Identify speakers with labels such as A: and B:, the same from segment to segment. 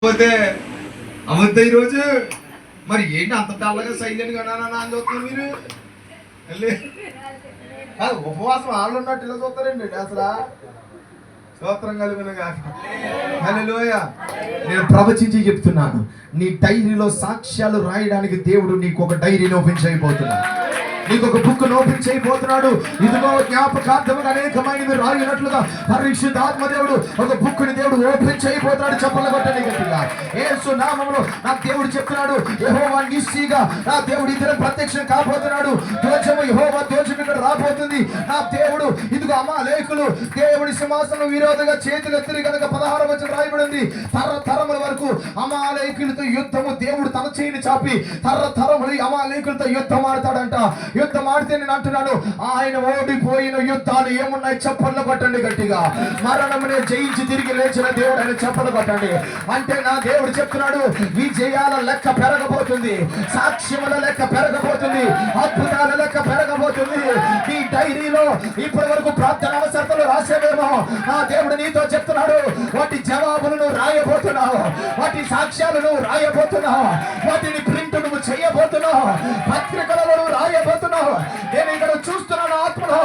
A: పోతే అవద్దా ఈరోజు మరి ఏంటి అంత తెల్లగా సైలెంట్ గా అని చూస్తున్నారు మీరు ఉపవాసం వాళ్ళు ఉన్నట్టు ఇలా చూస్తారండి అసలు స్తోత్రం కలిగినగా. హల్లెలూయా. నేను ప్రవచించి చెప్తున్నాను, నీ డైరీలో సాక్ష్యాలు రాయడానికి దేవుడు నీకు ఒక డైరీని ఓపెన్ చేయబోతున్నాడు, నీకు ఒక బుక్ ఓపెన్ చేయబోతున్నాడు. ఇదిగో జ్ఞాపకార్థముగా అనేకమైనవి రాయినట్లుగా పరిశుద్ధాత్మ దేవుడు ఒక బుక్ ని దేవుడు ఓపెన్ చేయబోతున్నాడు. చెప్పలు కొట్టండి గట్టిగా. యేసు నామములో నా దేవుడు చెప్తున్నాడు, యెహోవా నిశ్చీగా నా దేవుడు ఇద్దరు ప్రత్యక్షం కాబోతున్నాడు. ధ్వజము యెహోవా ధ్వజం ఇక్కడ రాబోతుంది. నా దేవుడు ఇదిగో అమాలేకులు దేవుడి సింహాసనం విరోధంగా చేతులు ఎత్తిరి కనుక 16వ వచనం రాయబడింది. తరతరముల వరకు అమాలేకులతో యుద్ధము దేవుడు తన చేయిని చాపి తరతరములు అమాలేకులతో యుద్ధం ఆడతాడంట. యుద్ధం ఆడితే నేను అంటున్నాను, ఆయన ఓడిపోయిన యుద్ధాలు ఏమున్నాయి చెప్పలు కొట్టండి గట్టిగా. మరణమునే జయించి తిరిగి లేచిన దేవుడు ఆయన చెప్పలు కొట్టండి. అంటే నా దేవుడు చెప్తున్నాడు, విజయాల లెక్క పెరగబోతుంది, సాక్ష్యముల లెక్క పెరగబోతుంది, అద్భుతాల లెక్క పెరగబోతుంది. నీ డైరీలో ఇప్పటి వరకు ప్రార్థన అవసరతలు రాసేవేమో, నా దేవుడు నీతో చెప్తున్నాడు, వాటి జవాబులను రాయబోతున్నావు, వాటి సాక్ష్యాలను రాయబోతున్నావు, వాటిని ప్రింట్ నువ్వు చేయబోతున్నావు, పత్రికలలో రాయబోతున్నావు. నేను ఇక్కడ చూస్తున్నాను, ఆత్మలో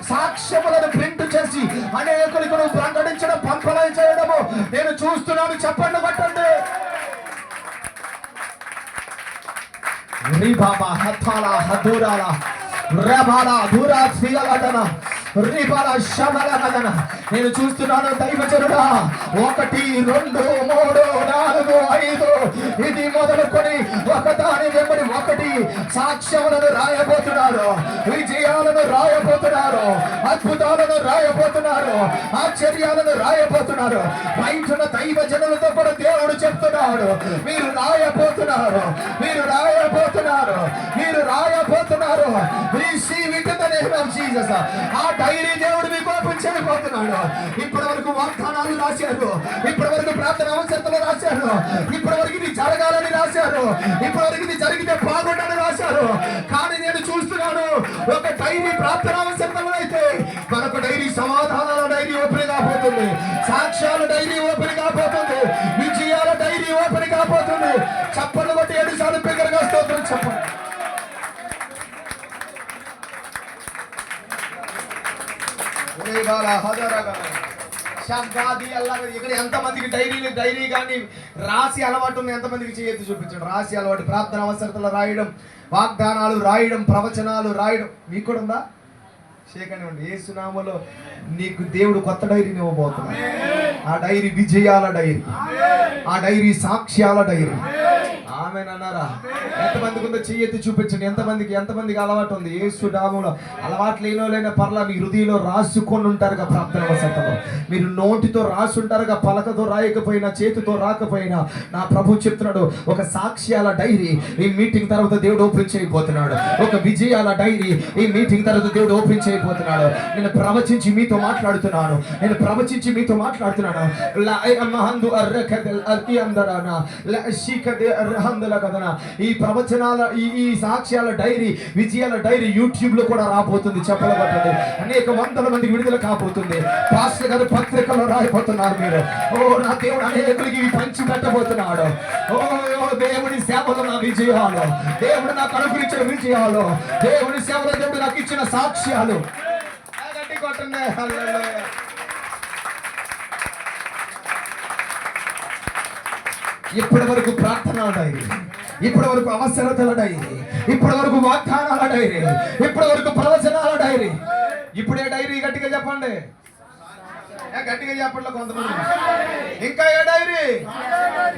A: సాక్ష్యములను ప్రింట్ చేసి అనేకులకు నువ్వు ప్రకటించడం, పంపడం చేయడము నేను చూస్తున్నాను. చెప్పండి కొట్టండి. రీబాబా హత్తాల హదూరాల రేబాల దూరా శ్రీగలదన నేను చూస్తున్నాను దైవజనుడా, 1 2 3 4 5 ఇది మొదలుకొని ఒకదాని వెంబడి ఒకటి సాక్ష్యములను రాయబోతున్నారు, విజయాలను రాయబోతున్నారు, అద్భుతాలను రాయబోతున్నారు, ఆశ్చర్యాలను రాయబోతున్నారు. బయట దైవజనులతో కూడా దేవుడు చెప్తున్నాడు, మీరు రాయబోతున్నారు, మీరు రాయబోతున్నారు, మీరు రాయబోతున్నారు. Receive it in the name of Jesus. ఆ డైరీ దేవుడు మీకు ఓపెన్ చేయబోతున్నాడు. ఇప్పటి వరకు వాగ్దానాలు రాశారు, ఇప్పటి వరకు ప్రార్థన అవసరతలు రాశారు, ఇప్పటి వరకు ఇది జరగాలని రాశారు, ఇప్పటి వరకు ఇది జరిగితే బాగుండని రాశారు. కానీ నేను చూస్తున్నాను, ఒక డైరీ ప్రార్థన అవసరతలు అయితే మరొక డైరీ సమాధానాల డైరీ ఓపెన్ కాబోతుంది, సాక్ష్యాల డైరీ ఓపెన్ కాబోతుంది, విజయాల డైరీ ఓపెన్ కాబోతుంది. చప్పట్లు కొట్టి 7 సార్లు బిగ్గరగా స్తోత్రం చెప్పండి. ఇక్కడ ఎంతమందికి డైరీ కానీ రాసి అలవాటు ఉంది? ఎంతమందికి చేయొద్దు చూపించండి. రాసి అలవాటు, ప్రార్థన అవసరతలు రాయడం, వాగ్దానాలు రాయడం, ప్రవచనాలు రాయడం మీకు కూడా ఉందా? చేయకండి. యేసు నామములో నీకు దేవుడు కొత్త డైరీని ఇవ్వబోతున్నాడు. ఆ డైరీ విజయాల డైరీ, ఆ డైరీ సాక్ష్యాల డైరీ. ఆమేనన్నారా? ఎంతమందికి ఉందో చెయ్యెత్తి చూపించండి. ఎంతమందికి అలవాటు ఉంది? యేసు నామములో అలవాటు లేనోలైనా పర్లా, మీ హృదయంలో రాసుకొని ఉంటారుగా ప్రార్థన అవసరతలో, మీరు నోటితో రాసుంటారుగా, పలకతో రాయకపోయినా చేతితో రాకపోయినా. నా ప్రభు చెప్తున్నాడు, ఒక సాక్ష్యాల డైరీ ఈ మీటింగ్ తర్వాత దేవుడు ఓపెన్ చేయబోతున్నాడు. ఒక విజయాల డైరీ ఈ మీటింగ్ తర్వాత దేవుడు ఓపెన్ చేయబోతున్నాడు. నేను ప్రవచించి మీతో మాట్లాడుతున్నాను, ఈ ప్రవచనాల ఈ సాక్ష్యాల డైరీ, విజయాల డైరీ యూట్యూబ్ లో కూడా రాబోతుంది. చెప్పలు కొట్టండి. అనేక వందల మందికి విడుదల కాబోతుంది. పాస్టర్ గారు పత్రికలో రాయబోతున్నారు. మీరు నా దేవుడు అనేకులకి పంచి పెట్టబోతున్నాడు. దేవుడి సేవలో నా విజయాలు, దేవుడు నాకు అనుగ్రహించిన విజయాలు, దేవుడి సేవలో దేవుడు నాకు ఇచ్చిన సాక్ష్యాలు. కొట్టండి. ఇప్పటి వరకు ప్రార్థన డైరీ, ఇప్పటి వరకు అవసరతల డైరీ, ఇప్పటి వరకు వాగ్దానాల డైరీ, ఇప్పటి వరకు ప్రవచనాల డైరీ. ఇప్పుడే డైరీ గట్టిగా చెప్పండి. గట్టిగా చెప్పండి కొంతమంది. ఇంకా ఏ డైరీ?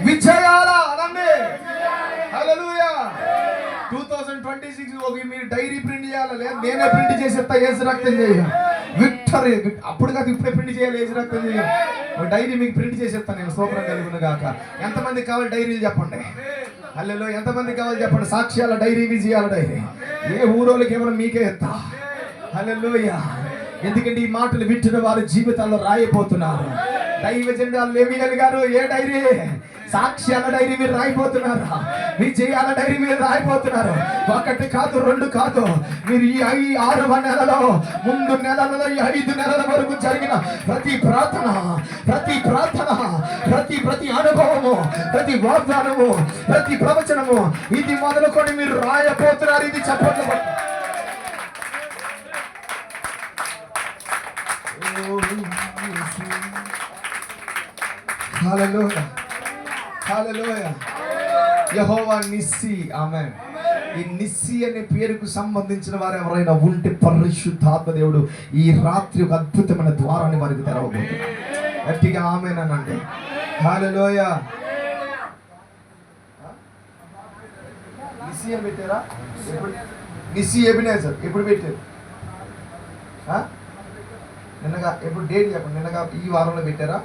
A: విజయాల అనండి. హల్లెలూయా. 2026 మీరు డైరీ ప్రింట్ చేయాలి. లేదు నేనే ప్రింట్ చేసేస్తా, యేసు రక్తం చేయ విక్టరీ. అప్పుడు కాదు, ఇప్పుడే ప్రింట్ చేయాలి, యేసు రక్తం చేయ డైరీ మీకు ప్రింట్ చేసేస్తాను నేను. స్తోత్రం కలుగును గాక. ఎంతమందికి కావాలి డైరీలు చెప్పండి. హల్లెలూయా. ఎంతమందికి కావాలి చెప్పండి. సాక్ష్యాల డైరీ, విజయాల డైరీ. ఏ ఊరోళ్ళకి ఏమన్నా మీకే ఎత్తా. హల్లెలూయా. ఎందుకంటే ఈ మాటలు వింటున్న వారి జీవితాల్లో రాయబోతున్నారు. దైవజనులు లేవీయులు గారు ఏ డైరీ? సాక్ష్యాల డైరీ మీరు రాయిపోతున్నారా? విజయాల డైరీ మీరు రాయిపోతున్నారు. 1 కాదు 2 కాదు, మీరు ఈ 6వ నెలలో, ముందు నెలలలో, ఈ 5 నెలల వరకు జరిగిన ప్రతి ప్రార్థన, ప్రతి అనుభవము, ప్రతి వాగ్దానము, ప్రతి ప్రవచనము, ఇది మొదలుకొని మీరు రాయపోతున్నారు. ఇది చెప్పండి. హల్లెలూయా, హల్లెలూయా. యెహోవా నిస్సి. ఆమేన్. ఈ నిస్సి అనే పేరుకు సంబంధించిన వారు ఎవరైనా ఉంటే పరిశుద్ధాత్మ దేవుడు ఈ రాత్రి ఒక అద్భుతమైన ద్వారాన్ని వారికి తెరవబోతున్నారు. గట్టిగా ఆమేన్ అనండి. హల్లెలూయా. నిస్సి అని పెట్టారా? నిస్సి ఎబినేజర్ ఎప్పుడు పెట్టారు? నిన్నగా ఎప్పుడు డేట్ చెప్పండి. నిన్నగా ఈ వారంలో పెట్టారా?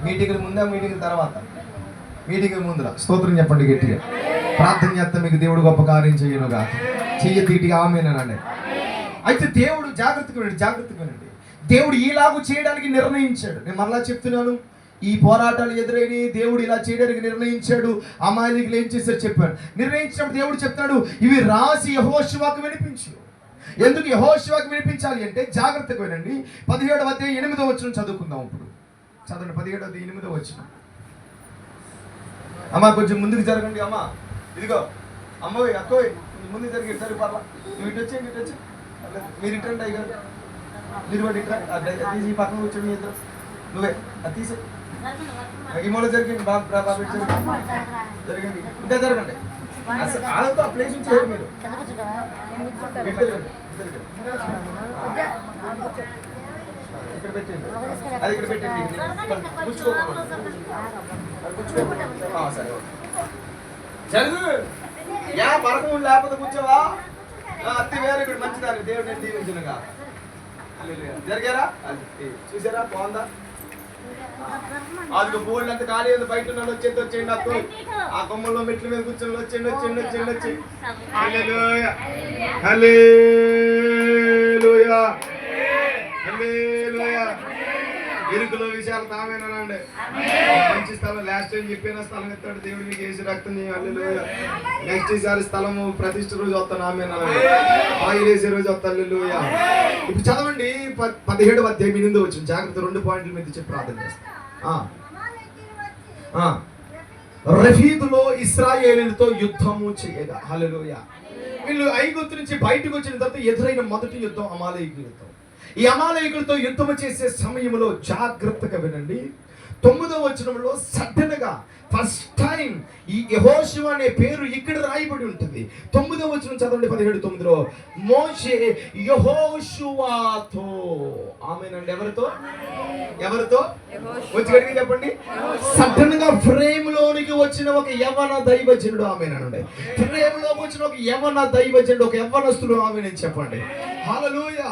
A: మీటింగ్ ముందా, మీటింగ్ తర్వాత? మీటింగ్ ముందులా. స్తోత్రం చెప్పండి గట్టిగా. ప్రార్థన చేస్తే మీకు దేవుడు గొప్ప కార్యం చేయనుగా. చెయ్యి తీటిగా ఆమేనండి. అయితే దేవుడు జాగ్రత్తగా వినండి. దేవుడు ఈలాగు చేయడానికి నిర్ణయించాడు. నేను మరలా చెప్తున్నాను, ఈ పోరాటాలు ఎదురైన దేవుడు ఇలా చేయడానికి నిర్ణయించాడు. అమాయకులు ఏం చేశారు చెప్పాడు. నిర్ణయించినప్పుడు దేవుడు చెప్తాడు, ఇవి రాసి యెహోషువకు వినిపించు. ఎందుకు యెహోషువకు వినిపించాలి అంటే జాగ్రత్తగా వినండి. 17వ అధ్యాయం 8వ వచనం చదువుకుందాం. ఇప్పుడు చదవండి. 17వ అధ్యాయం 8వ వచనం. అమ్మా కొంచెం ముందుకు జరగండి. అమ్మా ఇదిగో అమ్మోయ్ అక్కోయ్ ముందుకు జరిగి సరే పర్లా. నువ్వు ఇటు వచ్చి మీరు ఇట్టండి అయ్యారు. మీరు కూడా ఇట్లా తీసి పక్కన కూర్చొని ఇద్దరు. నువ్వే అది తీసే ఈ మూల జరిగింది. బాబు జరిగింది. ఇంకా జరగండి. వాళ్ళతో ఆ ప్లేస్ నుంచి మీరు ఇక్కడ పెట్టండి. అది ఇక్కడ పెట్టండి. సరే జరుగు. యా పరకం లేకపోతే కూర్చోవా? అత్తి వేరే ఇక్కడ మంచిదాన్ని దేవుడు నేను దీవించునుగా. జరిగారా? చూసారా? బాగుందా? అది బోల్డ్ అంత ఖాళీ ఉంది. బయట ఉన్న వచ్చేయండి. అత్తో ఆ కొమ్మల్లో మెట్ల మీద కూర్చొని వచ్చేయండి. హల్లెలూయా, హల్లెలూయా, హల్లెలూయా. ఇరుకులో విషయాలు తామేనండి. మంచి స్థలం. లాస్ట్ టైం చెప్పిన స్థలం ఎత్తాడు దేవుడు మీకు వేసి రక్తం. హల్లెలూయా. నెక్స్ట్ ఈసారి స్థలము ప్రతిష్ఠ రోజు వస్తాను. ఆమేనండి. ఆయిల్ వేసే రోజు వస్తాను. హల్లెలూయా. ఇప్పుడు చదవండి 17వ అధ్యాయం 8వ వచనం. జాగ్రత్త 2 పాయింట్ల మీద చెప్పి ప్రార్థన చేస్తాను. రఫీదులో ఇశ్రాయేలీయులతో యుద్ధము చేయగా. హల్లెలూయా. వీళ్ళు ఐగుప్తు నుంచి బయటకు వచ్చిన తర్వాత ఎదురైన మొదటి యుద్ధం అమాలేకీయులతో. ఈ అమాలేకీయులతో యుద్ధము చేసే సమయంలో జాగ్రత్తగా వినండి. 9వ వచనంలో సడన్ గా ఫస్ట్ టైం ఈ యెహోషువ అనే పేరు ఇక్కడ రాయబడి ఉంటుంది. 9వ వచనం చదవండి. 17:9లో మోషే యెహోషువతో. ఆమేనండి. ఎవరితో వచ్చి గట్టిగా చెప్పండి. సడన్ గా ఫ్రేమ్ లోనికి వచ్చిన ఒక యవ్వన దైవజనుడు. ఆమేనండి. ఫ్రేమ్ లోకి వచ్చిన ఒక యవ్వన దైవజనుడు, ఒక యవ్వనస్తుడు. ఆమేనని చెప్పండి. హల్లెలూయా.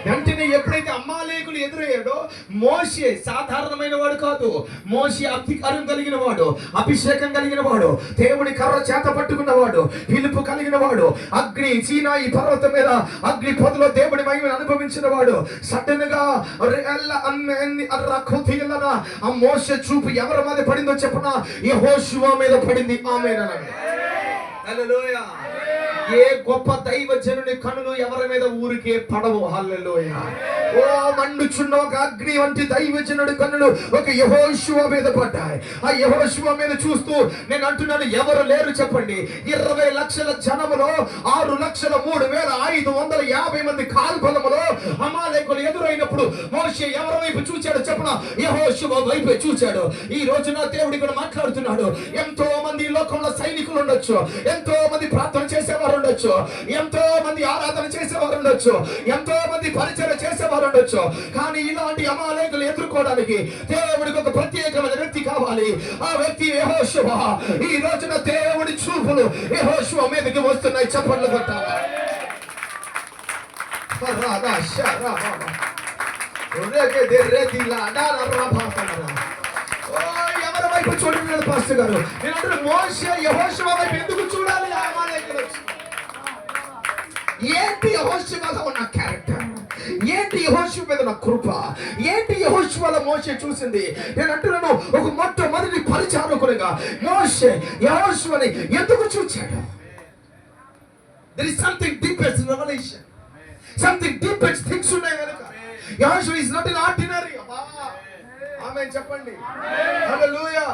A: వెంటనే ఎప్పుడైతే అమాలేకులు ఎదురయ్యాడో మోషే సాధారణమైన వాడు కాదు. మోషే అధికారం కలిగిన వాడు, అభిషేకం కలిగిన వాడు, దేవుని కర్ర చేత పట్టుకున్నవాడు, పిలుపు కలిగిన వాడు, అగ్ని సీనాయి పర్వతం మీద అగ్ని పొదలో దేవుడి మహిమను అనుభవించిన వాడు. సడన్ గా ఆ మోషే చూపు ఎవరి మీద పడిందో చెప్పన? యెహోషువ మీద పడింది. ఆమేనండి. హల్లెలూయా. ఏ గొప్ప దైవజనుని కన్నులు ఎవరి మీద ఊరికే పడవు. హల్లెలూయా. ఓ మండుచున్న ఒక అగ్ని వంటి దైవజనుడి కన్నులు ఒక యెహోషువ మీద పడ్డాయి. ఆ యెహోషువ మీద చూస్తూ నేను అంటున్నాను, ఎవరు లేరు చెప్పండి. 20 లక్షల జనములో 6,03,550 మంది కాల్బలములో అమాలేకులు ఎదురైనప్పుడు మోషే ఎవరి వైపు చూచాడు చెప్పన? యెహోషువ వైపే చూచాడు. ఈ రోజున దేవుడు ఇక్కడ మాట్లాడుతున్నాడు. ఎంతో మంది లోకంలో సైనికులు ఉండొచ్చు, ఎంతో మంది ప్రార్థన చేసేవారు ఉండొచ్చు, ఎంతో మంది ఆరాధన చేసేవారు ఉండొచ్చు, ఎంతో మంది పరిచయం చేసేవారు ఉండొచ్చు. కానీ ఇలాంటి అమాలేకులు ఎదుర్కోవడానికి దేవుడికి ఒక ప్రత్యేకమైన వ్యక్తి కావాలి. ఆ వ్యక్తి యెహోషువ. ఈ రోజున దేవుడి చూపులు యెహోషువ మీదకి వస్తున్నాయి. చప్పట్లు కొట్టాలి. ఎవరి వైపు చూడండి పాస్టర్ గారు? నేను అంటే మోషే యెహోషువ వైపు ఎందుకు చూడాలి? అమాలేకులు ఏంటి యెహోషువలో ఉన్న క్యారెక్టర్? ఏంటి యెహోషువ మీద నా కృప? ఏంటి యెహోషువలో మోషే చూసింది? నేను అంటున్నాను, ఒక మొట్టమొదటి పరిచారకునిగా మోషే యెహోషువని ఎందుకు చూచాడు? There is something deepest in revelation. Something deepest things ఉన్నాయి కనుక. యెహోషువ is not an ordinary. ఆమేన్ చెప్పండి. హల్లెలూయా.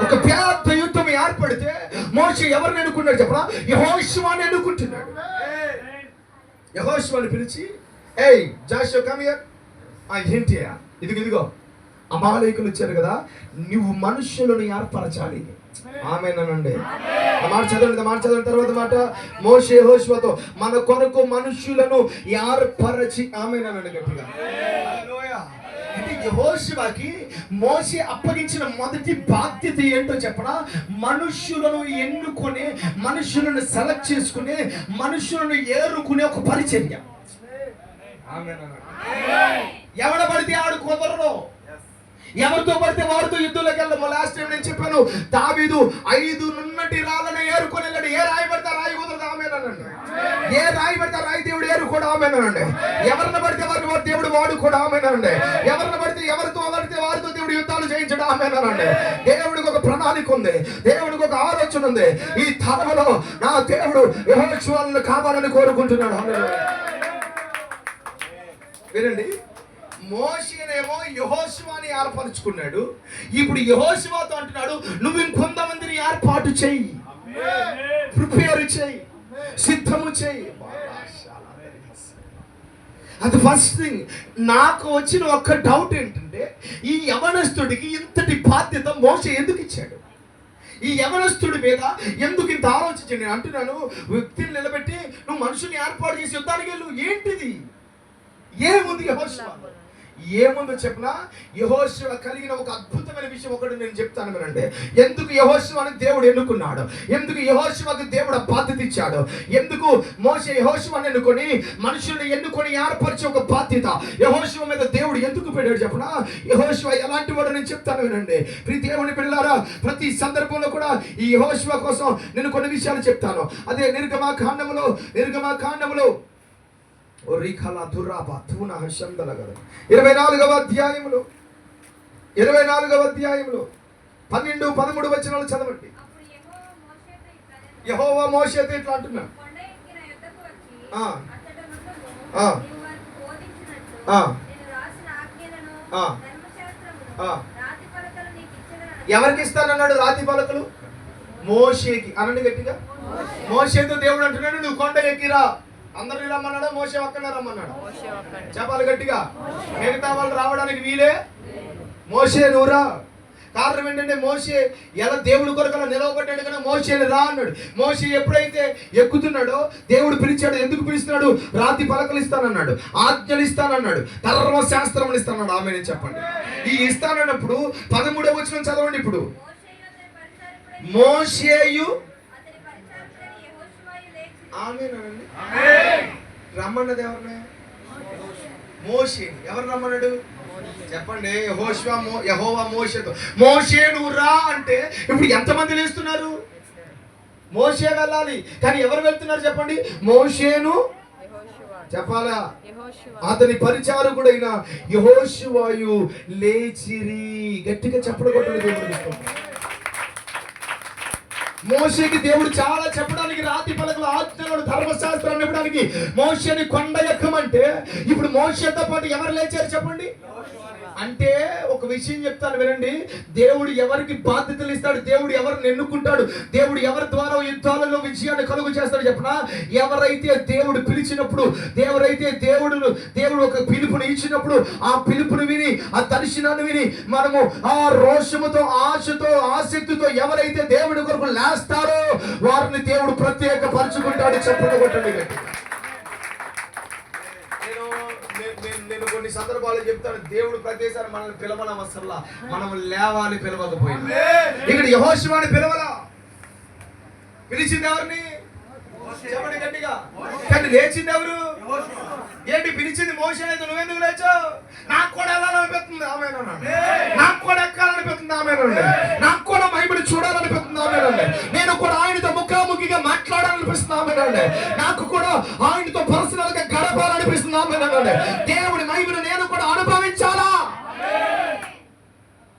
A: ఒక పెద్ద యుద్ధం ఏర్పడితే మోషే ఎవరిని ఎన్నుకున్నాడు చెప్పరా? యెహోషువని ఎన్నుకుంటున్నాడు. యెహోషువని పిలిచి, ఏయ్ జాషువా కమ్ హియర్. ఏంటియా? ఇదిగో అమాలేకులు వచ్చారు కదా, నువ్వు మనుషులను ఏర్పరచాలి. ఆమేనండి. మాట చదవండి తర్వాత మాట, మోషే యెహోషువతో మన కొరకు మనుషులను ఏర్పరచి. ఆమేనండి గట్టిగా. హల్లెలూయా. అంటే యెహోషువకి మోషే అప్పగించిన మొదటి బాధ్యత ఏంటో చెప్పనా? మనుషులను ఎన్నుకొని, మనుషులను సెలెక్ట్ చేసుకుని, మనుషులను ఏరుకునే ఒక పరిచర్య. ఎవడ పడితే ఆడు కుదరడు, ఎవరితో పడితే వారితో యుద్ధంలోకి వెళ్ళము. లాస్ట్ టైం నేను చెప్పాను, దావీదు 5 నున్నటి రాళ్ళను ఏరుకొని వెళ్ళాడు. ఏ రాయి పడితే రాయి కుదరదు. ఆమేనండి. ఏ రాయి పడితే రాయి దేవుడు ఏరు కూడా. ఆమేనండి. ఎవరిని పడితే వారి దేవుడు వాడు కూడా. ఆమేనండి. ఎవరిని పడితే ఎవరితో పడితే వారితో దేవుడు యుద్ధాలు చేయించడం. ఆమేనండి. దేవుడికి ఒక ప్రణాళిక ఉంది, దేవుడికి ఒక ఆలోచన ఉంది. ఈ తరంలో నా దేవుడు యెహోషువను కావాలని కోరుకుంటున్నాడు. వినండి, మోషేనేమో యెహోషువని ఏర్పరచుకున్నాడు. ఇప్పుడు యెహోషువతో అంటున్నాడు, నువ్వు ఇంకొంతమందిని ఏర్పాటు చెయ్యి, ప్రిపేర్ చెయ్యి, సిద్ధము చెయ్యి. అది ఫస్ట్ థింగ్. నాకు వచ్చిన ఒక్క డౌట్ ఏంటంటే, ఈ యవనస్తుడికి ఇంతటి బాధ్యత మోషే ఎందుకు ఇచ్చాడు? ఈ యవనస్తుడి మీద ఎందుకు ఇంత ఆలోచించాడు? నేను అంటున్నాను, వ్యక్తిని నిలబెట్టి నువ్వు మనుషుల్ని ఏర్పాటు చేసి యుద్ధానికి వెళ్ళు. ఏంటిది? ఏముంది యెహోషువ? ఏముందో చెప్పనా? యెహోషువ కలిగిన ఒక అద్భుతమైన విషయం ఒకటి నేను చెప్తాను వినండి. ఎందుకు యెహోషువని దేవుడు ఎన్నుకున్నాడు, ఎందుకు యెహోషువకి దేవుడు బాధ్యత ఇచ్చాడు, ఎందుకు మోషే యెహోషువని ఎన్నుకొని మనుషుల్ని ఎన్నుకొని ఏర్పరిచే ఒక బాధ్యత యెహోషువ మీద దేవుడు ఎందుకు పెట్టాడు చెప్పనా? యెహోషువ ఎలాంటి వాడు నేను చెప్తాను వినండి. ప్రతి దేవుని పిల్లారా, ప్రతి సందర్భంలో కూడా ఈ యెహోషువ కోసం నేను కొన్ని విషయాలు చెప్తాను. అదే నిర్గమకాండములో 24వ అధ్యాయములో 12-13 వచనాలు చదవండి. యెహోవా మోషేతో ఇట్లా అంటున్నాడు, ఎవరికి ఇస్తానన్నాడు రాతి పలకలు? మోషేకి. అనండి గట్టిగా. మోషేతో దేవుడు అంటున్నాడు, నువ్వు కొండ ఎక్కిరా. అందరిని రమ్మన్నాడు, మోషే ఒక్కనే రమ్మన్నాడు. చెప్పాలి గట్టిగా. మిగతా వాళ్ళు రావడానికి వీలే, మోషే నువ్వురా. కారణం ఏంటంటే, మోషే ఎలా దేవుడి కొరకు అలా నిలవబడ్డాడు కానీ మోషేని రా అన్నాడు. మోషే ఎప్పుడైతే ఎక్కుతున్నాడో దేవుడు పిలిచాడు. ఎందుకు పిలుస్తున్నాడు? రాతి పలకలు ఇస్తానన్నాడు, ఆజ్ఞలు ఇస్తానన్నాడు, ధర్మశాస్త్రం ఇస్తానన్నాడు. ఆమె చెప్పండి. ఈ ఇస్తానన్నప్పుడు 13వ వచనం చదవండి. ఇప్పుడు మోషేయు ఆమేనండి. రమ్మన్నది ఎవరిని? మోషే. ఎవరు రమ్మన్నాడు చెప్పండి? యెహోవా మోషేతో, మోషే నువ్వు రా అంటే ఇప్పుడు ఎంతమంది లేస్తున్నారు? మోషే వెళ్ళాలి, కానీ ఎవరు వెళ్తున్నారు చెప్పండి? మోషేను చెప్పాలా? అతని పరిచారకుడైన యెహోషువయు లేచిరి. గట్టిగా చెప్పడం కొట్టలేదు. మోషేకి దేవుడు చాలా చెప్పడానికి, రాతి పలకలు, ఆజ్ఞలు, ధర్మశాస్త్రాన్ని ఇవ్వడానికి మోషేని కొండ ఎక్కమంటే ఇప్పుడు మోషేతో పాటు ఎవరు లేచారు చెప్పండి? అంటే ఒక విషయం చెప్తాను వినండి. దేవుడు ఎవరికి బాధ్యతలు ఇస్తాడు, దేవుడు ఎవరిని ఎన్నుకుంటాడు, దేవుడు ఎవరి ద్వారా యుద్ధాలలో విజయాన్ని కలుగు చేస్తాడు చెప్పనా? ఎవరైతే దేవుడు పిలిచినప్పుడు, ఎవరైతే దేవుడు ఒక పిలుపుని ఇచ్చినప్పుడు, ఆ పిలుపుని విని, ఆ దర్శనాన్ని విని మనము ఆ రోషముతో, ఆశతో, ఆసక్తితో ఎవరైతే దేవుడి కొరకు లేస్తారో వారిని దేవుడు ప్రత్యేక పరుచుకుంటాడు. చెప్పండి కొట్టండి గట్టిగా. నేను కొన్ని సందర్భాలు చెప్తాను, దేవుడు ప్రతిసారి మనల్ని పిలవడం అసలు మనం లేవాలి, పిలవకపోయింది. ఇక్కడ యెహోషువని పిలవలా, పిలిచింది ఎవరిని? చెప్పండి గట్టిగా. కానీ లేచింది ఎవరు? ఏంటి పిలిచింది మోషే అయితే నువ్వెందుకు లేచావు? నాకు కూడా వెళ్ళాలనిపిస్తుంది. ఆమేనండి. నాకు కూడా ఎక్కాలనిపిస్తుంది. ఆమేనండి. నాకు కూడా మహిమను చూడాలనిపిస్తుంది. ఆమేనండి. నేను కూడా ఆయనతో ముఖాముఖిగా మాట్లాడాలనిపిస్తుంది. ఆమేనండి. నాకు కూడా ఆయనతో పర్సనల్ గా గడపాలనిపిస్తుంది. ఆమేనండి. చెప్పండి, దేవుడి మహిమను నేను కూడా అనుభవించాలా.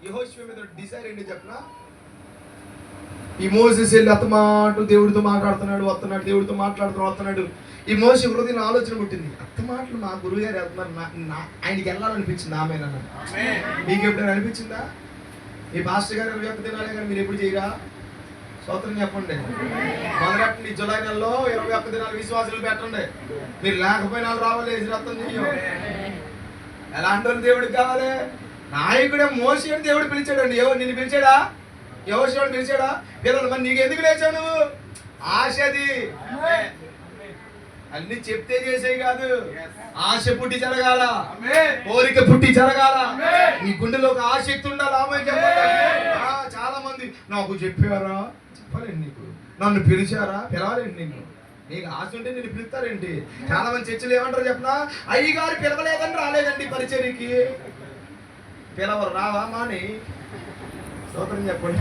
A: యెహోషువ మీద డిసైర్ ఏంటి చెప్పనా, ఈ మోసెస్ వెళ్ళి అత్తమాట దేవుడితో మాట్లాడుతున్నాడు, వస్తున్నాడు, దేవుడితో వస్తున్నాడు. ఈ మోసే హృదయం ఆలోచన పుట్టింది, అత్త మాటలు మా గురువు గారు వెళ్తున్నారు, ఆయనకి వెళ్ళాలనిపించింది. ఆమె మీకు ఎప్పుడైనా అనిపించిందా? ఈ పాస్టర్ గారు 21 దినాలే కానీ మీరు ఎప్పుడు చేయరా? స్తోత్రం చెప్పండి. మొదలెట్టండి, జూలై నెలలో 21 దినాలు విశ్వాసాలు పెట్టండి. మీరు లేకపోయినా రావాలి, రక్తం చెయ్యం. ఎలాంటి వాళ్ళు దేవుడికి కావాలి? నాయకుడే మోసే అని దేవుడు పిలిచాడండి. నిన్ను పిలిచాడా? యెహోషువను పిలిచాడా? పిల్లలు మరి నీకు ఎందుకు లేచావు నువ్వు? ఆశది అన్ని చెప్తే చేసేవి కాదు, ఆశ పుట్టి జరగాల, కోరిక పుట్టి జరగాల, నీ గుండెలో ఒక ఆసక్తి ఉండాలి. ఆమె చెప్పండి. చాలా మంది నాకు చెప్పారా? చెప్పాలండి. నీకు నన్ను పిలిచారా? పిలవాలండి. నీకు ఆశ ఉంటే నేను పిలుస్తారేంటి? చాలా మంది చర్చలు ఏమంటారు చెప్పనా, అయ్యగారు పిలవలేదని రాలేదండి పరిచర్యకి. పిలవరు, రావా మాని. స్తోత్రం చెప్పండి.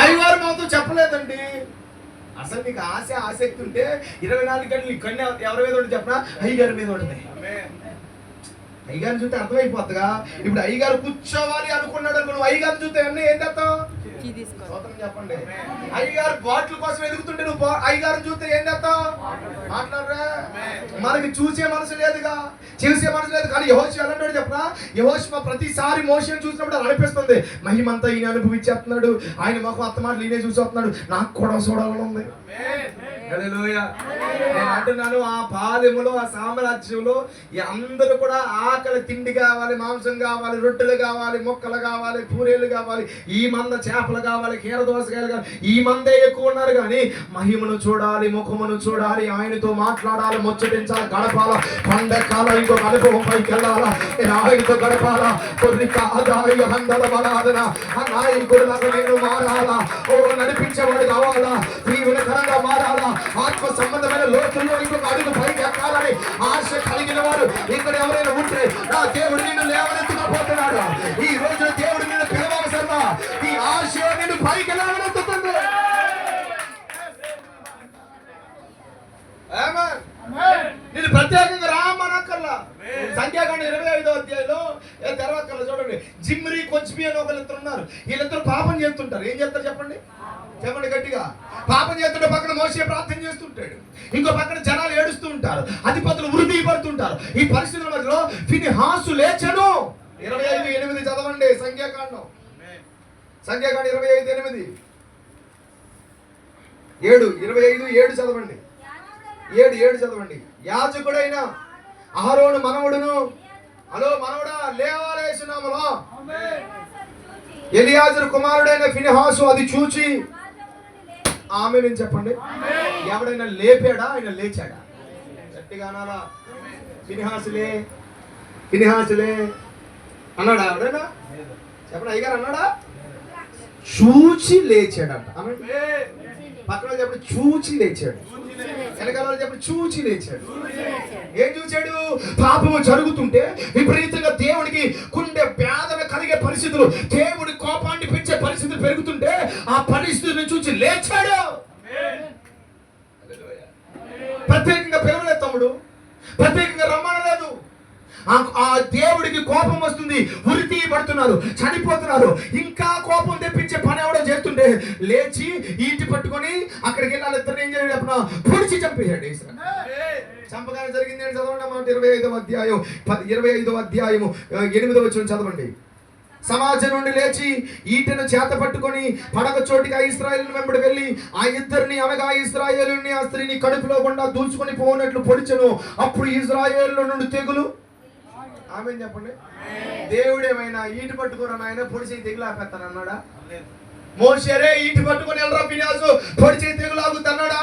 A: అయ్యగారు మాతో చెప్పలేదండి. అసలు నీకు ఆశ ఆసక్తి ఉంటే 24 గంటలు నీ కన్ను ఎవరి మీద ఉంటుంది చెప్పనా? అయ్యగారి మీద ఉంటుంది. అయ్యగారిని చూస్తే అర్థమైపోతుందిగా. ఇప్పుడు అయ్యగారు కూర్చోవాలి అనుకున్నాడు అనుకో, నువ్వు అయ్యగారిని చూస్తే అన్నీ ఏం చేస్తావు? చెప్పండి. అయ్యగారు బాటిల్ కోసం ఎదుగుతుంటే నువ్వు అయ్యగారిని చూస్తే ఏం చేస్తావు? మాట్లాడరా. మనకి చూసే మనసు లేదుగా, చూసే మనసు లేదు. కానీ యెహోషువ ఎలాంటి చెప్పరా, యెహోషువ ప్రతిసారి మోషేని చూసినప్పుడు అనిపిస్తుంది, మహిమంతా ఈయన అనుభవించేస్తున్నాడు, ఆయన మాకు అత్త మాటలు ఈయనే చూసేస్తున్నాడు, నాకు కూడా చూడాలని ఉంది. హల్లెలూయా. నేను అంటున్నాను, ఆ పాలెములో, ఆ సామ్రాజ్యంలో అందరూ కూడా ఆకలి తిండి కావాలి, మాంసం కావాలి, రొట్టెలు కావాలి, మొక్కలు కావాలి, పూరేలు కావాలి, ఈ మంద చేపలు కావాలి, కీర దోసకాయలు కావాలి, ఈ మందే ఎక్కువ ఉన్నారు. కానీ మహిమను చూడాలి, ముఖమును చూడాలి, ఆయనతో మాట్లాడాలి, ముచ్చటించాలి, గడపాల, పండకాల ఇంకొక అనుభవం పైకి వెళ్ళాలా, ఆయనతో గడపాలా. కొన్ని ఆదాయ అందల బలాదన ఆ నాయకుడులకు నేను మారాలా, ఓ నడిపించేవాడు కావాలా, తీవ్రకరంగా మారాలా, ఆత్మ సంబంధమైన లోతుల్లో ఇంకొక అడుగు పైకి ఎక్కాలని ఆశ కలిగిన వారు ఇక్కడ ఎవరైనా ఉంటే, నా దేవుడు నిన్ను లేవనెత్తుకపోతున్నాడు. ఈ రోజు దేవుడు నిన్ను పిలవవసరమా? ఈ ఆశ నిన్ను పైకి లేవనెత్తుతుంది. నేను ప్రత్యేకంగా రామనక్కర్లా. సంఖ్యాకాండం 25వ అధ్యాయంలో తెరవక్కర్లా. చూడండి, జిమ్రీ కొచ్బి అని ఒకళ్ళిద్దరు ఉన్నారు. వీళ్ళిద్దరు పాపం చేస్తుంటారు. ఏం చేస్తారు చెప్పండి? చెప్పండి గట్టిగా. పాపం చేస్తుంటే పక్కన మోసే ప్రార్థన చేస్తుంటాడు, ఇంకో పక్కన జనాలు ఏడుస్తూ ఉంటారు, అధిపతులు వృద్ధి పడుతుంటారు. ఈ పరిస్థితుల మధ్యలో ఫినెహాసు లేచెను. 25:8 చదవండి. సంఖ్యాకాండం 25:8 25:7 చదవండి. 7 చదవండి. యాజకుడైన అహరోను మనవడును, హలో మనవడా, లేవాలేసునామలో ఎలియాజరు కుమారుడైన ఫినెహాసు అది చూచి ఆమె నేను చెప్పండి. ఎవడైనా లేపాడా? ఆయన లేచాడా? గట్టిగా అనాలా. ఫినెహాసులే అన్నాడా? ఎవడైనా చెప్పండి. అయ్యగారు అన్నాడా? చూచి లేచాడంట. పక్కన చెప్పండి, చూచి లేచాడు. వెనకాల చెప్పండి, చూచి లేచాడు. ఏం చూచాడు? పాపము జరుగుతుంటే విపరీతంగా దేవుడికి గుండె వేదన కలిగే పరిస్థితులు, దేవుడి కోపాన్ని పెంచే పరిస్థితులు పెరుగుతుంటే ఆ పరిస్థితిని చూసి లేచాడు. ప్రత్యేకంగా పిలవలేదు తమ్ముడు, ప్రత్యేకంగా రమ్మనలేదు. ఆ దేవుడికి కోపం వస్తుంది, ఉరికి పడుతున్నారు, చనిపోతున్నారు. ఇంకా కోపం తెప్పించే పని ఎవడో చేస్తుంటే లేచి ఈటి పట్టుకొని అక్కడికి వెళ్ళాలి. ఇద్దరు ఏం చేయాలి అప్పుడు? పొడిచి చంపేశాడు. చంపగానే జరిగింది అని చదవండి అన్నమాట. 25వ అధ్యాయము 8వ వచనం చదవండి. సమాజం నుండి లేచి ఈటెను చేత పట్టుకొని పడక చోటికి ఇశ్రాయేలు వెంబడి వెళ్ళి ఆ ఇద్దరిని అనగా ఇశ్రాయేలుని ఆ స్త్రీని కడుపులో గుండా దూచుకొని పోనట్లు పొడిచెను. అప్పుడు ఇశ్రాయేలు నుండి తెగులు. ఆమె చెప్పండి. దేవుడేమైనా ఈటి పట్టుకుని ఆయన పొడిచి తెగులాపేస్తాను అన్నాడా? మోషేరే ఈటి పట్టుకొని వెళ్ళరా ఫినెహాసు, పొడిచి తెగులాగుద్ది అన్నాడా?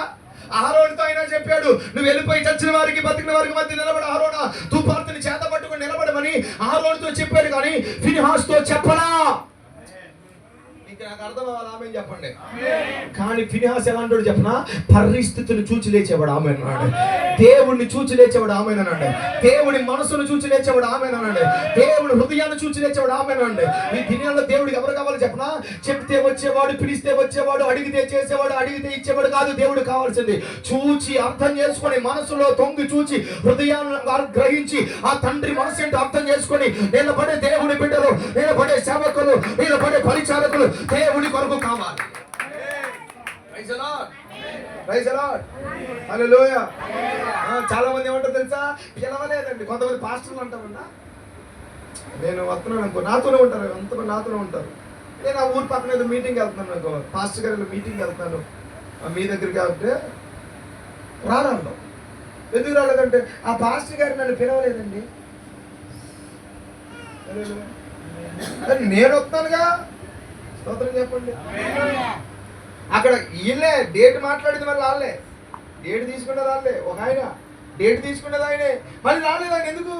A: అహరోనుతో అయినా చెప్పాడు, నువ్వు వెళ్ళిపోయి చచ్చిన వారికి బతికిన వారికి మధ్య నిలబడి అహరోనా తుపార్తిని చేత పట్టుకొని నిలబడమని అహరోనుతో చెప్పాడు. కానీ ఫినెహాసుతో చెప్పలా. ఇంకా నాకు అర్థం అవ్వాలి, ఆమె చెప్పండి. కానీ ఫినిహాస్ ఎలాంటి చెప్పిన, పరిస్థితిని చూచి లేచేవాడు ఆమె అన్నాడు, దేవుడిని చూచి లేచేవాడు ఆమె అన్నాడు, దేవుడి మనసును చూచి లేచేవాడు ఆమె అన్నాడు, దేవుడి హృదయాన్ని చూచి లేచేవాడు ఆమె అన్నాడు. ఈ దినాల్లో దేవుడికి ఎవరు కావాలి చెప్పనా? చెప్తే వచ్చేవాడు, పిలిస్తే వచ్చేవాడు, అడిగితే చేసేవాడు, అడిగితే ఇచ్చేవాడు కాదు. దేవుడు కావాల్సింది చూచి అర్థం చేసుకొని, మనసులో తొంగి చూచి హృదయాన్ని గ్రహించి ఆ తండ్రి మనసు ఏంటో అర్థం చేసుకొని నిలబడే దేవుడి బిడ్డలు, నిలబడే సేవకులు, నిలబడే పరిచారకులు దేవుడి కొరకు కావాలి. Praise the Lord, praise the Lord, hallelujah. చాలా మంది ఏమంటారు తెలుసా? పిలవలేదండి. కొంతమంది పాస్టర్లు అంటారన్నా, నేను వస్తున్నాను అనుకో, నాతోనే ఉంటారు, అంతమంది నాతోనే ఉంటారు. నేను ఆ ఊరు పక్కన ఏదో మీటింగ్ వెళ్తున్నాను అనుకో, పాస్టర్ గారు మీటింగ్ వెళ్తాను, మీ దగ్గరికి కాబట్టి రాను. ఎందుకు రాలేదంటే ఆ పాస్టర్ గారు నన్ను పిలవలేదండి. నేను వస్తానుగా, స్తోత్రం చెప్పండి. అక్కడ వీళ్ళే డేట్ మాట్లాడింది, మళ్ళీ వాళ్ళే డేట్ తీసుకున్నది, వాళ్ళే ఒక ఆయన డేట్ తీసుకున్నది ఆయనే, మళ్ళీ రాలేదు ఆయన. ఎందుకు?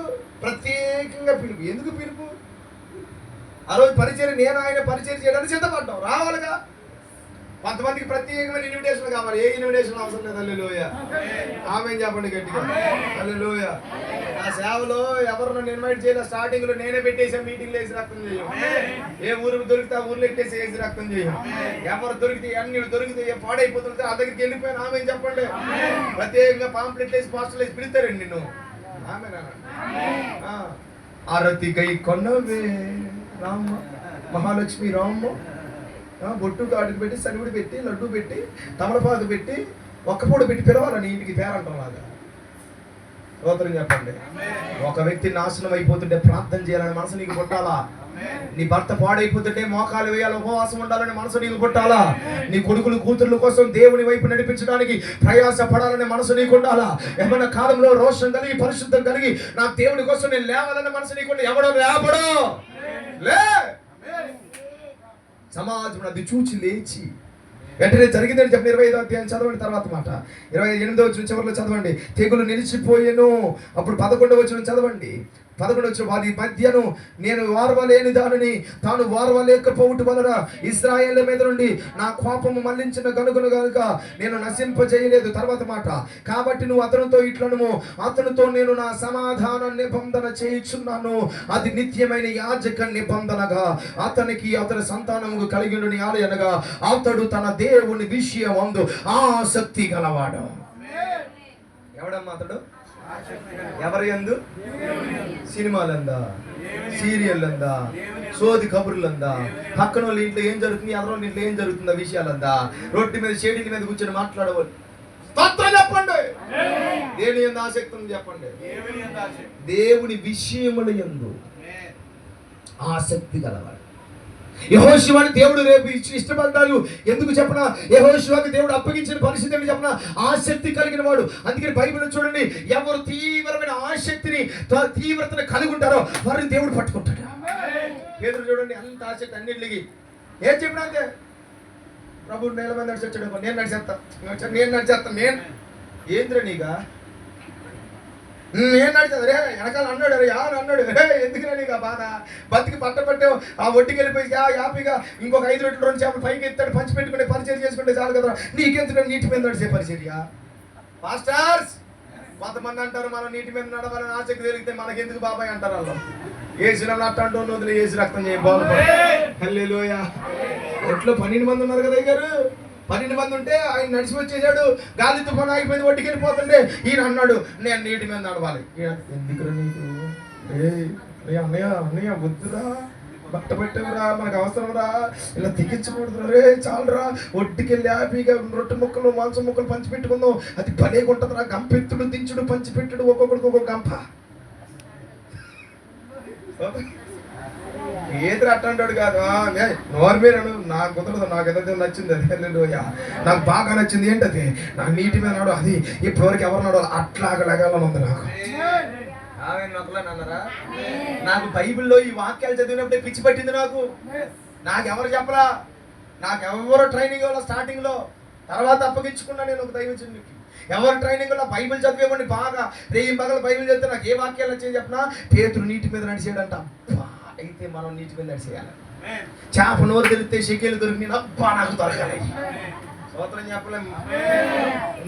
A: ప్రత్యేకంగా పిలుపు. ఎందుకు పిలుపు? ఆ రోజు పరిచయం, నేను ఆయన పరిచయం చేయడానికి సిద్ధపడ్డాం, రావాలిగా. కొంతమందికి ప్రత్యేకమైన ఇన్విటేషన్ కావాలి, ఏ ఇన్విటేషన్ అవసరం లేదు. హల్లెలూయా, ఆమేన్ చెప్పండి గట్టిగా, హల్లెలూయా. ఆ సేవలో ఎవరు నన్ను ఇన్వైట్ చేయలేదు. స్టార్టింగ్ లో నేనే పెట్టేసా, మీటింగ్లో వేసి రక్తం చేయం. ఏ ఊరు దొరికితే ఆ ఊర్లో ఎట్టేసి వేసి రక్తం చేయం. ఎవరు దొరికితే అన్ని దొరికితే పాడైపోతుంటే ఆ దగ్గరికి వెళ్ళిపోయాను. ఆమేన్ చెప్పండి. ప్రత్యేకంగా పాంప్లెట్ వేసి పోస్టర్లు వేసి పిలుస్తారండి నిన్ను. ఆమేన్. ఆరతి కై కొన్నవే రామ్మ, మహాలక్ష్మి రామ్మ, బొట్టు కాటుకు పెట్టి, సనివిడి పెట్టి, లడ్డు పెట్టి, తమలపాకు పెట్టి, ఒక్కపూట పెట్టి పిలవాలని ఇంటికి పేరంటాం లాగా. స్తోత్రం చెప్పండి. ఒక వ్యక్తి నాశనం అయిపోతుంటే ప్రార్థన చేయాలని మనసు నీకు పుట్టాలా? నీ భర్త పాడైపోతుంటే మోకాలు వేయాలి, ఉపవాసం ఉండాలని మనసు నీకు పుట్టాలా? నీ కొడుకులు కూతుర్ల కోసం దేవుని వైపు నడిపించడానికి ప్రయాస పడాలనే మనసు నీకు ఉండాలా? ఏమన్నా కాలంలో రోషం కలిగి, పరిశుద్ధం కలిగి, నా దేవుని కోసం నేను లేవాలనే మనసు నీకు ఎవడో లేపడో లే. సమాజం అది చూచి లేచి వెంటనే జరిగిందని చెప్పిన 25వ అధ్యాయం చదవండి. తర్వాత మాట 28వ వచనం చివరిలో చదవండి. తెగులు నిలిచిపోయేను. అప్పుడు 11వ వచనం చదవండి. 11వ వచనం, వారి మధ్యను నేను వారవలేని దానిని తాను వారవలేకపోవటం వలన ఇశ్రాయేలు మీద నుండి నా కోపము మళ్లించిన గనుగను కనుక నేను నశింపజేయలేదు. తర్వాత మాట, కాబట్టి నువ్వు అతనితో ఇట్లను, అతనితో నేను నా సమాధాన నిబంధన చేయుచున్నాను, అది నిత్యమైన యాజక నిబంధనగా అతనికి అతని సంతానము కలిగిన అనగా అతడు తన దేవుని విషయం అందు ఆసక్తి గలవాడు. ఎవడమ్మా అతడు? ఎవరి యందు? సినిమాలందా, సీరియల్లందా, సోది కబుర్లందా, పక్కన వాళ్ళ ఇంట్లో ఏం జరుగుతుంది, ఎవరో ఇంట్లో ఏం జరుగుతుందా విషయాలందా, రోడ్డు మీద షేడింగ్ మీద కూర్చొని మాట్లాడవాలి. చెప్పండి, దేని యందు ఆసక్తి ఉంది చెప్పండి? దేవుని విషయముల యందు ఆసక్తి గలవాడు. యెహోషువని దేవుడు రేపు ఇష్టపడ్డాడు. ఎందుకు చెప్పనా? యెహోషువకి దేవుడు అప్పగించిన పరిస్థితి అని చెప్పనా, ఆసక్తి కలిగిన వాడు. అందుకని బైబిల్ చూడండి, ఎవరు తీవ్రమైన ఆసక్తిని, తీవ్రతను కలిగి ఉంటారో వారిని దేవుడు పట్టుకుంటాడు. పేతురు చూడండి, అంత ఆసక్తి అన్నింటికి. ఏం చెప్పినా అంతే, ప్రభు నేల మీద నడిచొచ్చాడు, నేను నడిచేస్తాను. నేను ఏంద్ర నీగా, నేను నడిచాను రే వెనకాల అన్నాడు, రే అని అన్నాడు. ఎందుకురా నీకు ఆ బాధ? బతికి పట్టబట్టావు, ఆ ఒడ్డుకి వెళ్ళిపోయి హ్యాపీగా ఇంకొక 5 రొట్టెలు 2 చేపలు పైకి ఎత్తాడు, పంచి పెట్టుకుంటే పరిచయం చేసుకుంటే చాలు కదా. నీకెందుకు నీటి మీద నడిచే పరిచర్య? మాస్టర్స్ కొంతమంది అంటారు, మనం నీటి మీద నడవాలని ఆసక్తి తెలిగితే మనకెందుకు బాబాయ్ అంటారు. వాళ్ళు ఏసిన అట్టంటూ వదిలే, ఏసి రక్తం చేయబోదు. హల్లెలూయా. ఒట్లో 12 మంది ఉన్నారు కదా గారు. 12 మంది ఉంటే ఆయన నడిచి వచ్చేసాడు, గాలి తుఫాను ఆగిపోయింది, ఒడ్డుకి వెళ్ళిపోతుంటే ఈయన అన్నాడు, నేను నీటి మీద నడవాలి. ఎందుకురా నీకు? అన్నయ్య వద్దురా, బట్ట పెట్టవురా, మనకు అవసరం రా, ఇలా తెగించకూడదు రే, చాలురా, ఒడ్డుకెళ్ళి హ్యాపీగా రొట్టె ముక్కలు మాంసం ముక్కలు పంచి పెట్టుకుందాం, అది భలేగా ఉంటుందిరా. గంపెత్తుడు దించుడు పంచి పెట్టుడు, ఒక్కొక్కడికి ఒక్కొక్క గంప. ఏది అట్టంటాడు కాదు, నోరు మీద నాకు కుదరదు, నాకు ఏదైతే నచ్చింది అది. నాకు బాగా నచ్చింది ఏంటది, నాకు నీటి మీద నాడు, అది ఇప్పటివరకు ఎవరు నడవాలి అట్లాగా లగాలని ఉంది నాకు. అన్నారా? నాకు బైబిల్లో ఈ వాక్యాలు చదివినప్పుడే పిచ్చి పట్టింది. నాకెవరు చెప్పలా, నాకెవరు ట్రైనింగ్ ఇవ్వాల స్టార్టింగ్ లో. తర్వాత అప్పగించుకున్నా నేను ఒక దైవజనుడికి. ఎవరు ట్రైనింగ్ లో బైబిల్ చదివేవాడిని బాగా, రేయి పగల బైబిల్ చదివితే నాకు ఏ వాక్యాలు వచ్చాయి చెప్పినా, పేతురు నీటి మీద నడిచేయడంట. అయితే మనం నీటి మీద నడిచేయాలి. చేప నోరు తెలిస్తే షెకేలు దొరికి అబ్బా నాకు దొరకాలి. స్తోత్రం చెప్పలేము.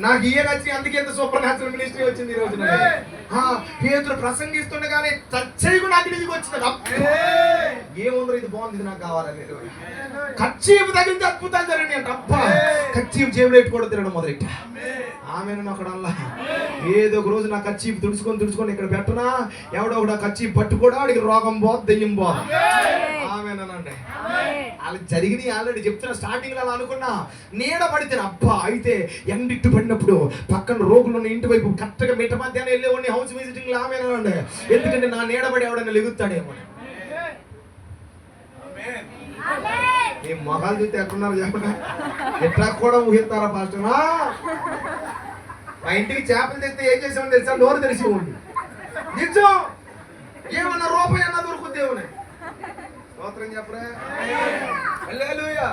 A: నాకు ఇయే నచ్చి అందుకే ఎంత సూపర్ న్యాచురల్ మినిస్ట్రీ వచ్చింది ఈ రోజున. పేతురు ప్రసంగిస్తుండగానే చచ్చేయకుండా అగ్నికి వచ్చింది. ఏముందో ఇది బాగుంది, ఇది నాకు కావాలని. కచ్చీపు తగిలితే అద్భుతాలు జరిగినాయి అంట. అబ్బా కచ్చీపు జేబులో పెట్టుకోవడం తినడం మొదలెట్ట. ఆమెను అక్కడల్లా ఏదో ఒక రోజు నా కచ్చీపు తుడుచుకొని ఇక్కడ పెట్టనా, ఎవడో ఒకటి ఆ కచ్చీపు పట్టుకోడా, వాడికి రోగం పోదు, దెయ్యం పోదు. ఆమెనండి అలా జరిగినాయి. ఆల్రెడీ చెప్తున్నా, స్టార్టింగ్ లో అలా అనుకున్నా. నీడ పడితే అబ్బా అయితే ఎండిట్టు పడినప్పుడు పక్కన రోగులు ఉన్న ఇంటి వైపు కరెక్ట్గా మిట్ట మధ్యాహ్నం వెళ్ళేవాడిని హౌస్ విజిటింగ్ లో. ఆమెనండి ఎందుకంటే నా నీడ పడి ఎవడన్నా లెగుతాడేమో. ఈ మొహాలు చూస్తే ఎక్కడున్నారు చెప్పండి, ఎట్లా కూడా ఊహిస్తారా ఫాస్ట్. మా ఇంటికి చేపలు తెస్తే ఏం చేసామని తెలుసా, నోరు తెలిసి ఉండి నిజం ఏమన్నా రూపాయి అన్నా దొరుకుద్దేమని. స్తోత్రం చెప్పరా. హల్లెలూయా.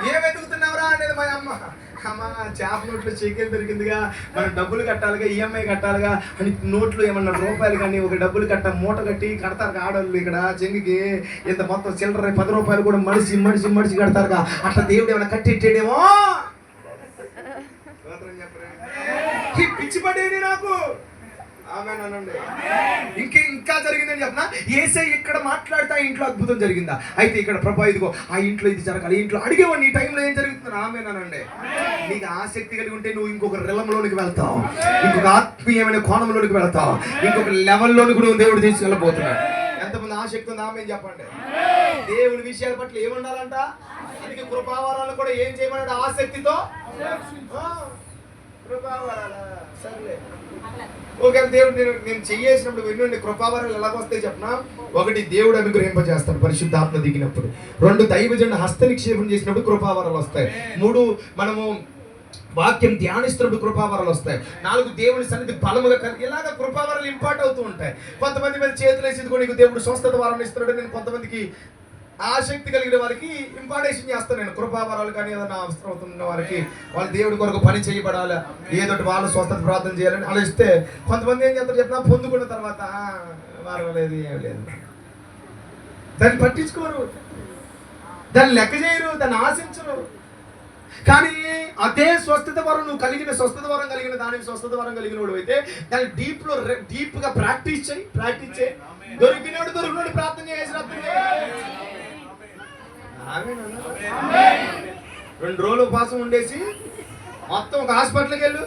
A: ఏం వెతుకుతున్నావురా అనేది మా అమ్మ. అమ్మ చేప నోట్లో చెక్కేలు దొరికిందిగా, మనం డబ్బులు కట్టాలిగా, ఈఎంఐ కట్టాలిగా అని నోట్లు ఏమన్నా రూపాయలు కానీ ఒక డబ్బులు మూట కట్టి కడతారు ఆడవాళ్ళు. ఇక్కడ చెంగికి ఇంత మొత్తం చిల్లర 10 రూపాయలు కూడా మడిసి కడతారుగా. అట్లా దేవుడు ఏమైనా కట్టేటేమో. పిచ్చి పడేది నాకు. ఇంకా జరిగిందని చెప్పనా, ఏసై ఇక్కడ మాట్లాడితే ఆ ఇంట్లో అద్భుతం జరిగిందా, అయితే ఇక్కడ ప్రభా ఇదిగో ఆ ఇంట్లో ఇది జరగాలి, ఇంట్లో అడిగేవాడిని ఈ టైంలో ఏం జరుగుతుంది. ఆమెనండి నీకు ఆసక్తి కలిగి ఉంటే నువ్వు ఇంకొక రిలంలోనికి వెళ్తావు, ఇంకొక ఆత్మీయమైన కోణంలోనికి వెళ్తావు, ఇంకొక లెవెల్లోని కూడా దేవుడు తీసుకెళ్ళబోతున్నాడు. ఎంతమంది ఆసక్తి ఉంది ఆమె చెప్పండి. దేవుని విషయాల పట్ల ఏముండాలంట, అందుకే కృపావరాలు కూడా ఏం చేయమన్నాడు, ఆసక్తితో. కృపావరాలా సర్లే ఓకే. దేవుడు నేను చెయ్యేసినప్పుడు వినండి, కృపావరాలు ఎలాగొస్తాయి చెప్పనా. 1 దేవుడు అనుగ్రహింపజేస్తాడు పరిశుద్ధాత్మ దిగినప్పుడు. 2 దైవజనుడు హస్తనిక్షేపం చేసినప్పుడు కృపావరాలు వస్తాయి. 3 మనము వాక్యం ధ్యానిస్తున్నప్పుడు కృపావరాలు వస్తాయి. 4 దేవుని సన్నిధి బలముగా కలిగి ఇలాగ కృపావరాలు ఇంపార్ట్ అవుతూ ఉంటాయి. కొంతమంది మీద చేతులు వేసి కూడా నీకు దేవుడు స్వస్థత వరం ఇస్తున్నాడు. నేను కొంతమందికి ఆసక్తి కలిగిన వారికి ఇంపార్టేషన్ చేస్తాను. నేను కృపావరాలు కానీ ఏదైనా అవసరం అవుతున్న వారికి వాళ్ళ దేవుడి కొరకు పని చేయబడాలి, ఏదోటి వాళ్ళు స్వస్థత ప్రార్థన చేయాలని అలా ఇస్తే కొంతమంది ఏం చేస్తారు చెప్పినా, పొందుకున్న తర్వాత వారం లేదు ఏం లేదు, దాన్ని పట్టించుకోరు, దాన్ని లెక్క చేయరు, దాన్ని ఆశించరు. కానీ అదే స్వస్థత వరం నువ్వు కలిగిన స్వస్థత వరం కలిగిన దానికి స్వస్థత వరం కలిగిన వాడు అయితే దాన్ని డీప్ గా ప్రాక్టీస్ చేయి. దొరికినోడు ప్రార్థన చేసి 2 రోజులు ఉపవాసం ఉండేసి మొత్తం ఒక హాస్పిటల్కి వెళ్ళు,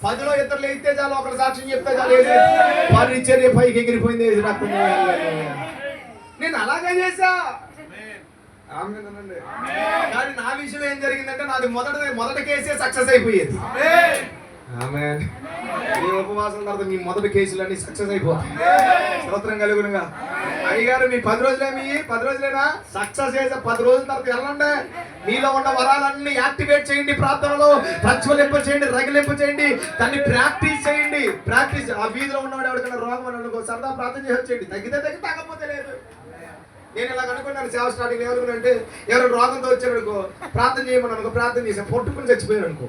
A: 10లో ఇద్దరు లేస్తే చాలు, ఒకరు సాక్ష్యం చెప్తే చాలు, పరిచర్య పైకి ఎగిరిపోయింది రక్తం. నేను అలాగే చేశా. కానీ నా విషయం ఏం జరిగిందంటే నాది మొదటి కేసే సక్సెస్ అయిపోయేది. ఆమేన్. ఈ ఉపవాసం తర్వాత మీ మొదటి కేసులన్నీ సక్సెస్ అయిపోతాయి. స్తోత్రం కలుగునుగా. అయ్యగారు మీ 10 రోజులేనా సక్సెస్ చేసే 10 రోజుల తర్వాత వెళ్ళండి. మీలో ఉన్న వరాలన్నీ యాక్టివేట్ చేయండి, ప్రార్థనలో ప్రజ్వలింప చేయండి, రగిలింప చేయండి, దాన్ని ప్రాక్టీస్ చేయండి. ప్రాక్టీస్ ఆ వీధిలో ఉన్నవాడు ఎవరికైనా రోగం అని అనుకో, సరదా ప్రార్థన చేయండి. తగ్గితే తగ్గకపోతే లేదు. నేను ఇలా అనుకున్నాను సేవ స్టార్టింగ్ ఏమనుకున్నానంటే, ఎవరు రోగంతో వచ్చారు అనుకో ప్రార్థన చేయమని అనుకో, ప్రార్థన చేసాను, పొట్టుకుని చచ్చిపోయాడు అనుకో,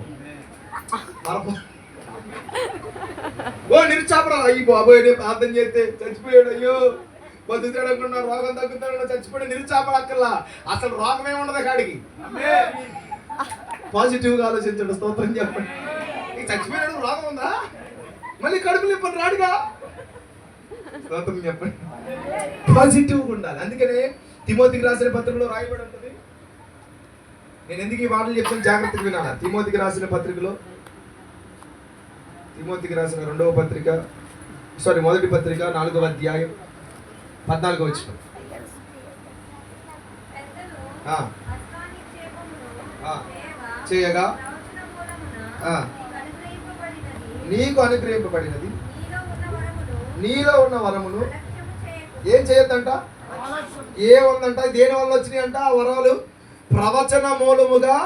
A: నిరుచాపరా అయ్యి బాబోయ్ ప్రార్థన చేస్తే చచ్చిపోయాడు, అయ్యో బతుకుతాడు అనుకున్నా, రోగం తగ్గుతాడు, చచ్చిపోయాడు, నిరుచాపడక్కర్లా, అసలు రోగమే ఉండదు కాడికి. పాజిటివ్గా ఆలోచించండి. స్తోత్రం చెప్పండి. చచ్చిపోయాడు, రోగం ఉందా, మళ్ళీ కడుపులు ఇప్పని రాడుగా. స్తోత్రం చెప్పండి. పాజిటివ్గా ఉండాలి. అందుకనే తిమోతికి రాసిన పత్రికలో రాయబడి ఉంటుంది. నేను ఎందుకు ఈ మాటలు చెప్తాను, జాగ్రత్తగా వినాలా. తిమోతికి రాసిన పత్రికలో, తిమోతికి రాసిన మొదటి పత్రిక 4వ అధ్యాయం 14వ వచనం. చేయగా నీకు అనుగ్రహింపబడినది, నీలో ఉన్న వరమును ఏం చేయొద్దంట, ఏముందంట, దేని వల్ల వచ్చినాయి అంట ఆ వరాలు, ప్రవచన మూలముగా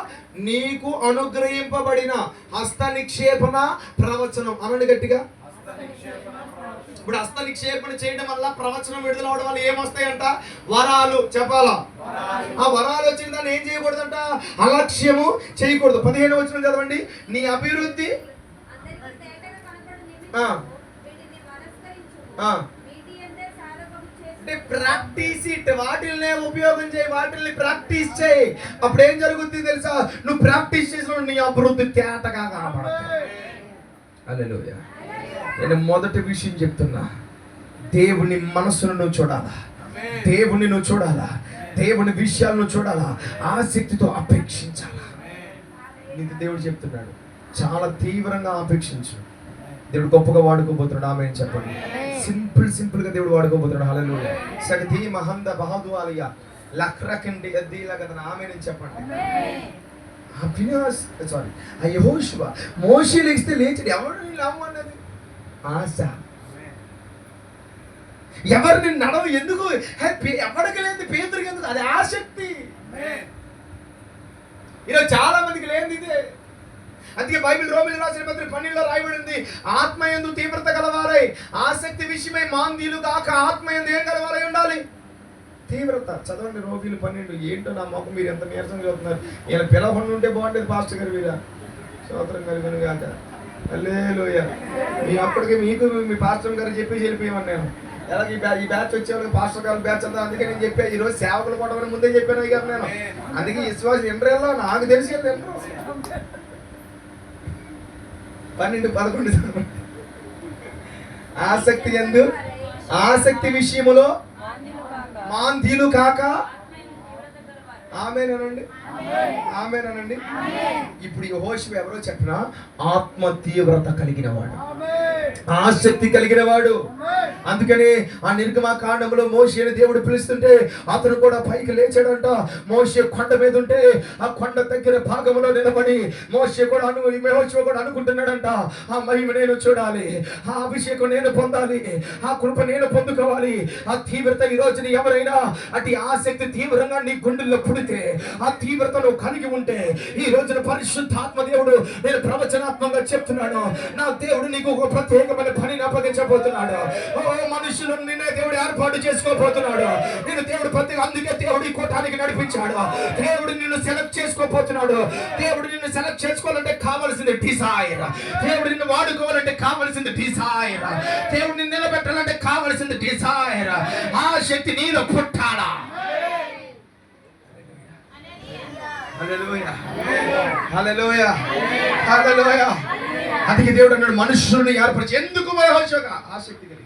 A: నీకు అనుగ్రహింపబడిన హస్త నిక్షేపణ ప్రవచనం. అనండి గట్టిగా. ఇప్పుడు హస్త నిక్షేపణ చేయడం వల్ల, ప్రవచనం విడుదల అవడం వల్ల ఏమొస్తాయంట, వరాలు. చెప్పాలా? ఆ వరాలు వచ్చిన దాన్ని ఏం చేయకూడదంట, అలక్ష్యము చేయకూడదు. 15వ వచనం చదవండి. నీ అభివృద్ధి అంటే ప్రాక్టీస్ ఇట్, వాటిల్నే ఉపయోగం చేయి, వాటిల్ని ప్రాక్టీస్ చేయి. అప్పుడు ఏం జరుగుతుంది తెలుసా? నువ్వు ప్రాక్టీస్ చేసిన నీ అభివృద్ధి తేటగా కనబడుతుంది. హల్లెలూయా. నేను మొదటి విషయం చెప్తున్నా, దేవుని మనసును నువ్వు చూడాలా, దేవుని నువ్వు చూడాలా, దేవుని విషయాలను చూడాలా, ఆసక్తితో అపేక్షించాలా. నీకు దేవుడు చెప్తున్నాడు, చాలా తీవ్రంగా ఆపేక్షించు. దేవుడు గొప్పగా వాడుకోబోతున్నాడు. ఆమె చెప్పండి. సింపుల్ గా దేవుడు వాడుకోబోతున్నాడు. హల్లెలూయా. సగతి మహంద బహదు అలియా లక్రకండి అద్దీలా కదా. ఆమె చెప్పండి. యెహోషువ మోషే లేస్తే లేచాడు. ఎవరిని నమ్మన్నది? ఆశ. ఎవరిని నడవ ఎందుకు? ఎవరికి లేదు, పేదరికి ఎందుకు? అది ఆసక్తి. ఈరోజు చాలా మందికి లేదు ఇదే. అందుకే బైబిల్ రోమిలకు రాసిన పత్రిక 12లో రాయబడింది, ఆత్మయందు తీవ్రత గలవారై, ఆసక్తి విషయమై మాంద్యులు కాక ఆత్మయందు ఏం గలవారై ఉండాలి? తీవ్రత. చదవండి రోమిలు 12. ఏంటో నా మొక్క మీరు ఎంత నీరసంగా చదువుతున్నారు. ఈయన పిలవకుండా ఉంటే బాగుండేది పాస్టర్ గారు. వీరా స్తోత్రం కలుగును గాక. హల్లెలూయా. మీ అప్పటికే మీకు మీ పాస్టర్ గారు చెప్పి వెళ్ళిపోయామని నేను. ఎలాగ ఈ బ్యాచ్ వచ్చేవాళ్ళకి పాస్టర్ గారు బ్యాచ్ అంతా. అందుకే నేను చెప్పాను, ఈరోజు సేవకులు కొట్టమని ముందే చెప్పాను అయ్యారు నేను. అందుకే విశ్వాసం ఇంటర్లో నాకు తెలిసి 12-11 ఆసక్తి ఎందు, ఆసక్తి విషయములో మాంద్యులు కాక. ఆమేనండి, ఆమేనండి. ఇప్పుడు యెహోషువ ఎవరో చెప్పినా ఆత్మ తీవ్రత కలిగిన వాడు, ఆసక్తి కలిగిన వాడు. అందుకని ఆ నిర్గమకాండంలో మోషేని దేవుడు పిలుస్తుంటే అతను కూడా పైకి లేచాడంట. మోషే కొండ మీద ఉంటే ఆ కొండ దగ్గర భాగంలో నిలబడి యెహోషువ కూడా అనుకుంటున్నాడంట, ఆ మహిమ నేను చూడాలి, ఆ అభిషేకం నేను పొందాలి, ఆ కృప నేను పొందుకోవాలి. ఆ తీవ్రత ఈ రోజున ఎవరైనా అటు ఆసక్తి తీవ్రంగా నీ గుండెల్లో పుడితే, ఆ తీవ్రతను కలిగి ఉంటే, ఈ రోజున పరిశుద్ధాత్మ దేవుడు నేను ప్రవచనాత్మకంగా చెప్తున్నాను, నా దేవుడు నీకు ఒక ప్రత్యేకమైన పనిని అప్పగించబోతున్నాడు. ఓ మనుషులను నిన్నే దేవుడు ఏర్పాటు చేసుకోబోతున్నాడు. నేను దేవుడు అందుకే దేవుడు ఈ కూటానికి నడిపించాడు. దేవుడు నిన్ను సెలెక్ట్ చేసుకోబోతున్నాడు. దేవుడు నిన్ను సెలెక్ట్ చేసుకోవాలంటే కావాల్సింది డిజైర్. దేవుడు నిన్ను వాడుకోవాలంటే కావాల్సింది డిజైర్. దేవుడు నిన్ను నిలబెట్టాలంటే కావాల్సింది డిజైర్. ఆ శక్తి నీలో పుట్టాలా. హల్లెలూయా, హల్లెలూయా, హల్లెలూయా. అందుకే దేవుడు అన్నాడు, మనుషులను ఏర్పరిచి. ఎందుకు? ఆసక్తి కలిగి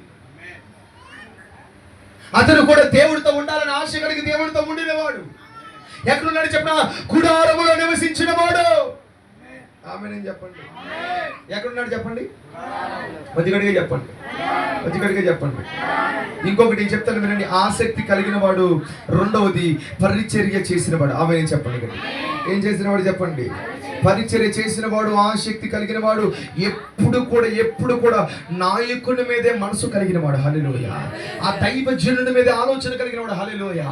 A: అతను కూడా దేవుడితో ఉండాలని ఆశ కలిగి దేవుడితో ఉండినవాడు. ఎక్కడున్నాడు చెప్పిన? గుడారములో నివసించిన వాడు. ఆమేన్ చెప్పండి. ఎక్కడున్నాడు చెప్పండి? కొద్దిగడిగా చెప్పండి, కొద్దిగడిగా చెప్పండి. ఇంకొకటి చెప్తాను వినండి. ఆసక్తి కలిగిన వాడు. రెండవది పరిచర్య చేసిన వాడు. ఆమేన్ చెప్పండి. ఏం చేసిన వాడు చెప్పండి? పరిచర్య చేసిన వాడు, ఆసక్తి కలిగిన వాడు. ఎప్పుడు కూడా నాయకుని మీదే మనసు కలిగిన వాడు. హల్లెలూయా. ఆ దైవజనుడి మీద ఆలోచన కలిగిన వాడు. హల్లెలూయా.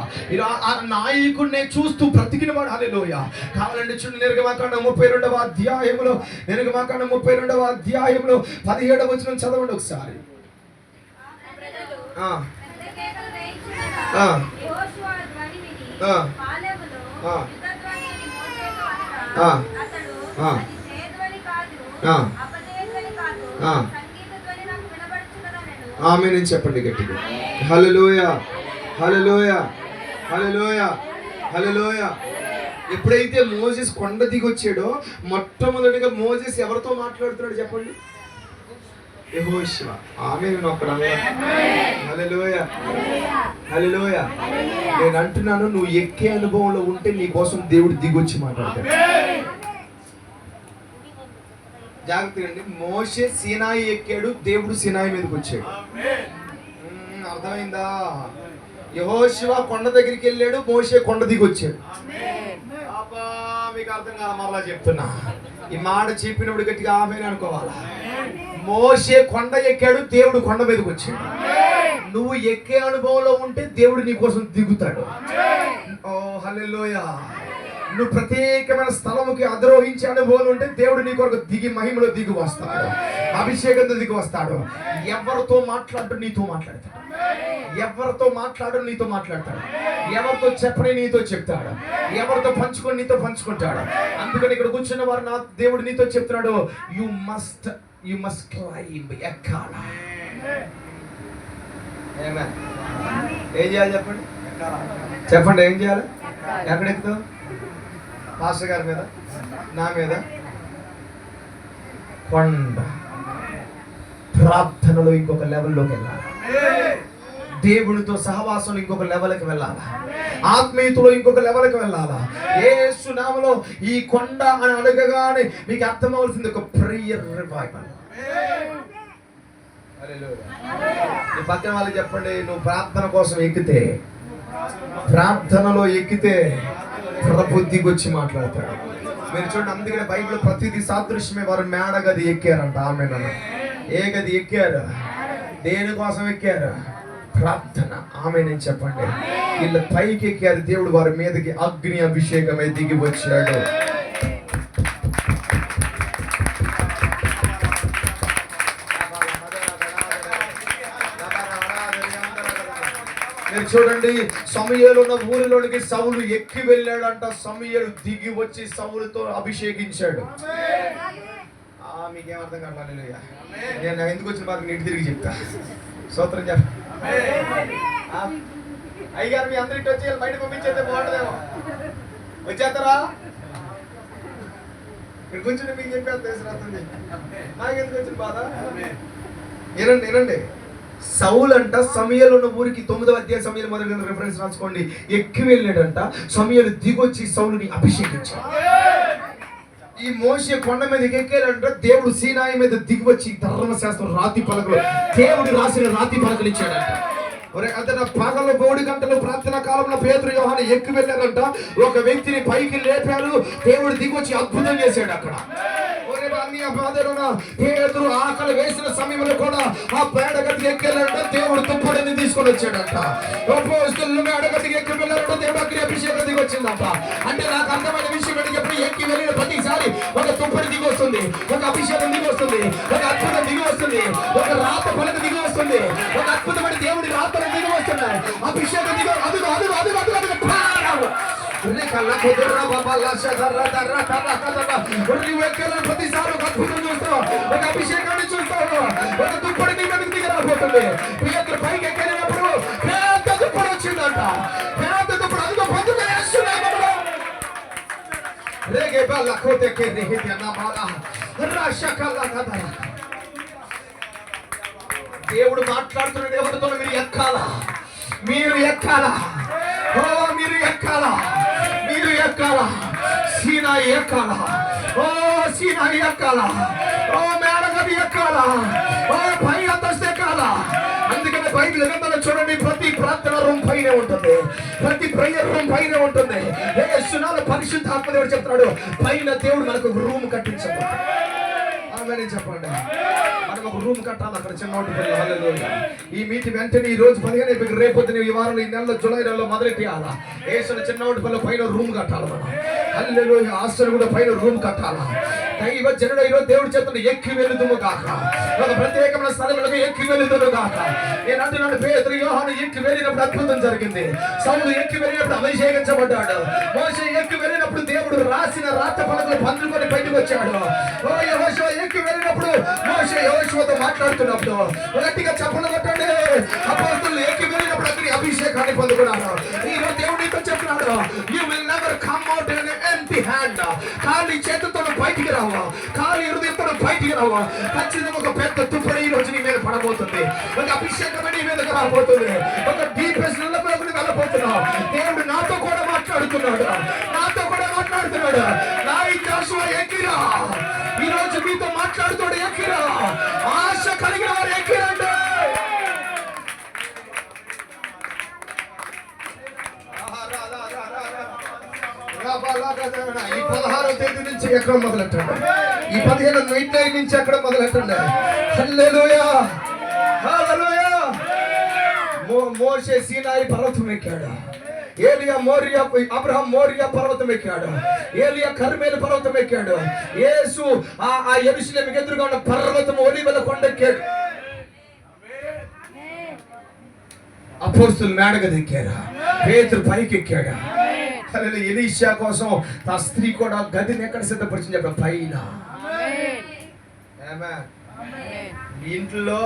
A: ఆ నాయకుడినే చూస్తూ బ్రతికిన వాడు. హల్లెలూయా. కావాలంటే చూడండి, నిర్గమకాండం 32వ అధ్యాయంలో, నిర్గమకాండం 32వ అధ్యాయంలో 17వ వచనం చదవండి ఒకసారి. ఆమేన్ చెప్పండి గట్టిగా. హల్లెలూయా, హల్లెలూయా, హల్లెలూయా, హల్లెలూయా. ఎప్పుడైతే మోసెస్ కొండ దిగి వచ్చాడో, మొట్టమొదటిగా మోసెస్ ఎవరితో మాట్లాడుతున్నాడు చెప్పండి? యెహోషువ. ఆమేన్ ఒక్కడన్నా. హల్లెలూయా, హల్లెలూయా. నేను అంటున్నాను, నువ్వు ఎక్కే అనుభవంలో ఉంటే నీ కోసం దేవుడు దిగొచ్చి మాట్లాడతాడు. జాగ్రత్తగా అండి. మోషే సీనాయి ఎక్కాడు, దేవుడు సీనాయి మీదకి వచ్చాడు. అర్థమైందా? యెహోషువ కొండ దగ్గరికి వెళ్ళాడు, మోషే కొండ దిగి వచ్చాడు. మీకు అర్థం కాదు, మరలా చెప్తున్నా. ఈ మాట చెప్పినప్పుడు గట్టిగా ఆమేన్ అనుకోవాలా. మోషే కొండ ఎక్కాడు, దేవుడు కొండ మీదకి వచ్చాడు. నువ్వు ఎక్కే అనుభవంలో ఉంటే దేవుడు నీ కోసం దిగుతాడు. ఓ హల్లెలూయా. నువ్వు ప్రత్యేకమైన స్థలముకి అధిరోహించే అనుభవం ఉంటే దేవుడు నీ కొరకు దిగి మహిమలో దిగి వస్తాడు, అభిషేకంతో దిగి వస్తాడు. ఎవరితో మాట్లాడు నీతో మాట్లాడతాడు, ఎవరితో మాట్లాడు నీతో మాట్లాడతాడు, ఎవరితో చెప్పని నీతో చెప్తాడు, ఎవరితో పంచుకొని నీతో పంచుకుంటాడు. అందుకని ఇక్కడ కూర్చున్న వారు నా దేవుడు నీతో చెప్తున్నాడు, యు మస్ట్ క్లైంబ్, ఎక్కాల. ఆమేన్. ఏం చేయాలి చెప్పండి? చెప్పండి ఏం చేయాలి? ఎక్కడ ఎక్కుతావు? మాస్టర్ గారి మీద, నా మీద? కొండ. ప్రార్థనలో ఇంకొక లెవెల్లోకి వెళ్ళాలి. దేవునితో సహవాసంలో ఇంకొక లెవెల్కి వెళ్ళాలా? ఆత్మీయతలో ఇంకొక లెవెల్కి వెళ్ళాలా? యేసు నామములో ఈ కొండ అని అడగగానే మీకు అర్థమవలసింది ఒక ప్రేయర్ రివైవల్. ఈ పక్కన వాళ్ళకి చెప్పండి, నువ్వు ప్రార్థన కోసం ఎక్కితే, ప్రార్థనలో ఎక్కితే ప్రభు దిగొచ్చి మాట్లాడతాడు. మీరు చూడండి, అందుకనే బైబిల్ ప్రతిదీ సాదృశ్యమే. వారు మేడ గది ఎక్కారంట. ఆమె ఏ గది ఎక్కారు? దేనికోసం ఎక్కారు? ప్రార్థన. ఆమె నేను చెప్పండి, వీళ్ళ పైకి ఎక్కారు. దేవుడు వారి మీదకి అగ్ని అభిషేకమై దిగి వచ్చాడు. మీరు చూడండి, సమూయేలు ఉన్న ఊరిలోనికి సౌలు ఎక్కి వెళ్ళాడంట. సమూయేలు దిగి వచ్చి సౌలుతో అభిషేకించాడు. మీకేం అర్థం కావాలి? నేను ఎందుకు వచ్చిన మాకు నీటి తిరిగి చెప్తా. స్తోత్రం చెప్ప. అయ్యారు మీ అందరికి వచ్చి బయట పంపించేస్తే బాగుంటుందేమో. వచ్చేస్తారా? ఇక్కడ కూర్చుని మీకు చెప్పేస్తుంది. నాకెందుకు వచ్చిన బాధ? వినండి వినండి. సౌలు అంట సమూయేలు ఉన్న ఊరికి 9వ అధ్యాయం సమూయేలు మొదటి రిఫరెన్స్ రాసుకోండి. ఎక్కి వెళ్ళాడంట. సమూయేలు దిగొచ్చి సౌలుని అభిషేకించాడు. ఈ మోషే కొండ మీద ఎక్కాడంట. దేవుడు సీనాయి మీద దిగి వచ్చి ధర్మశాస్త్రం రాతి పలకలు, దేవుడు రాసిన రాతి పలకలు ఇచ్చాడంట. అతను పగలు 3 గంటలు ప్రార్థన కాలంలో పేతురు యోహాను ఎక్కి వెళ్ళారంట. ఒక వ్యక్తిని పైకి లేపారు. దేవుడు దిగొచ్చి అద్భుతం చేశాడు అక్కడ. పేతురు ఆకలి వేసిన సమయంలో కూడా ఆ పేడగతికి ఎక్కారంట. దేవుడు తుప్పడిని తీసుకొని వచ్చాడంట. మేడగతికి ఎక్కి వెళ్ళారంట. దేవుడు అగ్ని అభిషేకం దిగి వచ్చిందంట. అంటే నాకు అర్థమైన విషయం ఏంటి చెప్పి, ఎక్కి వెళ్ళిన ప్రతిసారి ఒక తుప్పడి దిగి వస్తుంది, ఒక అభిషేకం దిగి వస్తుంది, ఒక అద్భుతం దిగి వస్తుంది, ఒక రాత పలక దిగి వస్తుంది, ఒక అద్భుతమైన దేవుడి రాతలు దిగి వస్తున్నాయి. అభిషేకం దిగి అదుగు అదుగు అదుగు అదుగు అదుగు ప్రతిసారి ఒక అద్భుతం చూస్తావు, ఒక అభిషేకాన్ని చూస్తావు, ఒక దుప్పటి దిగి రాబోతుంది. పేతురు పైకి ఎక్కినప్పుడు పెద్ద దుప్పటి వచ్చిందంట. పెద్ద దుప్పటి అదిగో పొద్దున దేవుడు మాట్లాడుతున్నాడు ఎవరితో? మీరు ఎక్కాలా, మీరు ఎక్కాలా, మీరు ఎక్కాలా, మీరు ఎక్కాలా. సీనాయి ఎక్కాలా, సీనాయి ఎక్కాలా, మేడగది ఎక్కాలా, పై అంతస్తు ఎక్కాలా. అందుకని బైబిల్ గ్రంథంలో చూడండి, ప్రతి ప్రార్థన రూమ్ పైనే ఉంటుంది, ప్రతి ప్రేయర్ రూమ్ పైనే ఉంటుంది. యేసునామములో పరిశుద్ధ ఆత్మదేవుడు చెప్తున్నాడు, పైన దేవుడు మనకు రూమ్ కట్టించబోతున్నాడు. చెప్పండి, మనం ఒక రూమ్ కట్టాలి అక్కడ చిన్నోటి. ఈ మీటి వెంటనే ఈ రోజు 15 రేపొద్దున ఈ వారంలో, ఈ నెలలో జూలై నెలలో మొదలెట్టాలా. యేసుని చిన్నోటి పల్లె పైన రూమ్ కట్టాలి. మనం హల్లెలూయా. హాస్టల్ కూడా పైన రూమ్ కట్టాలా. దైవ జనుడు ఈరోజు దేవుడు చెప్తున్న ఎక్కి వెళుదుము కాక, ఒక ప్రత్యేకమైన స్థలములకు ఎక్కి వెళుదుము కాక. నేను అంటున్నాను, పేతురు యోహాను ఎక్కి వెళ్ళినప్పుడు అద్భుతం జరిగింది. సౌలు ఎక్కి వెళ్ళినప్పుడు అభిషేకించబడ్డాడు. మోషే ఎక్కి వెళ్ళినప్పుడు దేవుడు రాసిన రాత పలకలు పంచుకొని బయటకు వచ్చాడు. యెహోషువ ఎక్కి వెళ్ళినప్పుడు మోషే యెహోషువతో మాట్లాడుతున్నప్పుడు గట్టిగా చప్పట్లు కొట్టండి. అపోస్తలులు ఎక్కి వెళ్ళినప్పుడు అతని అభిషేకాన్ని పొందుకున్నారు. ఈరోజు దేవుడు నీతో చెప్తున్నాడు, you will never come out in empty hand. ఖాళీ చేతులతో బయటికి రావా, ఖాళీ హృదయంతో బయటికి రావా. ఖచ్చితంగా ఒక పెద్ద తుప్పడి ఈ రోజు నీ మీద పడబోతుంది, ఒక అభిషేకం నీ మీదకి రాబోతుంది, ఒక డీపెస్ట్ లెవెల్లోకి వెళ్ళబోతున్నావు. దేవుడు నాతో కూడా మాట్లాడుతున్నాడు, నాతో కూడా మాట్లాడుతున్నాడు. నా ఈ జాషువా ఎక్కిరా, ఈ రోజు మీతో మాట్లాడుతాడు. ఎక్కిరా, ఆశ కలిగిన వారు ఎక్కిరండి. ఈ 16వ తేదీ నుంచి ఎక్కడం మొదలెట్టండి. ఈ 15 నైట్ నుంచి ఎక్కడం మొదలెట్టండి. హల్లెలూయా, హల్లెలూయా. మోషే సీనాయి పర్వతం ఎక్కాడు. ఏలియా మోరియా, అబ్రహాం మోరియా పర్వతం ఎక్కాడు. ఏలియా కర్మేలు పర్వతం ఎక్కాడు. యేసు ఆ యెరూషలేముకు ఎదురుగా ఉన్న పర్వతం ఒలీవల కొండ ఎక్కాడు. అపోస్తలులు మేడగది ఎక్కారు. పేతురు పైకి ఎక్కాడు. ఎలీషా కోసం ఆ స్త్రీ కూడా గదిని ఎక్కడ సిద్ధపరిచింది చెప్ప పైన. ఇంట్లో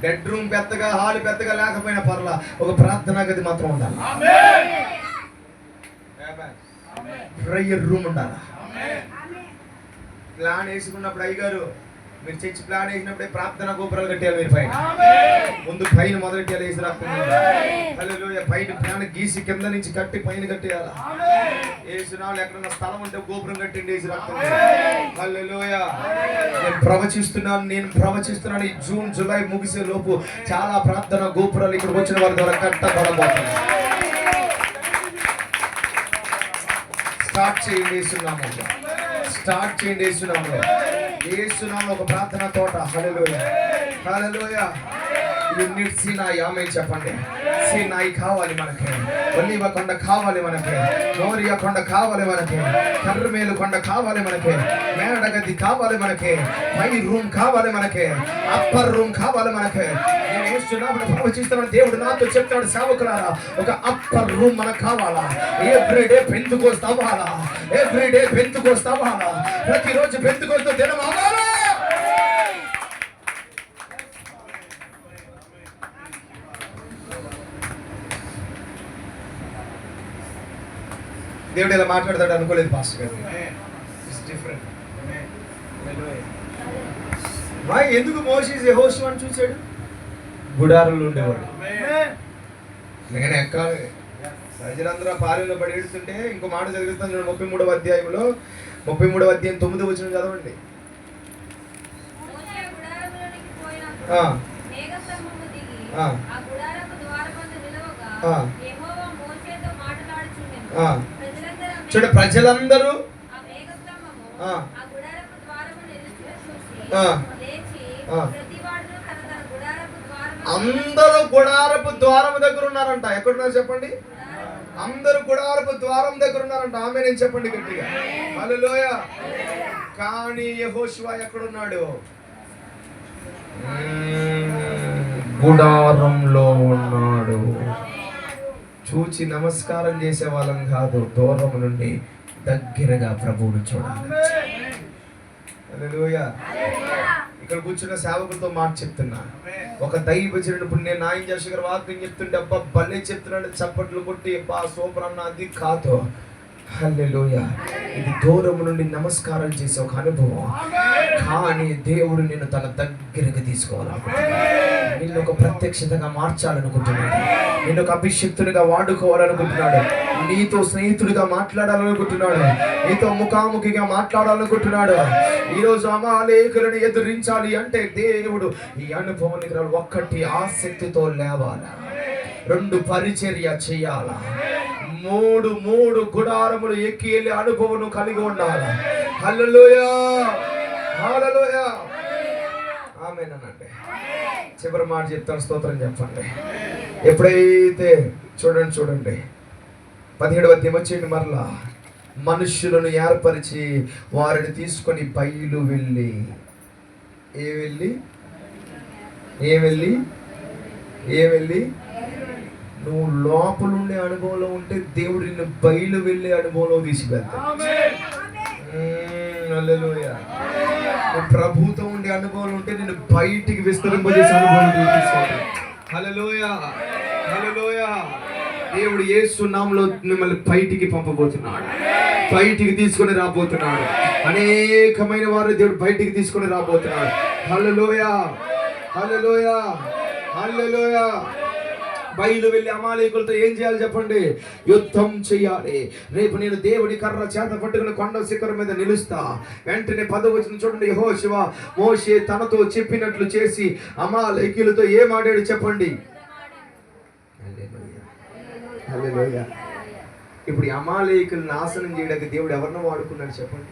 A: బెడ్రూమ్ పెద్దగా, హాల్ పెద్దగా లేకపోయినా పర్లా, ఒక ప్రార్థనా గది మాత్రం ఉండాలి. ప్రేయర్ రూమ్ ఉండాలి. ప్లాన్ వేసుకున్నప్పుడు అయ్యగారు మీరు చర్చి ప్లాన్ వేసినప్పుడే ప్రార్థన గోపురాలు కట్టాలి. మీరు పైన ముందు పైన మొదలెట్టాలి. వేసి రాకుండా పైన ప్లాన్ గీసి కింద నుంచి కట్టి పైన కట్టేయాలి. వేసినాళ్ళు ఎక్కడన్నా స్థలం ఉంటే గోపురం కట్టిండి. వేసి రాకుండా హల్లెలూయా. నేను ప్రవచిస్తున్నాను ఈ జూన్ జూలై ముగిసే లోపు చాలా ప్రార్థన గోపురాలు ఇక్కడికి వచ్చిన వారి ద్వారా కట్టబడబోతున్నాయి. స్టార్ట్ చేయండి వేస్తున్నాము. స్టార్ట్ చేయండి వేస్తున్నాము. వేస్తున్నాము ఒక ప్రార్థన తోట. హల్లెలూయా హల్లెలూయా. సినాయి ఆమె చెప్పండి. సినాయి కావాలి మనకి, ఒలీవ కొండ కావాలి మనకి, మోరియా కొండ కావాలి మనకి, కర్రమేలు కొండ కావాలి మనకి, మేడగది కావాలి మనకి, పై రూమ్ కావాలి మనకి, అప్పర్ రూమ్ కావాలి మనకి. నేను వేస్తున్నాను ప్రవచిస్తున్నాను. దేవుడు నాతో చెప్తాడు, సేవకులారా ఒక అప్పర్ రూమ్ మనకు కావాలా. ఎవ్రీడే పెంతుకోస్తూ అవ్వాలా, ఎవ్రీడే పెంతుకోస్తూ అవ్వాలా, ప్రతిరోజు పెంతుకోస్తూ దినం అవ్వాలా. దేవుడు ఇలా మాట్లాడతాడు అనుకోలేదు పాస్టర్ గారు. డిఫరెంట్. ఎందుకు మోషే యెహోషువను చూశాడు? గుడారంలో ఉండేవాడు. నేను ఎక్కాలి. ప్రజలందరూ పాలెంలో పడి ఏడుస్తుంటే ఇంకో మాట చదివిస్తాను 33వ అధ్యాయంలో 33వ అధ్యాయం 9వ వచనం చదవండి. చూడ ప్రజలందరూ అందరూ గుడారపు ద్వారం దగ్గర ఉన్నారంట. ఎక్కడున్నారు చెప్పండి? అందరూ గుడారపు ద్వారం దగ్గర ఉన్నారంట. ఆమె నేను చెప్పండి గట్టిగా హల్లెలూయా. కానీ యెహోషువ ఎక్కడున్నాడు? గుడారంలో ఉన్నాడు. చూచి నమస్కారం చేసే వాళ్ళం కాదు, దూరం నుండి దగ్గరగా ప్రభువును చూడాలి. హల్లెలూయా. ఇక్కడ కూర్చున్న సేవకులతో మాట చెప్తున్నా. ఒక దైవజనుడు ఇప్పుడు నేను నాయన చేసి గారు వాక్యం చెప్తుంటే అబ్బా భలే చెప్తున్నాడు, చప్పట్లు కొట్టి అబ్బా సూపర్ అన్న, అది కాదు. హల్లెలూయా. ఇది దూరం నుండి నమస్కారం చేసే ఒక అనుభవం. కానీ దేవుడు నిన్ను తన దగ్గరకు తీసుకోవాలనుకుంటున్నాడు. నిన్ను ఒక ప్రత్యక్షతగా మార్చాలనుకుంటున్నాడు. నిన్ను ఒక అభిషిక్తునిగా వాడుకోవాలనుకుంటున్నాడు. నీతో స్నేహితుడిగా మాట్లాడాలనుకుంటున్నాడు. నీతో ముఖాముఖిగా మాట్లాడాలనుకుంటున్నాడు. ఈరోజు అమాలేకులను ఎదురించాలి అంటే దేవుడు ఈ అనుభవానికి ఒక్కటి ఆసక్తితో లేవాలా, 2 పరిచర్య చేయాలా, 3 గుడారములు ఎక్కి వెళ్ళే అనుభవం కలిగి ఉండాలి. హల్లెలూయా హల్లెలూయా ఆమేనండి. చివరి మాట చెప్తాను, స్తోత్రం చెప్పండి. ఎప్పుడైతే చూడండి 17వ అధ్యాయం వచ్చేయండి. మరలా మనుష్యులను ఏర్పరిచి వారిని తీసుకొని బయలు వెళ్ళి నువ్వు లోపలుండే అనుభవంలో ఉంటే దేవుడు నిన్ను బయలు వెళ్ళే అనుభవంలో తీసుకెళ్తాడు. హల్లెలూయా. ప్రభుతో ఉండే అనుభవంలో ఉంటే నిన్ను బయటికి విస్తరింపజేసే అనుభవం తీసుకెళ్తాడు. హల్లెలూయా హల్లెలూయా. దేవుడు యేసు నామములో మిమ్మల్ని బయటికి పంపబోతున్నాడు, బయటికి తీసుకొని రాబోతున్నాడు. అనేకమైన వారు దేవుడు బయటికి తీసుకొని రాబోతున్నాడు. హల్లెలూయా హల్లెలూయా హల్లెలూయా. బయలు వెళ్ళి అమాలేకులతో ఏం చేయాలి చెప్పండి? యుద్ధం చేయాలి. రేపు నేను దేవుడి కర్ర చేత పట్టుకుని కొండ శిఖరం మీద నిలుస్తా. వెంటనే 10వ వచనం చూడండి. యెహోషువ మోషే తనతో చెప్పినట్లు చేసి అమాలేకులతో ఏం ఆడాడు చెప్పండి? హల్లెలూయా. ఇప్పుడు అమాలేకులను నాశనం చేయడానికి దేవుడు ఎవరినో వాడుకున్నాడు చెప్పండి?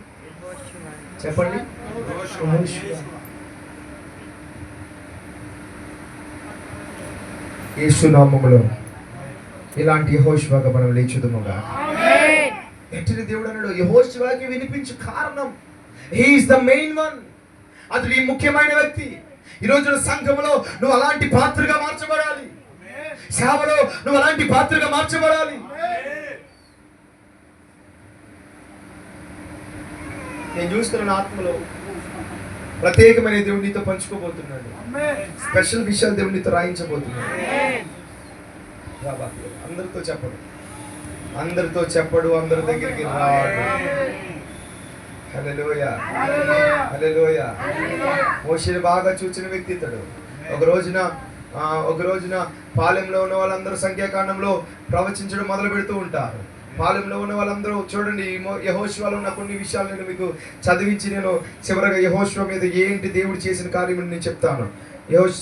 A: యేసు నామములో ఇలాంటి యెహోషువగా మనం లేచుదుముగా. వెంటనే దేవుడు అన్నాడు యెహోషువకి వినిపించు కారణం, he is the main one. అతడు ఈ ముఖ్యమైన వ్యక్తి. ఈ రోజు సంఘములో నువ్వు అలాంటి పాత్రగా మార్చబడాలి. సేవలో నువ్వు అలాంటి పాత్రగా మార్చబడాలి. నేను చూస్తున్నాను ఆత్మలో ప్రత్యేకమైన దేవుడు నీతో పంచుకోబోతున్నాడు. స్పెషల్ విషయాలు దేవుడు నీతో రాయించబోతున్నాడు. అందరితో చెప్పడు, అందరితో చెప్పడు, అందరి దగ్గరికి రాడు. హల్లెలూయా, హల్లెలూయా. మోషేని బాగా చూచిన వ్యక్తి ఇతడు. ఒక రోజున పాలెంలో ఉన్న వాళ్ళందరూ సంఖ్యాకాండంలో ప్రవచించడం మొదలు పెడుతూ ఉంటారు. పాలెంలో ఉన్న వాళ్ళందరూ చూడండి, యెహోషువలో ఉన్న కొన్ని విషయాలు నేను మీకు చదివించి నేను చివరగా యెహోషువ మీద ఏంటి దేవుడు చేసిన కార్యం నేను చెప్తాను.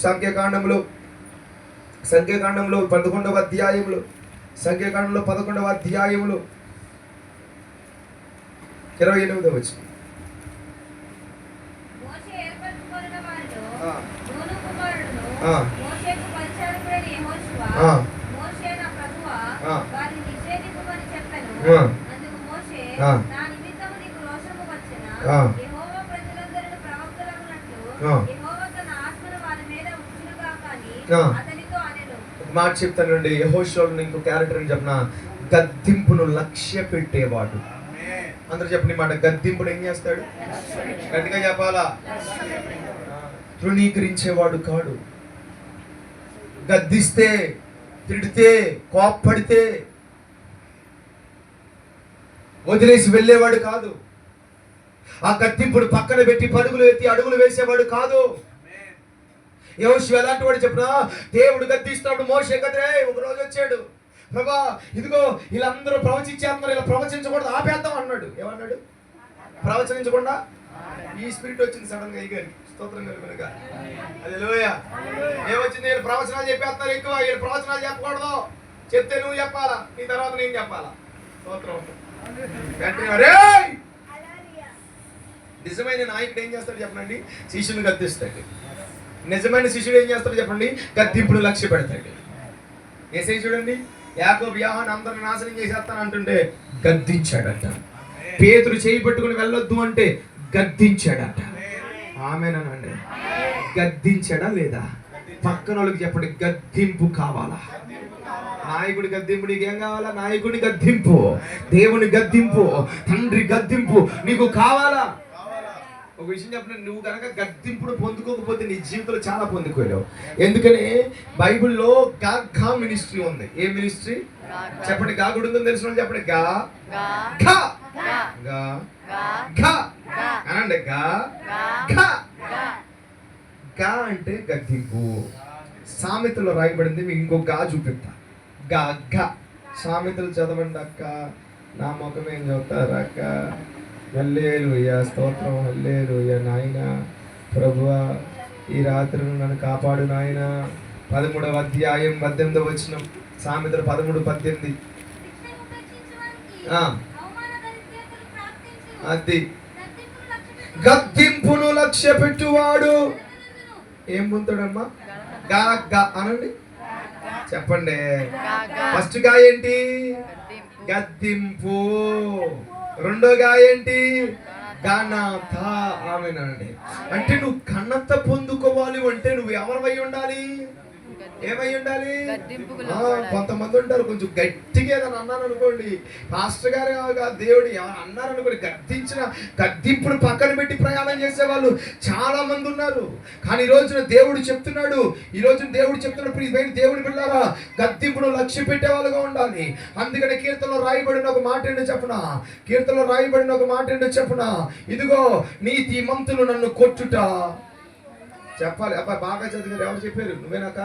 A: సంఖ్యాకాండంలో 11వ అధ్యాయంలో 28వ వచనం. మాట చెప్తానండి, యెహోషువలో ఇంకో క్యారెక్టర్ అని చెప్పిన, గద్దింపును లక్ష్య పెట్టేవాడు. అందరూ చెప్పండి మాట, గద్దింపుడు ఏం చేస్తాడు? గట్టిగా చెప్పాలా? తృణీకరించేవాడు కాడు. గద్దిస్తే, తిడితే, కోప్పడితే వదిలేసి వెళ్ళేవాడు కాదు. ఆ గద్దింపుడు పక్కన పెట్టి పరుగులు ఎత్తి అడుగులు వేసేవాడు కాదు. యెహోషువ ఎలాంటి వాడు చెప్పినా, దేవుడు గద్దిస్తాడు. మోషే కదే ఒక రోజు వచ్చాడు, ప్రభా ఇదిగో వీళ్ళందరూ ప్రవచించేస్తున్నారు, ఇలా ప్రవచించకూడదు, ఆపేద్దాం అన్నాడు. ఏమన్నాడు? ప్రవచించకుండా ఈ స్పిరిట్ వచ్చింది సడన్ గా. ఈ గారికి స్తోత్రం కలుగునుగా. హల్లెలూయా. ఏమొచ్చింది? వీళ్ళు ప్రవచనాలు చెప్పేస్తున్నారు ఎక్కువ, వీళ్ళు ప్రవచనాలు చెప్పకూడదు, చెప్తే నువ్వు చెప్పాలా, నీ తర్వాత నేను చెప్పాలా. స్తోత్రం. నిజమైన నాయకుడు ఏం చేస్తాడు చెప్పండి? శిష్యుని గద్దిస్తాడు. నిజమైన శిష్యుడు ఏం చేస్తాడు చెప్పండి? గద్దింపుడు లక్ష్య పెడతాడు. యేసయ్య చూడండి, యాకోబు యోహాను అందరిని నాశనం చేసేస్తాను అంటుంటే గద్దించాడట. పేతురు చేయి పట్టుకుని వెళ్ళొద్దు అంటే గద్దించాడట. ఆమేనండి. గద్దించాడా లేదా? పక్కన వాళ్ళకి చెప్పండి, గద్దింపు కావాలా? నాయకుడి గద్దింపు నీకేం కావాలా? నాయకుడి గద్దింపు, దేవుని గద్దింపు, తండ్రి గద్దింపు నీకు కావాలా? ఒక విషయం చెప్పిన, నువ్వు కనుక గద్దింపును పొందుకోకపోతే నీ జీవితంలో చాలా పొందుకోలేవు. ఎందుకని బైబిల్లో గా మినిస్ట్రీ ఉంది. ఏ మినిస్ట్రీ చెప్పండి? గా గుడి ఉందని తెలిసిన వాళ్ళు చెప్పండి. గా గా గా గా అనండి. గా గా గా అంటే గద్దింపు. సామెతలో రాయబడింది. మీకు ఇంకో గా చూపిస్తా. గా గా సామెతలు చదవండి అక్క. నా ముఖం ఏం చదువుతారు అక్క? హల్లెలూయా, స్తోత్రం, హల్లెలూయా. నాయన ప్రభువా, ఈ రాత్రి నన్ను కాపాడు నాయన. 13వ అధ్యాయం 18వ వచనం. సామెతలు 13:18. అది గద్దింపును లక్ష్య పెట్టువాడు ఏం పొందుతాడమ్మా? గా గా అనండి, చెప్పండి. ఫస్ట్ గా ఏంటి? గద్దింపు. రెండో గా ఏంటి? ఘనత. ఆమేనండి. అంటే నువ్వు ఘనత పొందుకోవాలి అంటే నువ్వు ఎవరివై ఉండాలి? ఏమై ఉండాలి? కొంతమంది ఉంటారు కొంచెం గట్టిగా ఏదైనా అన్నాను అనుకోండి, పాస్టర్ గారు దేవుడు ఎవరు అన్నారు అనుకోండి, గద్దింపును పక్కన పెట్టి ప్రయాణం చేసేవాళ్ళు చాలా మంది ఉన్నారు. కానీ ఈ రోజున దేవుడు చెప్తున్నాడు, ప్రియమైన దేవుని బిడ్డలారా, గద్దింపును లక్ష్య పెట్టే వాళ్ళుగా ఉండాలి. అందుకని కీర్తనలో రాయబడిన ఒక మాట ఏంటో చెప్పునా, ఇదిగో నీతిమంతులు నన్ను కొట్టుట. చెప్పాలి అబ్బా, బాగా చదివారు. ఎవరు చెప్పారు? నువ్వేనాక?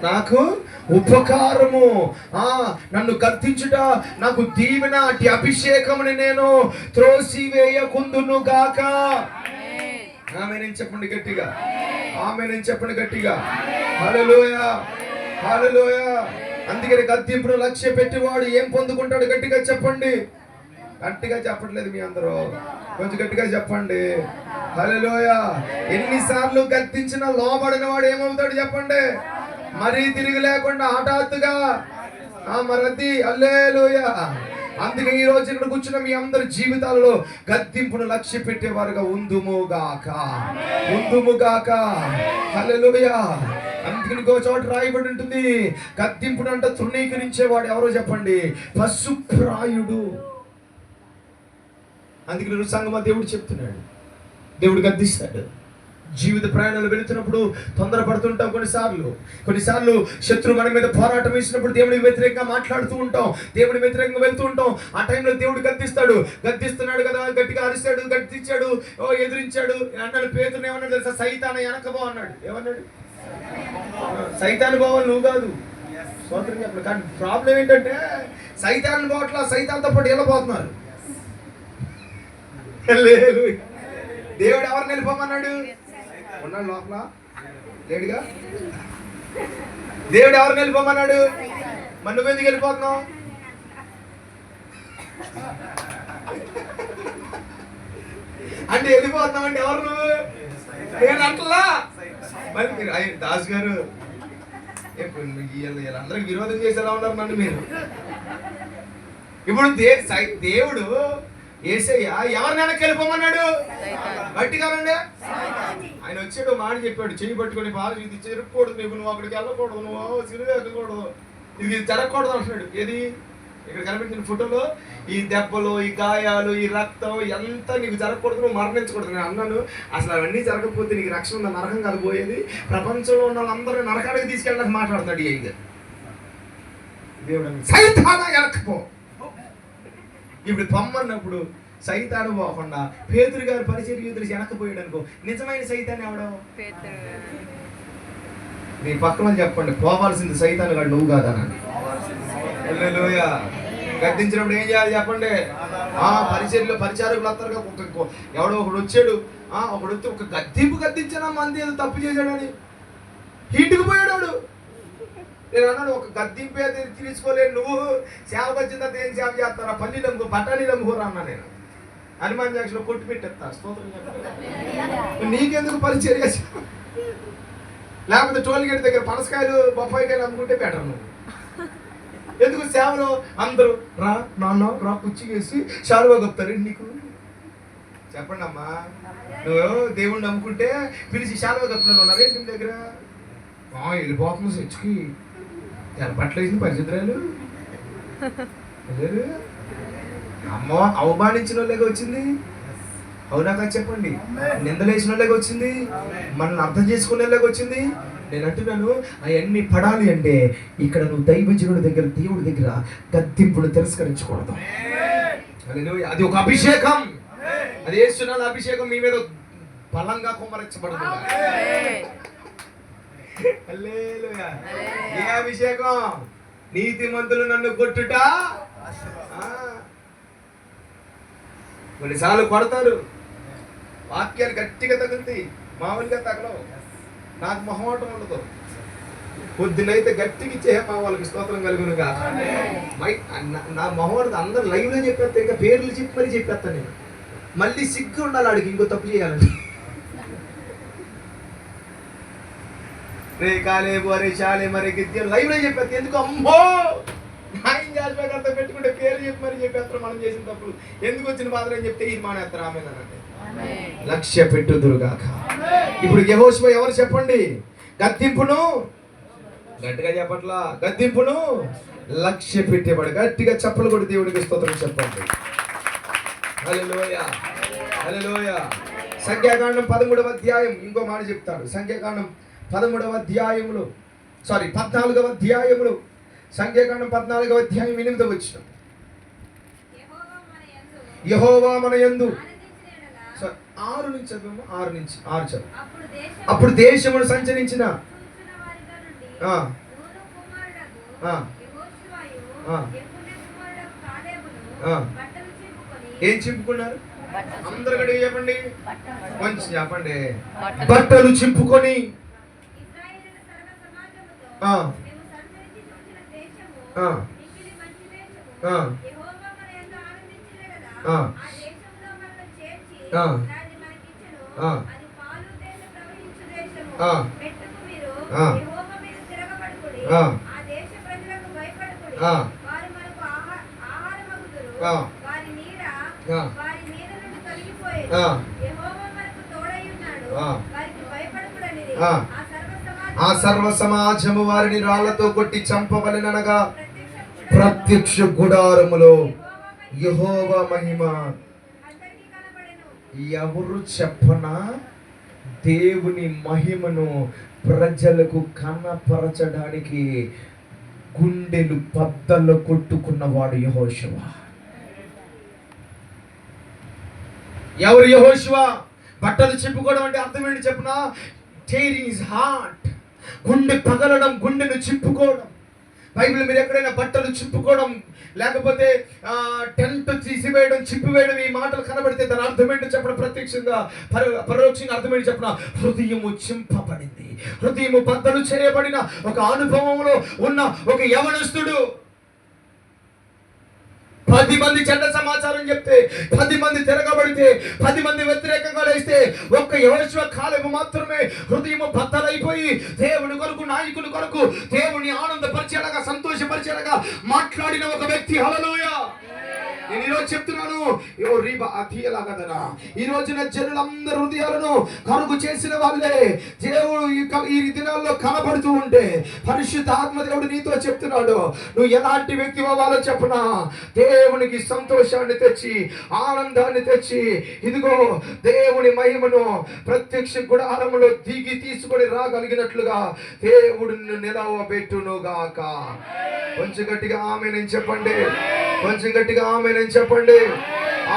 A: నాకు ఉపకారము, నన్ను గద్దించుట నాకు దీవెన, అట్టి అభిషేకముని నేను త్రోసివేయకుందును గాక. ఆమేన్ చెప్పండి గట్టిగా. ఆమేన్ చెప్పండి గట్టిగా. హల్లెలూయా, హల్లెలూయా. అందుకని గద్దింపును లక్ష్య పెట్టేవాడు ఏం పొందుకుంటాడు? గట్టిగా చెప్పండి. గట్టిగా చెప్పట్లేదు మీ అందరూ, కొంచెం గట్టిగా చెప్పండి. హల్లెలూయా. ఎన్నిసార్లు గద్దించినా లోబడిన వాడు ఏమవుతాడు చెప్పండి? మరీ తిరిగి లేకుండా హఠాత్తుగా మరది. హల్లెలూయా. అందుకే ఈ రోజు ఇక్కడ కూర్చున్న మీ అందరి జీవితాలలో గద్దింపును లక్ష్య పెట్టేవారుగా ఉందుముగాక. హల్లెలూయా. అందుకని ఇంకో చోట రాయబడి ఉంటుంది, గద్దింపును అంటే తృణీకరించేవాడు ఎవరో చెప్పండి? పశుప్రాయుడు. అందుకని సంగమా దేవుడు చెప్తున్నాడు, దేవుడు గద్దిస్తాడు. జీవిత ప్రయాణాలు వెళుతున్నప్పుడు తొందరపడుతుంటాం. కొన్నిసార్లు శత్రు మన మీద పోరాటం వేసినప్పుడు దేవుడికి వ్యతిరేకంగా మాట్లాడుతూ ఉంటాం, దేవుడి వ్యతిరేకంగా వెళ్తూ ఉంటాం. ఆ టైంలో దేవుడు గద్దిస్తున్నాడు కదా, గట్టిగా అరిచాడు, గద్దించాడు, ఎదిరించాడు. అన్నాడు పేతురుని, ఏమన్నాడు తెలుసా? సైతాను వెనకబో అన్నాడు. ఏమన్నాడు? సైతాను పోవాలి, నువ్వు కాదు. స్వాతంత్రం చెప్పలేదు. కానీ ప్రాబ్లం ఏంటంటే సైతాన్ని పోవట్లా, సైతాన్తో పాటు వెళ్ళిపోతున్నారు. లేదు, దేవుడు ఎవరిని వెళ్ళిపోమన్నాడు? ఉన్నాడు లోపల, లేడుగా. దేవుడు ఎవరిని వెళ్ళిపోమన్నాడు? మరి నువ్వెందుకు వెళ్ళిపోతున్నావు? అంటే వెళ్ళిపోతున్నావు అంటే ఎవరు నువ్వు? నేను అంటలా. మరి మీరు దాస్ గారు వీళ్ళందరికీ విరోధం చేసేలా ఉన్నారు నన్ను మీరు. ఇప్పుడు దేవుడు యేసయ్య ఎవరిని వెనక్కి వెళ్ళిపోమన్నాడు? గట్టిగానండి. ఆయన వచ్చాడు, మాట చెప్పాడు, చెయ్యి పట్టుకొని బాగా ఇది చెరగకూడదు, నువ్వు అక్కడికి వెళ్ళకూడదు, నువ్వు సిరుగు ఎక్కకూడదు, ఇది జరగకూడదు అంటున్నాడు. ఏది ఇక్కడ కనిపించిన ఫోటోలో ఈ దెబ్బలు, ఈ గాయాలు, ఈ రక్తం ఎంత నీకు జరగకూడదు, నువ్వు మరణించకూడదు. నేను అన్నాను, అసలు అవన్నీ జరగకపోతే నీకు రక్షణ ఉన్న నరకం కాదు పోయేది. ప్రపంచంలో ఉన్న వాళ్ళందరూ నరకానికి తీసుకెళ్ళడానికి మాట్లాడుతున్నాడు ఈ ఐదు. దేవుడు సైతానా వెనక్కిపో. ఇప్పుడు పొమ్మన్నప్పుడు సైతాను పోకుండా పేతురు గారు పరిచర్య తెలిసి వెనక్కిపోయాడు అనుకో, నిజమైన సైతాన్ని ఎవడో? నీ పక్కన చెప్పండి, పోవాల్సింది సైతాను గాడు, నువ్వు కాదనండి. గద్దించినప్పుడు ఏం చేయాలి చెప్పండి? పరిచారకులు వస్తారు, ఎవడో ఒకడు వచ్చాడు, ఒకడు వచ్చి ఒక గద్దించిన మంది ఏదో తప్పు చేశాడని ఇంటికి పోయాడు. నేను అన్నాడు, ఒక గద్దింపే తీసుకోలేదు, నువ్వు సేవకు వచ్చిన తర్వాత ఏం సేవ చేస్తారా? పల్లీలు అమ్ముకో, బఠానీలు అమ్ముకోరా అన్నా. నేను హనుమాన్ జాక్షలో కొట్టు పెట్టేస్తా. స్తోత్రం చెప్పండి. నీకెందుకు పరిచర్య? లేకపోతే టోల్ గేట్ దగ్గర పనసకాయలు, బొప్పాయికాయలు అమ్ముకుంటే బెటర్. నువ్వు ఎందుకు సేవలో అందరూ రా నాన్న రా కుర్చీ వేసి శాలువా కప్తారు నీకు? చెప్పండి అమ్మా. నువ్వు దేవుణ్ణి నమ్ముకుంటే పిలిచి శాలువా కప్పినాను ఉన్నారే ఇంటి దగ్గర. వెళ్ళిపోతుంది చర్చికి, బట్టలు వేసిన పరిశుద్రాలు. అమ్మ అవమానించిన వాళ్ళకి వచ్చింది, అవునా కాదు చెప్పండి? నిందలేసిన వాళ్ళకి వచ్చింది, మనల్ని అర్థం చేసుకునే వాళ్ళకి వచ్చింది. నేను అంటున్నాను, అవన్నీ పడాలి అంటే ఇక్కడ నువ్వు దైవజనుడి దగ్గర, దేవుడి దగ్గర గద్దింపును తిరస్కరించకూడదు. అది ఒక అభిషేకం, అది యేసునామములో అభిషేకం మీ మీద బలంగా కుమ్మరించబడుతుంది. హల్లెలూయా. ఏ అభిషేకం? నీతిమంతులు నన్ను కొట్టుట. కొన్నిసార్లు కొడతారు, వాక్యాలు గట్టిగా తగులుతాయి, మామూలుగా తగలవు. నాకు మొహమాటం ఉండదు, పొద్దునైతే గట్టిగా ఇచ్చే మా వాళ్ళకి స్తోత్రం కలుగునుగా. నా మొహమాటం అందరు లైవ్లో చెప్పేస్తా, ఇంకా పేర్లు చెప్పి మరి చెప్పేస్తాను నేను. మళ్ళీ సిగ్గు ఉండాలి ఆడికి ఇంకో తప్పు చేయాలండి. రే కాలేబు అరే చాలే మరి లైవ్ లో చెప్పేస్తా. ఎందుకు? అమ్మో న్యాయం చేసిపోయి పెట్టుకుంటే పేరు చెప్పి మరి చెప్పేస్తారు మనం చేసిన తప్పులు. ఎందుకు వచ్చిన బాధలు అని చెప్తే ఇది మానేస్తారు. ఆమె లక్ష్య పెట్టుదురుగాక. ఇప్పుడు యెహోషువ ఎవరు చెప్పండి? గద్దింపును గట్టిగా చెప్పట్లా, గద్దింపును లక్ష్య పెట్టేవాడు. గట్టిగా చప్పలు కొట్టి దేవుడికి స్తోత్రం చెప్పండి. హల్లెలూయా, హల్లెలూయా. సంఖ్యాకాండం 13వ అధ్యాయం ఇంకో మాట చెప్తాడు. సంఖ్యాకాండం 13వ అధ్యాయములు 14వ అధ్యాయములు సంఖ్యాకాండం 14వ అధ్యాయం 8వ వచనం. యెహోవా మన యందు 6 నుంచి చదువు, 6 చదువు. అప్పుడు దేశమును సంచరించిన ఏం చింపుకున్నారు? అందరు గడికి చెప్పండి, కొంచెం చెప్పండి. బట్టలు చింపుకొని ఆ సర్వ సమాజము వారిని రాళ్లతో కొట్టి చంపవలెననగా ప్రత్యక్ష గుడారములో యెహోవా మహిమ ఎవరు చెప్పనా? దేవుని మహిమను ప్రజలకు కనపరచడానికి గుండెలు బద్దలు కొట్టుకున్నవాడు యెహోషువ. ఎవరు యెహోషువ? బట్టలు చింపుకోవడం అంటే అర్థం ఏంటి చెప్పనా? tearing his heart, గుండె పగలడం, గుండెను చింపుకోవడం. బైబిల్ మీరు ఎక్కడైనా బట్టలు చింపుకోవడం లేకపోతే టెంట్ తీసివేయడం, చింపివేయడం ఈ మాటలు కనబడితే దాని అర్థం ఏంటో చెప్పడం, ప్రత్యక్షంగా పరోక్షంగా అర్థం ఏంటి చెప్పడం, హృదయము చింపబడింది, హృదయము బద్దలు చేయబడిన ఒక అనుభవంలో ఉన్న ఒక యవనస్తుడు. 10 మంది చెడ్డ సమాచారం చెప్తే, 10 మంది తిరగబడితే, 10 మంది వ్యతిరేకంగా లేస్తే, ఒక్క యెహోషువ కాలేబు మాత్రమే హృదయము బద్దలైపోయి దేవుని కొరకు, నాయకుని కొరకు, దేవుని ఆనందపరిచేలాగా, సంతోషపరిచేలాగా మాట్లాడిన ఒక వ్యక్తి. హల్లెలూయా. నేను ఈరోజు చెప్తున్నాను, ఈ రోజున జనులందరూ హృదయాలను కరుగు చేసిన వాళ్ళే దేవుడు ఈ దినాల్లో కనబడుతూ ఉంటే పరిశుద్ధ ఆత్మదేవుడు నీతో చెప్తున్నాడు, నువ్వు ఎలాంటి వ్యక్తి అవ్వాలో చెప్పనా? దేవునికి సంతోషాన్ని తెచ్చి, ఆనందాన్ని తెచ్చి, ఇదిగో దేవుని మహిమను ప్రత్యక్ష గుడారములో దిగి తీసుకొని రాగలిగినట్లుగా దేవుడు నిలవబెట్టునుగాక. కొంచెం గట్టిగా ఆమేన్ చెప్పండి, కొంచెం గట్టిగా ఆమేన్ చెప్పండి,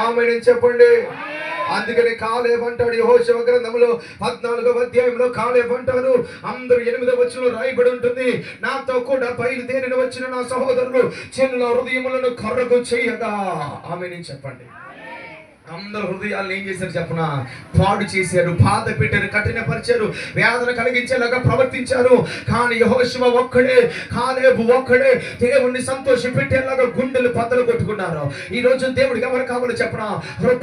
A: ఆమేన్ చెప్పండి. అందుకని కాలేబు అంటాడు యెహోషువ గ్రంథంలో 14వ అధ్యాయంలో కాలేబు అంటారు, అందరూ 8వ వచనంలో రాయబడి ఉంటుంది, నాతో కూడా బయలుదేరిన వచ్చిన నా సహోదరులు చిన్న హృదయములను కర్రకు చేయగా. ఆమేన్ చెప్పండి. అందరు హృదయాలను ఏం చేశారు చెప్పనా? పాడు చేశారు, బాధ పెట్టారు, కఠినపరిచారు, వేదన కలిగించేలాగా ప్రవర్తించారు. కానీ యెహోషువ ఒక్కడే, కాలేబు ఒక్కడే దేవుణ్ణి సంతోష పెట్టేలాగా గుండెలు బద్దలు కొట్టుకున్నారు. ఈ రోజు దేవుడికి ఎవరు కావాలో చెప్పనా?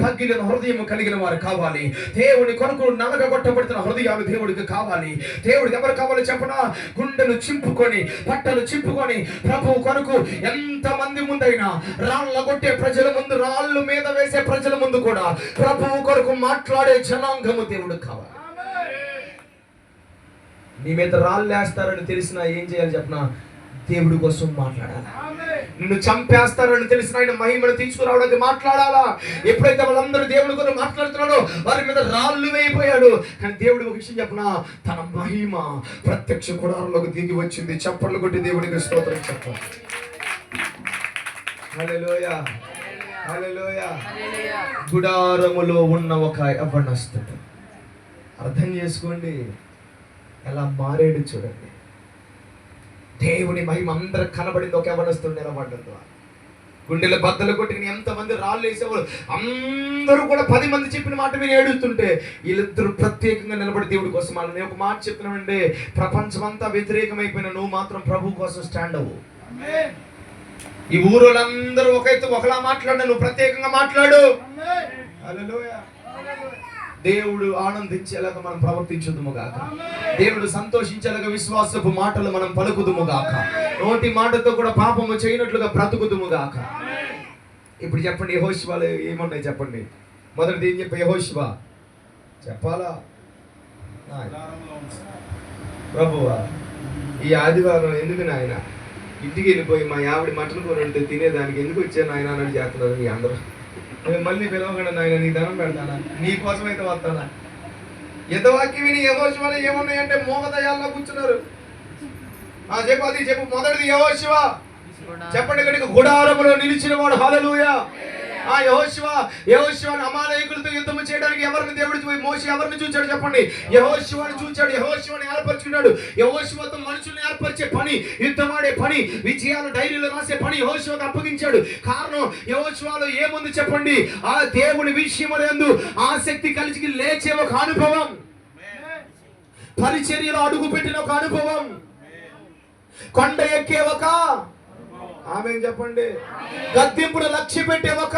A: పగిలిన హృదయం కలిగిన వారు కావాలి. దేవుని కొరకు నలగగొట్టబడుతున్న హృదయాలు దేవుడికి కావాలి. దేవుడికి ఎవరు కావాలో చెప్పనా? గుండెలు చింపుకొని, బట్టలు చింపుకొని ప్రభువు కొరకు ఎంతమంది ముందైనా రాళ్ళ కొట్టే ప్రజల ముందు, రాళ్ళు మీద వేసే ప్రజల ముందు కూడా ప్రభువు కొరకు మాట్లాడే జనాంగము దేవుడు కావాలి. నీ మీద రాళ్ళు వేస్తారని తెలిసినా ఏం చేయాలి చెప్పనా? దేవుడి కోసం మాట్లాడాలా. నిన్ను చంపేస్తారని తెలిసిన ఆయన మహిమను తీసుకురావడానికి మాట్లాడాలా. ఎప్పుడైతే వాళ్ళందరూ దేవుడి కొరకు మాట్లాడుతున్నాడో వారి మీద రాళ్ళు వేయిపోయాడు. కానీ దేవుడు ఒక విషయం చెప్పనా? తన మహిమ ప్రత్యక్ష గుడారంలోకి దిగి వచ్చింది. చప్పట్లు కొట్టి దేవుడికి స్తోత్రం చెప్పాలి. హల్లెలూయా, హల్లెలూయా. గుడారములో ఉన్న ఒక యవ్వనస్తుడు, అర్థం చేసుకోండి ఎలా మారేడు చూడండి. దేవుని మహిమ అందరూ కనబడింది ఒక యవ్వనస్తుడు నిలబడ్డం ద్వారా. గుండెల బద్దలు కొట్టి ఎంతమంది రాళ్ళు వేసేవాళ్ళు అందరూ కూడా 10 మంది చెప్పిన మాట మీరు ఏడుస్తుంటే వీళ్ళిద్దరూ ప్రత్యేకంగా నిలబడి దేవుడి కోసం. నేను ఒక మాట చెప్తున్నానండి, ప్రపంచమంతా వ్యతిరేకమైపోయిన నువ్వు మాత్రం ప్రభు కోసం స్టాండ్ అవ్వు. ఈ ఊరోళ్ళందరూ ఒకలా మాట్లాడు, నువ్వు ప్రత్యేకంగా మాట్లాడు. హల్లెలూయా. దేవుడు ఆనందించేలాగా మనం ప్రవర్తించుదుము గాక. దేవుడు సంతోషించేలాగా విశ్వాసపు మాటలు మనం పలుకుదుము గాక. నోటి మాటతో కూడా పాపము చేయనట్లుగా బ్రతుకుదుము గాక. ఇప్పుడు చెప్పండి, యెహోషువలో ఏమున్నాయి చెప్పండి. మొదటిది ఏం చెప్పి యెహోషువ చెప్పాలా? ప్రభువా ఈ ఆదివారం ఎందుకు నాయన ఇంటికి వెళ్ళిపోయి మా ఆవిడ మటన్ కూర ఉంటే తినేదానికి ఎందుకు వచ్చాను ఆయన అన్నట్టు చేస్తున్నారు మీ అందరూ. మళ్ళీ పిలవకుండా నాయన నీ ధనం పెడతానా, నీ కోసమైతే వస్తానా? ఎంత వాక్యం విని యెహోషువలో ఏమున్నాయంటే మోగదయాల్లో కూర్చున్నారు. చెప్పు, అది చెప్పు. మొదటిది యెహోషువ చెప్పండి గట్టిగా, గుడారములో నిలిచిన వాడు. హల్లెలూయా. యెహోషువను అమాలేకులతో యుద్ధం చేయడానికి ఎవరిని దేవుడు మోషే ఎవరిని చూచాడు చెప్పండి? యెహోషువను చూచాడు, యెహోషువను ఏర్పరచుకున్నాడు. యెహోషువతో మనుషుల్ని ఏర్పరిచే పని, యుద్ధమాడే పని, విజయాలు డైరీలో రాసే పని యెహోషువకు అప్పగించాడు. కారణం యెహోషువలో ఏముంది చెప్పండి? ఆ దేవుని విషయములందు ఆసక్తి కలిగి లేచే ఒక అనుభవం, పరిచర్యలో అడుగు పెట్టిన ఒక అనుభవం, కొండ ఎక్కే ఒక ఆమేన్ చెప్పండి, గద్దెంపుడు లక్ష్య పెట్టే ఒక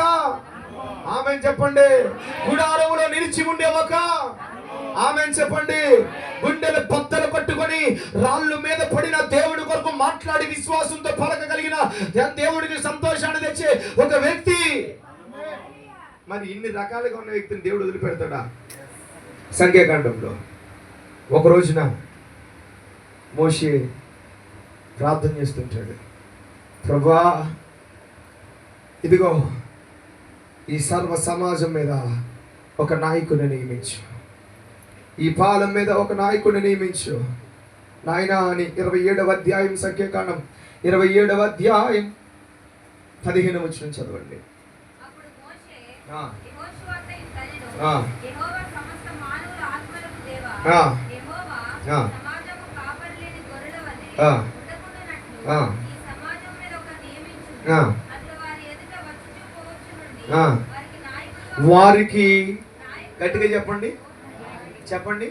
A: ఆమేన్ చెప్పండి, గుడారములో నిలిచి ఉండే ఒక ఆమేన్ చెప్పండి, గుండెలు బద్దలు కట్టుకొని రాళ్ళు మీద పడిన దేవుడి కొరకు మాట్లాడి విశ్వాసంతో పలకగలిగిన దేవుడికి సంతోషాన్ని తెచ్చే ఒక వ్యక్తి. మరి ఇన్ని రకాలుగా ఉన్న వ్యక్తిని దేవుడు వదిలిపెడతాడా? సంఖ్యాకాండంలో ఒక రోజున మోషే ప్రార్థన చేస్తుంటాడు, ప్రభా ఇదిగో ఈ సర్వ సమాజం మీద ఒక నాయకుని నియమించు. ఈ పాలెం మీద ఒక నాయకుడిని నియమించు నాయనా అని 27వ అధ్యాయం సంఖ్యాకాండం 27వ అధ్యాయం 15వ వచనం చదవండి. వారికి గట్టిగా చెప్పండి చెప్పండి.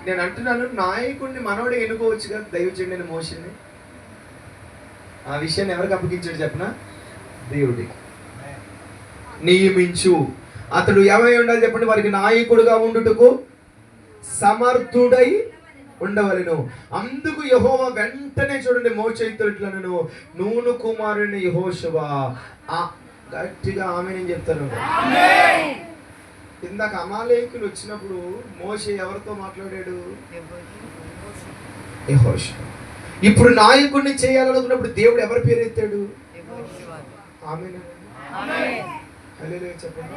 A: నేను అంటున్నాను, నాయకుడిని మనోడే ఎన్నుకోవచ్చు కదా దైవజనుడైన మోషేని. ఆ విషయాన్ని ఎవరికి అప్పగించాడు చెప్పనా? దేవుడికి. నియమించు. అతడు ఏమై ఉండాలి చెప్పండి? వారికి నాయకుడుగా ఉండుటకు సమర్థుడై ఉండవలెను. అందుకు యెహోవా వెంటనే చూడండి మోషే ఇట్లను, నూను కుమారుని యెహోషువ. గట్టిగా ఆమె నేను చెప్తాను. ఇందాక అమాలేకులు వచ్చినప్పుడు మోషే ఎవరితో మాట్లాడాడు? యెహోషువ. ఇప్పుడు నాయకుడిని చేయాలనుకున్నప్పుడు దేవుడు ఎవరి పేరు ఎత్తాడు? ఆమేన్. హల్లెలూయా చెప్పండి.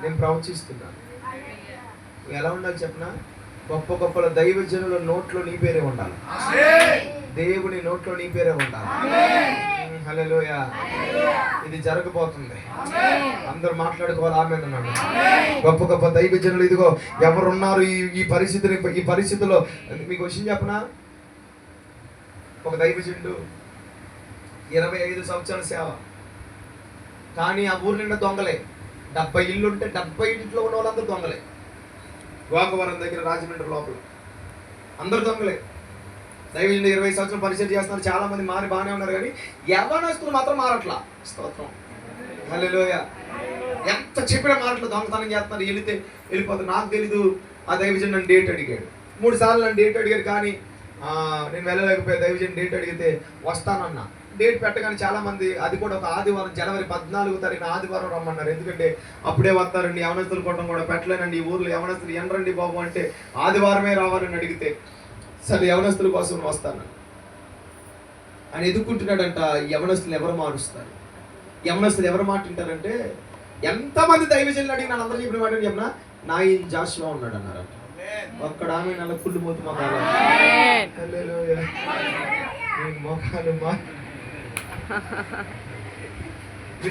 A: నేను ప్రవచిస్తున్నాను. ఎలా ఉండాలి చెప్పనా? గొప్ప గొప్పల దైవజనుల నోట్లో నీ పేరే ఉండాలి. దేవుని నోట్లో నీ పేరే ఉండాలి. హల్లెలూయా. ఇది జరగబోతుంది. అందరూ మాట్లాడుకోవాలి. ఆమేన్ అన్నాడు. గొప్ప గొప్ప దైవజనులు ఇదిగో ఎవరున్నారు ఈ పరిస్థితిలో మీకు విషయం చెప్పనా? ఒక దైవజనుడు 25 సంవత్సరాల సేవ, కానీ ఆ ఊరు నిండా దొంగలే. 70 ఇళ్ళు ఉంటే 70 ఇంట్లో ఉన్న వాళ్ళందరూ దొంగలే. గోకవరం దగ్గర రాజమండ్రి లోపల అందరు దొంగలే. దైవజనుడు 20 సంవత్సరాలు పరిచయం చేస్తున్నారు. చాలా మంది మారి బాగానే ఉన్నారు, కానీ యవ్వనస్తులు మాత్రం మారట్లా. స్తోత్రం. హల్లెలూయా. ఎంత చెప్పినా మారట్లా, దొంగతనం చేస్తున్నారు. వెళ్ళిపోతారు. నాకు తెలీదు. ఆ దైవజనుడు నన్ను డేట్ అడిగాడు. 3 సార్లు నన్ను డేట్ అడిగాడు, కానీ నేను వెళ్ళలేకపోయా. దైవజనుడు డేట్ అడిగితే వస్తానన్నా. డేట్ పెట్టగానే చాలా మంది, అది కూడా ఒక ఆదివారం, జనవరి 14వ తారీఖున ఆదివారం రమ్మన్నారు. ఎందుకంటే అప్పుడే వస్తారండి, యవనస్తులు కొట్టడం కూడా పెట్టలేనండి, ఈ ఊర్లో యవనస్తులు ఎండ్రండి బాబు అంటే ఆదివారమే రావాలని అడిగితే సరే యవనస్తుల కోసం వస్తాను అని ఎదుర్కొంటున్నాడంట. యవనస్తులు ఎవరు మారుస్తారు? యవనస్తులు ఎవరు మాట వింటారంటే, ఎంతమంది దైవజనులు అడిగి నన్ను అందరూ చెప్పిన మాట చెప్పినా నాయన్ జాషువా ఉన్నాడు అన్నారంట. అక్కడ ఆమె నల్ల కుళ్ళు మూతి మొఖాలు. హల్లెలూయా. మొఖాలు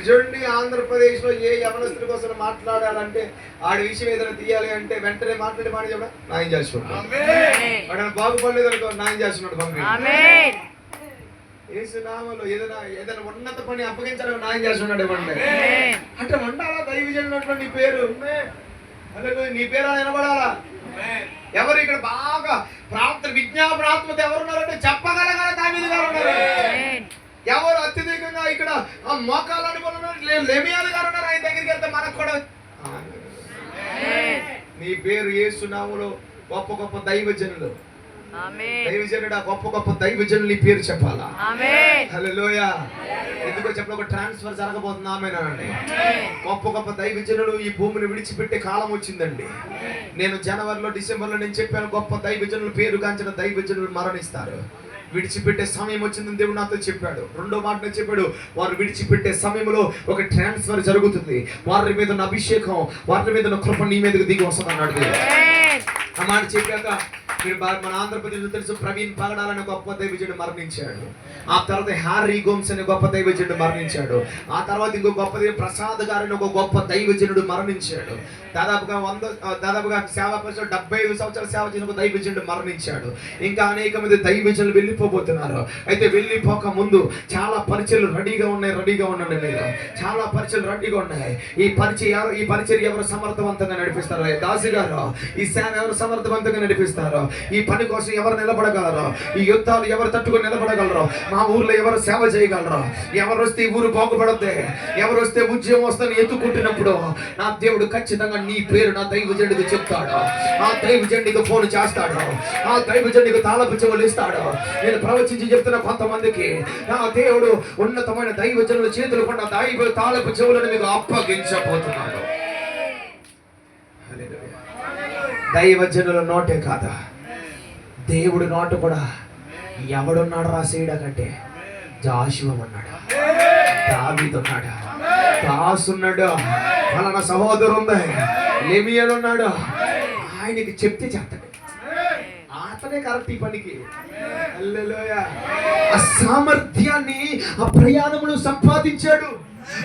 A: చూడండి, ఆంధ్రప్రదేశ్ లో ఏ యవనస్తుల కోసం మాట్లాడాలంటే, ఆడి విషయం ఏదైనా తీయాలి అంటే వెంటనే మాట్లాడి మాట చెప్పడా నాయన చేస్తున్నాడు. బాగుపడలేదు అనుకో, నాయన చేస్తున్నాడు పంపి. ఏసునామలో ఏదైనా ఉన్నత పని అప్పగించాలని నాయన చేస్తున్నాడు. ఇవ్వండి అంటే ఉండాలా దైవజనుడు నీ పేరు. నీ పేరు వినబడాలా? ఎవరు ఇక్కడ బాగా విజ్ఞాపనాత్మత ఎవరున్నారంటే చెప్పగలగాల దావీదు గారు ఉన్నారు. ఎవరు అత్యధికంగా ఇక్కడ మోకాలు అనుకున్నారు? లెమియాలు గారు ఉన్నారు. ఆయన దగ్గరికి వెళ్తే మనకు కూడా నీ పేరు యేసునామములో గొప్ప గొప్ప దైవజనులు, దైవజనుడా గొప్ప గొప్ప దైవజనులు నీ పేరు చెప్పాలా? హల్లెలూయా. ఎందుకో చెప్పిన ఒక ట్రాన్స్ఫర్ జరగబోతుంది. ఆమేనండి. గొప్ప గొప్ప దైవజనులు ఈ భూమిని విడిచిపెట్టే కాలం వచ్చిందండి. నేను జనవరిలో డిసెంబర్లో నేను చెప్పాను, గొప్ప దైవజనులు పేరుగాంచిన దైవజనులు మరణిస్తారు. విడిచిపెట్టే సమయం వచ్చిందని దేవుడు నాతో చెప్పాడు. రెండో మాట చెప్పాడు, వారు విడిచిపెట్టే సమయంలో ఒక ట్రాన్స్ఫర్ జరుగుతుంది. వారి మీద ఉన్న అభిషేకం, వారి మీద ఉన్న కృప నీ మీదకి దిగి వస్తుంది అన్నాడు. ఆ మాట చెప్పాక మీరు మన ఆంధ్రప్రదేశ్లో తెలుసు, ప్రవీణ్ పగడాలని గొప్ప దైవజనుడు మరణించాడు. ఆ తర్వాత హ్యారీ గోమ్స్ అనే గొప్ప దైవజనుడు మరణించాడు. ఆ తర్వాత ఇంకో గొప్ప ప్రసాద్ గారిని ఒక గొప్ప దైవజనుడు మరణించాడు. దాదాపుగా సేవా పరిచయం 75 సంవత్సరాలు సేవ చేసిన ఒక దైవజనుడు మరణించాడు. ఇంకా అనేక మంది దైవజనులు వెళ్ళిపోబోతున్నారు. అయితే వెళ్ళిపోక ముందు చాలా పరిచయలు రెడీగా ఉండండి. మీరు చాలా పరిచయలు రెడీగా ఉన్నాయి. ఈ పరిచయం ఎవరు సమర్థవంతంగా నడిపిస్తారు? దాసి గారు. ఈ సేవ ఎవరు సమర్థవంతంగా నడిపిస్తారు? ఈ పని కోసం ఎవరు నిలబడగలరు? ఈ యుద్ధాలు ఎవరు తట్టుకొని నిలబడగలరు? మా ఊర్లో ఎవరు సేవ చేయగలరు? ఎవరు వస్తే ఈ ఊరు బాగుపడద్దే, ఎవరు వస్తే ఉద్యమం వస్తుందని ఎత్తుకుంటున్నప్పుడు నా దేవుడు ఖచ్చితంగా నీ పేరు నా దైవజనుడికి చెప్తాడు. ఆ దైవజనుడికి ఫోన్ చేస్తాడు. ఆ దైవజనుడికి తాళపు చెవులు ఇస్తాడు. నేను ప్రవచించి చెప్తున్న కొంతమందికి నా దేవుడు ఉన్నతమైన దైవజనుల చేతులు కొన్న తాళపు చెవులను మీకు అప్పగించబోతున్నాడు. దైవజనుల నోటే కాదా, దేవుడి నోట కూడా ఎవడున్నాడు రాసేయడా కంటే జాషువా ఉన్నాడు, దావీదు ఉన్నాడు, దాసు ఉన్నాడు, ఫలానా సహోదరు ఉంది, లెమియలు ఉన్నాడు. ఆయనకి చెప్తే చేస్తాడు. అతనే కరెక్ట్ ఈ పనికి. హల్లెలూయా. ఆ సామర్థ్యాన్ని ఆ ప్రయాణంలో సంపాదించాడు.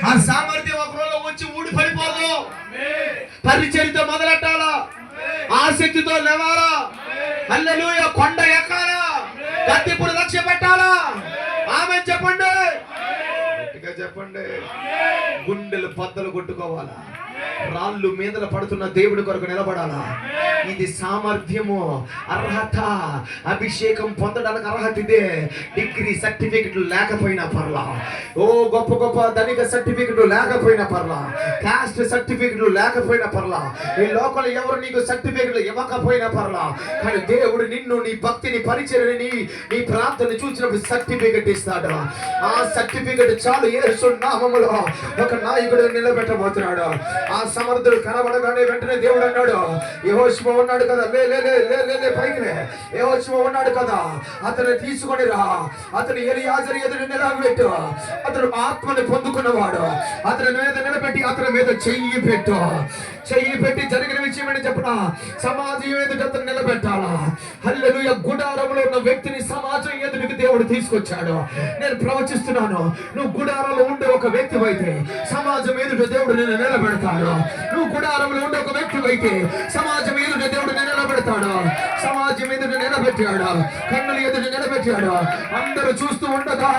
A: ఆ సామర్థ్యం ఒక రోజు వచ్చి ఊడి పడిపోదు. పరిచర్యతో మొదలెట్టాలా, ఆసక్తితో లేవాలా, హల్లెలూయా, కొండ ఎక్కాలా, కత్తిప్పుడు లక్ష్య పెట్టాలా. ఆమె చెప్పండి, గట్టిగా చెప్పండి. గుండెలు బద్దలు కొట్టుకోవాలా, రాళ్ళు మీదల పడుతున్న దేవుడి కొరకు నిలబడాలా. ఇది సామర్థ్యము, అర్హత. అభిషేకం పొందడానికి అర్హత ఇదే. డిగ్రీ సర్టిఫికెట్లు లేకపోయినా పర్లా, ఓ గొప్ప గొప్ప ధనిక సర్టిఫికెట్లు లేకపోయినా పర్లా, కాస్ట్ సర్టిఫికెట్లు లేకపోయినా పర్లా, ఈ లోకల్ ఎవరు నీకు సర్టిఫికెట్లు ఇవ్వకపోయినా పర్లా, కానీ దేవుడు నిన్ను, నీ భక్తిని, పరిచర్యని, నీ ప్రార్థన చూసినప్పుడు సర్టిఫికెట్ ఇస్తాడు. ఆ సర్టిఫికెట్ చాలు. యేసు నామములో ఒక నాయకుడు నిలబెట్టబోతున్నాడు. ఆ సమర్థుడు కనబడగానే వెంటనే దేవుడు అన్నాడు, యెహోషువ ఉన్నాడు కదా, లే లే లే లే లే లే పైకి లే, యెహోషువ ఉన్నాడు కదా, అతను తీసుకొని రా, అతను ఎలియాజరు ఎదురు నిలబెట్టు, అతను ఆత్మని పొందుకున్నవాడు, అతని మీద నిలబెట్టి అతని మీద చెయ్యి పెట్టు. చెయ్యి పెట్టి జరిగిన విషయం ఏంటి చెప్పనా, సమాజం ఎదుట అతను నిలబెట్టాలా. హల్లెలూయా. గుడారంలో ఉన్న వ్యక్తిని సమాజం ఎదుటికి దేవుడు తీసుకొచ్చాడు. నేను ప్రవచిస్తున్నాను, నువ్వు గుడారంలో ఉండే ఒక వ్యక్తి అయితే సమాజం ఎదుట దేవుడు నిన్ను నిలబెడతాడు. నువ్వు గుడారంలో ఉండే ఒక వ్యక్తి అయితే సమాజం ఎదుట దేవుడు నిన్ను నిలబెడతాడు. సమాజం ఎదుట నిలబెట్టాడు, కన్నులు ఎదుట నిలబెట్టాడు. అందరూ చూస్తూ ఉండగా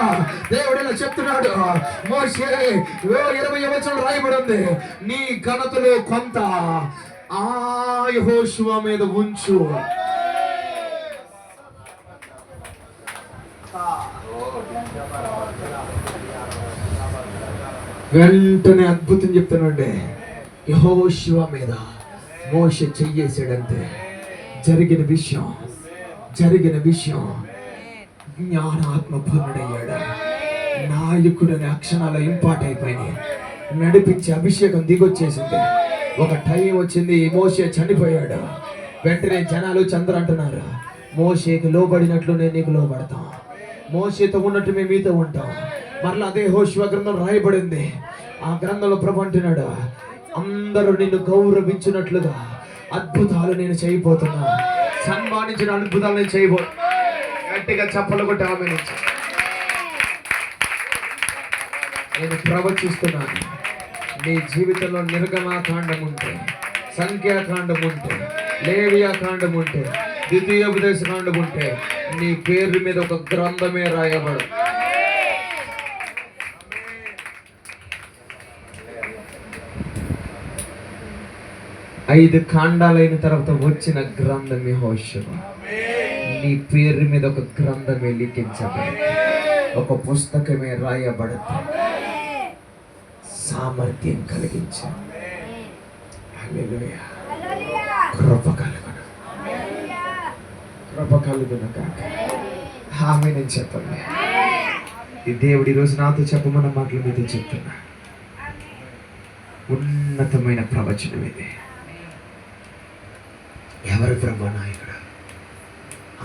A: దేవుడు ఇలా చెప్తున్నాడు, మోషే 20 వచనం రాయబడి ఉంది, నీ ఘనతలో కొంత ఆ యెహోషువ మీద ఉంచు. వెంటనే అద్భుతం చెప్తానండి. యెహోషువ మీద మోషే చెయ్యేసాడంతే. జరిగిన విషయం జ్ఞానాత్మపూర్ణుడయ్యాడు. నాయకుడని అక్షరాలు ఇంపార్ట్ అయిపోయినాయి. నడిపించే అభిషేకం దిగొచ్చేసింది. ఒక టైం వచ్చింది, మోషే చనిపోయాడు. వెంటనే జనాలు చంద్ర అంటున్నారు, మోషేకి లోబడినట్లు నేను నీకు లోబడతాం, మోషేతో ఉన్నట్టు మేము మీతో ఉంటాం. మరలా అదే యెహోషువ గ్రంథం రాయబడింది. ఆ గ్రంథంలో ప్రభు అంటున్నాడు, అందరూ నిన్ను గౌరవించినట్లుగా అద్భుతాలు నేను చేయబోతున్నా, సన్మానించిన అద్భుతాలు నేను చేయబోతున్నా. గట్టిగా చప్పలు కొట్టి ఆమె నేను ప్రవచిస్తున్నాను. నీ జీవితంలో నిర్గమాకాండం ఉంటే, సంఖ్యాకాండం ఉంటే, లేవియాకాండం ఉంటే, ద్వితీయోపదేశకాండం ఉంటే, నీ పేరు మీద ఒక గ్రంథమే రాయబడు. ఐదు కాండాలైన తర్వాత వచ్చిన గ్రంథం యెహోషువ. నీ పేరు మీద ఒక గ్రంథమే లిఖించబడి, ఒక పుస్తకమే రాయబడుతుంది. సామర్థ్యం కలిగించు. హల్లెలూయా. కృప కలుగును కాక. ఆమె నేను చెప్పండి. ఈ దేవుడు ఈరోజు నాతో చెప్పమన్న మాటలు మీతో చెప్తున్నా. ఉన్నతమైన ప్రవచనం ఇది. ఎవరి బ్రహ్మ నాయకుడు?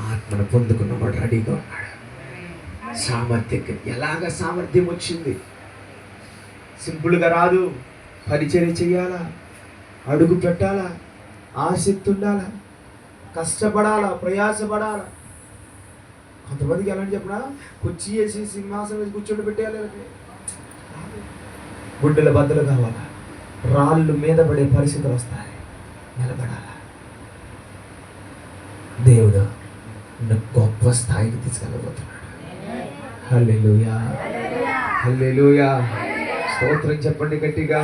A: ఆత్మను పొందుకున్నవాడు రెడీగా ఉన్నాడు. సామర్థ్యం. ఎలాగ సామర్థ్యం వచ్చింది? సింపుల్గా రాదు. పరిచర్య చెయ్యాలా, అడుగు పెట్టాలా, ఆసక్తి ఉండాలా, కష్టపడాలా, ప్రయాసపడాలా. కొంతమందికి ఎలాంటి చెప్పడా, కుర్చీ వేసి సింహాసనం వేసి కూర్చొని పెట్టేయాలి. గుడ్డల బద్దలు కావాలా, రాళ్ళు మీద పడే పరిస్థితులు వస్తాయి, నిలబడాలా. దేవుడు గొప్ప స్థాయికి తీసుకెళ్ళబోతున్నాడు. హల్లెలూయా, హల్లెలూయా. స్తోత్రం చెప్పండి గట్టిగా.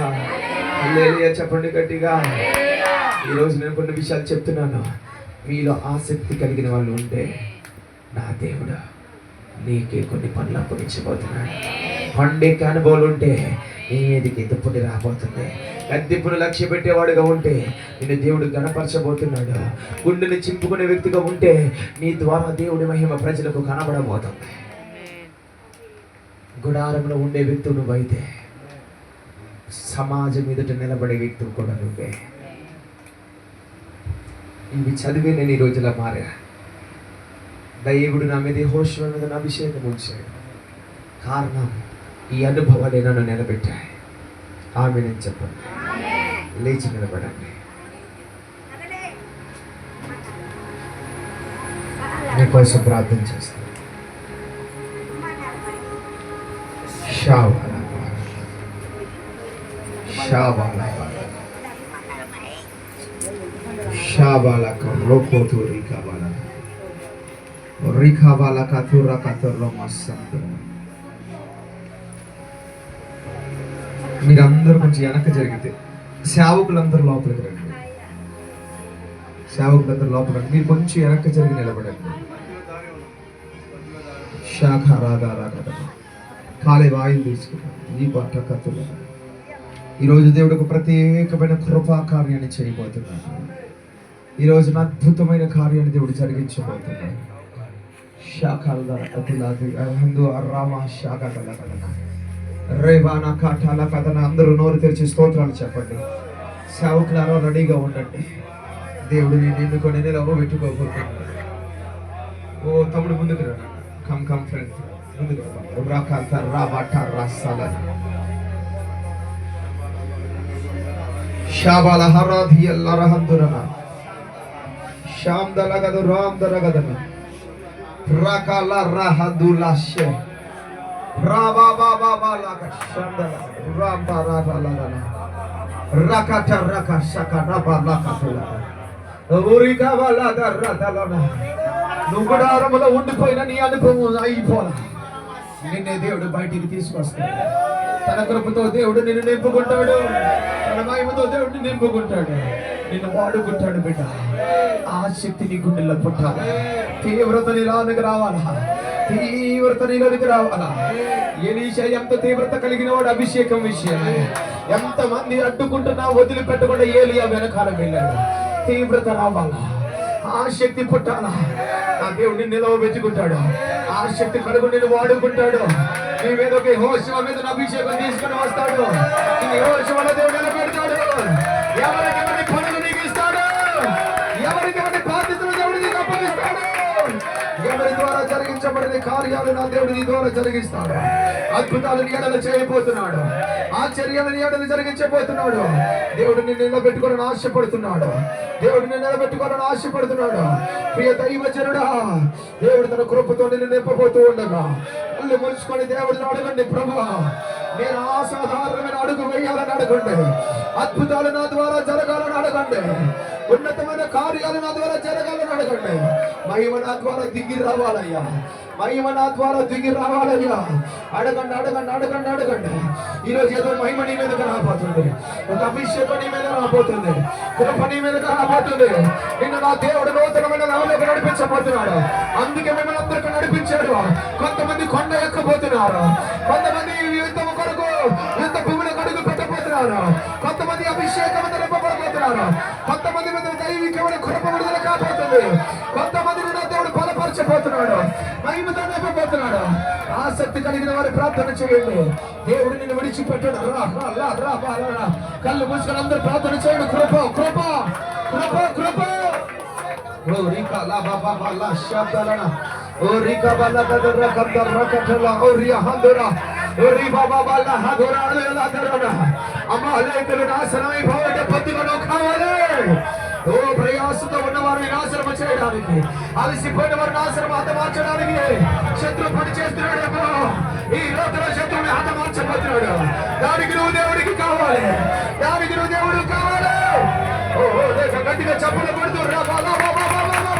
A: హల్లెలూయా చెప్పండి గట్టిగా. ఈరోజు నేను కొన్ని విషయాలు చెప్తున్నాను. మీలో ఆసక్తి కలిగిన వాళ్ళు ఉంటే, నా దేవుడు నీకే కొన్ని పనులు అప్పగించబోతున్నాడు. పండే అనుభవాలు ఉంటే నీ మీదకి దుప్పటి రాబోతుంది. గద్దెప్పును లక్ష్య పెట్టేవాడుగా ఉంటే నిన్ను దేవుడు గణపరచబోతున్నాడు. గుండెని చింపుకునే వ్యక్తిగా ఉంటే నీ ద్వారా దేవుడి మహిమ ప్రజలకు కనబడబోతుంది. గుడారంలో ఉండే వ్యక్తులు నువ్వైతే, సమాజం ఎదుట నిలబడే వ్యక్తులు కూడా నువ్వే. ఇవి చదివే నేను ఈ రోజులా మారా. దేవుడు నా మీద యెహోషువ మీద అభిషేకం ఉంచాడు. కారణం ఈ అనుభవాలే నన్ను నిలబెట్టాయి. ఆమె నేను చెప్పండి. లేచి నిలబడండి. మీకోసం ప్రార్థన చేస్తాను. మీరందరూ కొంచెం వెనక జరిగితే సేవకులందరూ లోపలికి రండి. సేవకులందరూ లోపల మీరు కొంచెం వెనక జరిగి నిలబడండి. కాలే వాయులు తీసుకున్నాను ఈ పట్ట కత్తులు. ఈరోజు దేవుడు ఒక ప్రత్యేకమైన కృపా కార్యాన్ని చేయబోతున్నాడు. ఈరోజు అద్భుతమైన కార్యాన్ని దేవుడు జరిగించబోతున్నాడు. రేవానా కాటాల కథన అందరూ నోరు తెరిచి స్తోత్రాలు చెప్పండి. సేవకులారా రెడీగా ఉండండి. దేవుడు నేను ఎన్నుకొని నిలవ పెట్టుకోబోతున్నాడు. ఓ తమ్ముడు ముందుకు రా. కమ్ ఫ్రెండ్ ముందుకు రా. షాబాల హరాధియల్ అరహందురన శాందల గదు రాందర గదన రకల రహదులాషే రాబాబాబాలాక శాందల రాంబరాబాలన రకట రక శకరబాలకతుల ఊరికవలదరదలన నుగుడారములో ఉండిపోయిన నీ అనుభవం అయిపోలా. నిన్నే దేవుడు బయటికి తీసుకొస్తాడు. తన కృపతో దేవుడు నిన్ను నింపుకుంటాడు. తన మహిమతో దేవుడు నింపుకుంటాడు. నిన్ను వాడుకుంటాడు. బిడ్డ, ఆ శక్తి నీ గుండెల్లో పుట్టాలి. తీవ్రత నీలోనికి రావాలా. తీవ్రత నీలోనికి రావాలా. ఎలీషా ఎంత తీవ్రత కలిగిన వాడు అభిషేకం విషయం. ఎంతమంది అడ్డుకుంటున్నా వదిలిపెట్టకుండా ఏలియా వెనకాల వెళ్ళాడు. తీవ్రత రావాలా. ఆ శక్తి పుట్టాలా. ఆ దేవుడిని నిలవబెట్టుకుంటాడు. ఆ శక్తి కడుగు నిన్ను వాడుకుంటాడు. నీ మీద ఒక యెహోషువ మీద అభిషేకం తీసుకుని వస్తాడు. ఈ యెహోషువల దేవుడు నిలబెడతాడు. ఎవరికి పనులు నీకు ఇస్తాడు. ఎవరికి బాధ్యతలు దేవుడు నీకు అప్పగిస్తాడు. ఎవరి ద్వారా జరిగించబడిన కార్యాలు నా దేవుడు నీ ద్వారా జరిగిస్తాడు. అద్భుతాలు నీ ఎడల చేయబోతున్నాడు. ఆశ్చర్యాలను నీ ఎడల జరిగించబోతున్నాడు. దేవుడు నిన్ను నిలబెట్టుకోవాలని ఆశపడుతున్నాడు. దేవుడు నిన్ను నిలబెట్టుకోవాలని ఆశపడుతున్నాడు. ప్రియ దైవజనుడా, దేవుడు తన కృపతో నిన్ను నింపబోతూ ఉండగా కళ్ళు ముడుచుకొని దేవుడిని అడగండి. ప్రభువా, నేను అసాధారణమైన అడుగు వేయాలని అడగండి. అద్భుతాలు నా ద్వారా జరగాలని అడగండి. ఉన్నతమైన కార్యాలు నా ద్వారా జరగాలని అడగండి. మహిమ నా ద్వారా దిగి రావాలయ్యా. మహిమ నా ద్వారా దిగి రావాలయ్యా. అడగండి అడగండి అడగండి అడగండి. ఈరోజు ఏదో మహిమ నీ మీదకి రాబోతుంది. ఒక అభిషేకం నీ మీద రాబోతుంది. కృప నీ మీదకి రాబోతుంది. నిన్ను నా దేవుడు నూతనమైన లెవెల్లోకి నడిపించబోతున్నాడు. అందుకే మిమ్మల్ని అందరికీ నడిపించాడు. కొంతమంది కొండ ఎక్కబోతున్నారు. కొంతమంది యుద్ధము కొరకు యుద్ధ భూమిలో అడుగు పెట్టబోతున్నారు. కొంతమంది అభిషేకం నింపబడబోతున్నారు. కొంతమంది మీద దైవికమైన కృప విడుదల కాబోతుంది. కొంతమందిని నా దేవుడు బలపరచబోతున్నాడు. మహిమతో నింపబోతున్నాడు. ఆసక్తి కలిగిన వారు ప్రార్థన చేయండి. దేవుడు నిన్ను విడిచిపెట్టాడు. కళ్ళు మూసుకొని అందరూ ప్రార్థన చేయండి. కృప కృప కృప కృప. ఓ రీకా లా బాబా బాలా శబ్దాలన ఓ రీకా బాలా దదర కందర రకటల ఓ రియా హందరా ఓ రీ బాబా బాలా హదరా అలా దరన అమ్మా లేకలు నాశనమై పోవటే పొత్తులను కావాలి. ఓ ప్రయాసంతో ఉన్నవారు నాశనం చేయడానికి, అలసిపోయిన వారు నాశనం హతమార్చడానికి శత్రువు పని చేస్తున్నాడు. ఈ లోతుల శత్రువుని హతమార్చబోతున్నాడు. దానికి నువ్వు దేవుడికి కావాలి. దానికి నువ్వు దేవుడికి కావాలి. ఓ గట్టిగా చప్పులు కొడుతూ రా బాబా బాబా బాబా.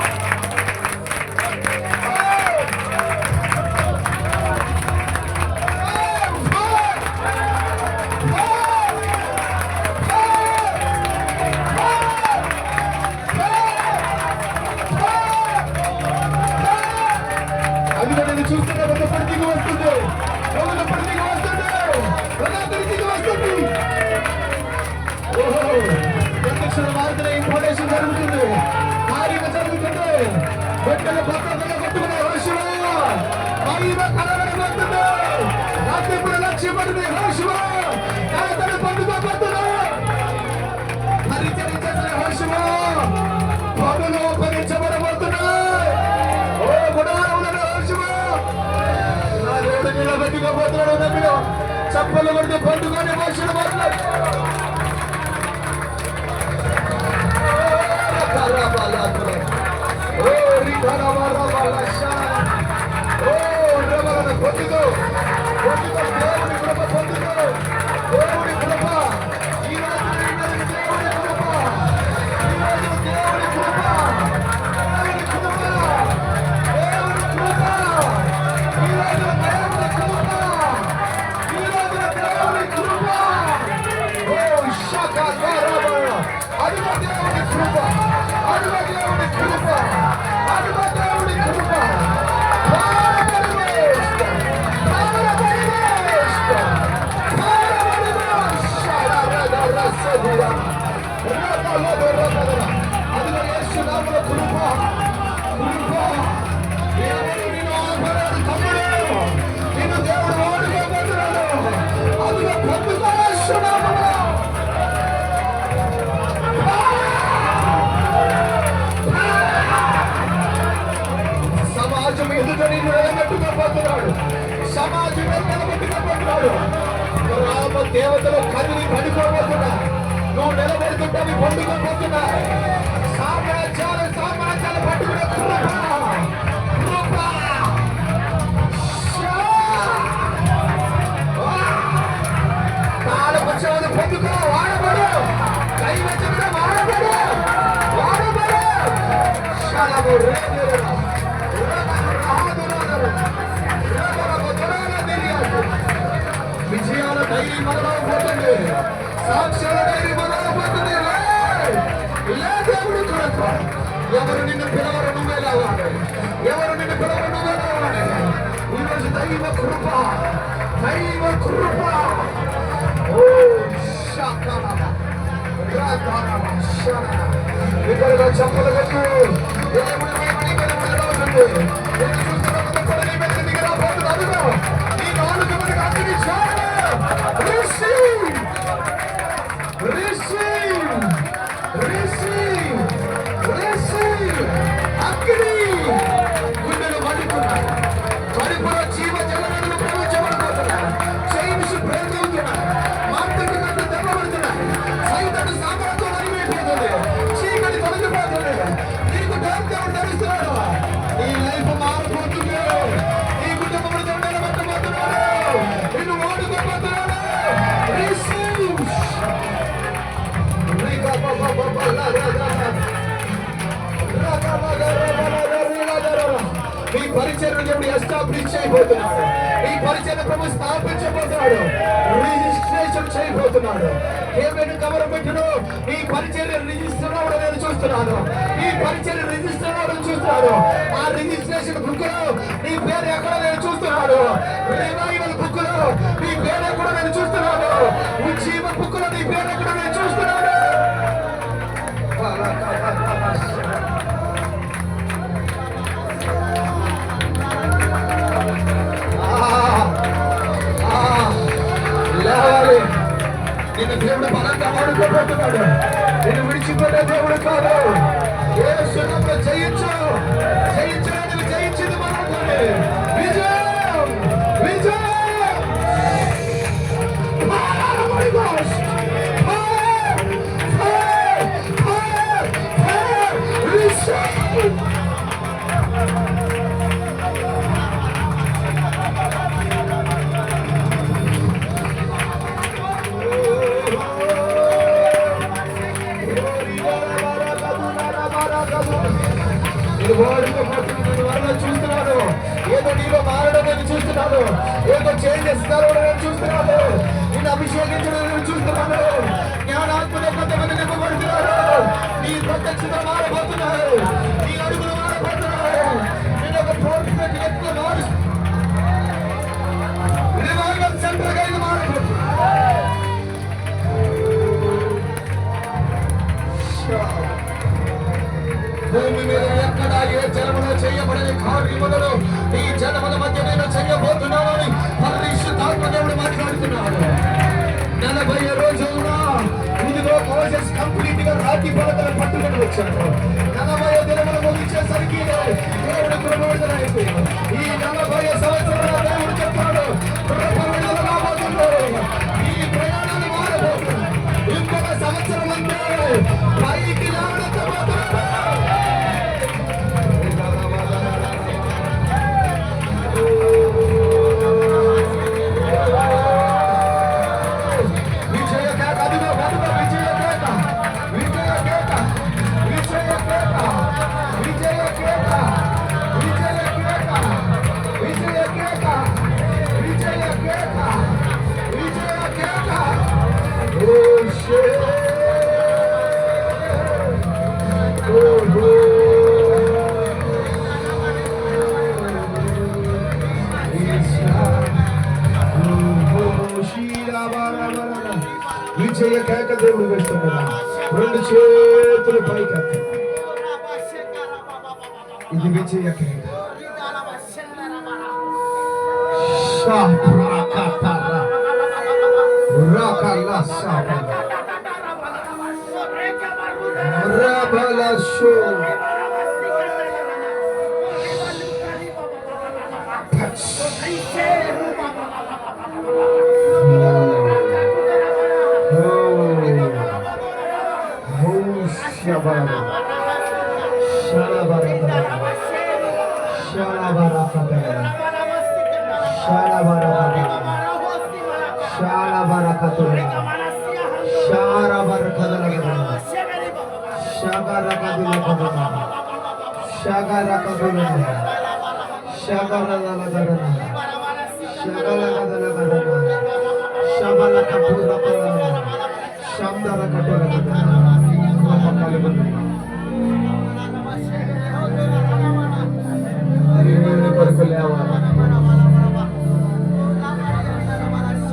A: చూస్తున్నా ఒక పండుగ వస్తుంది. ఒక పండుగ వస్తుంది. ఒక పండుగ వస్తుంది. ఓహో, ప్రత్యక్ష మార్గం ఇంపోర్టేషన్ జరుగుతుంది. కార్యం జరుగుతుంది. బట్టల భద్రతగా కొట్టుకునే హోషువ మహిమ కలవడబోతుంది. రాత్రిపూట లక్ష్యపడిన హోషువ తన పండుగ పడుతుంది. పరిచరించిన హోషువ పనులు ఉపయోగించబడబోతున్నాయి. ఓ గుడారములను హోషువ నా దేవుడు నిలబెట్టుకోబోతున్నాడు. నమ్మిలో చప్పలు కొడితే పండుగని మనుషులు మాట్లాడు. ఓ రికారాబారాబాలా యేసు నామములో కృప కృప ఎవరు నిన్ను ఆపలేరు తమ్ముడు నిన్ను దేవుడు వాడుకోబోతున్నాడు అదిగో పొందుకో యేసు నామములో సమాజం ఎదుట నిన్ను నిలబెట్టుకోబోతున్నాడు సమాజం నిలబెట్టుకోబోతున్నాడు రామ దేవతలు కదిలి పడిపోబోతున్నా నువ్వు నిలబెడుతుంటే పొందుకోబోతున్నా సామ్రాజ్యాలు పట్టుకునే తాళపక్షాలు పొందుకో వాడబడు కైవచమున వాడబడు వాడబడు శలము విజయాల డైరీ మనలో పోతుంది సాక్ష్యాల డైరీ మనలో పోతుంది దేవుడు చూడక ఎవరు నిన్ను పిలవరు నువ్వే లేవాలి ఎవరు నిన్ను పిలవరు నువ్వే లేవాలి ఈరోజు దైవ కృప ఇద్దరుగా చెప్పులు కట్టు దేవుడు గుండెలు మండుతున్నాయి కడుపులో జీవ జలనదులు ప్రవహించబడిపోతున్నాయి చైన్స్ బ్రేక్ అవుతున్నాయి మార్కెట్ గంటలు దెబ్బపడుతున్నాయి సైతం సామ్రాజ్యం అరిగిపోతుంది చీకటి తొలగిపోతుంది నీకు దేవుడు తెలుస్తున్నాడు నీ లైఫ్ మారిపోతుంది నీ కుటుంబంలో దేవుడు నిలబెట్టబోతున్నాడు నిన్ను ఓడుకోబోతున్నాడు మీ పరిచయం దేవుడు ఎస్టాబ్లిష్ చేయబోతున్నాడు ఈ పరిచయం ప్రభు స్థాపించబోతున్నాడు రిజిస్ట్రేషన్ చేయబోతున్నాడు ఏమైనా గవర్నమెంట్ ఈ పరిచయం రిజిస్టర్ అవ్వడం నేను చూస్తున్నాను ఈ పరిచయం రిజిస్టర్ అవ్వడం చూస్తున్నాను ఆ రిజిస్ట్రేషన్ బుక్ లో నీ పేరు ఎక్కడ నేను చూస్తున్నాను రివైవల్ బుక్ లో నీ పేరు ఎక్కడ నేను చూస్తున్నాను ఉజ్జీవ బుక్ లో నీ పేరు ఎక్కడ నేను చూస్తున్నాను లేవాలి నిన్ను దేవుడు బలంగా వాడుకోబోతున్నాడు నిన్ను విడిచిపోయే దేవుడు కాదు యేసు నామములో జయించు జయించడానికి జయించింది మనమే విజయం విజయం చూస్తున్నాను ఏదో నీలో మారడం నేను చూస్తున్నాను ఏదో చేంజెస్ నేను చూస్తున్నాను నేను అభిషేకించడం నేను చూస్తున్నాను జ్ఞానాత్మక కొంతమంది నింపబడుతున్నారు నీ ప్రత్యక్షత మారబోతున్నారు నీ అడుగులు మారబోతున్నారు నేను ఒక ప్రోత్సాహం ఎత్తులో మారు రివైవల్ సెంటర్ గా ఇది మారబోతున్నారు భూమి మీద ఎక్కడ ఏ జనములో చేయబడని కార్యములను ఈ జనముల మధ్య నేను చేయబోతున్నానని పరిశుద్ధాత్మ దేవుడు మాట్లాడుతున్నాడు 40 రోజులుగా ఇదిగో మోసెస్ కంప్లీట్ గా రాతి పలకలు పట్టుకొని వచ్చాడు 40 దినములు ముగించేసరికి దేవుడు కృప అయిపోయింది ఈ 40 సంవత్సరాల దేవుడు చెప్పాడు కృప విడుదల రాబోతున్నాడు ఈ ప్రయాణాలు మారబోతున్నాడు ఇంకొక సంవత్సరం అంటే పైకి లేవనెత్తబోతున్నాడు విజయ కేక దేవుడు వేస్తున్నాడు రెండు చేతులు పైకి ఇది విజయ క్రీడ.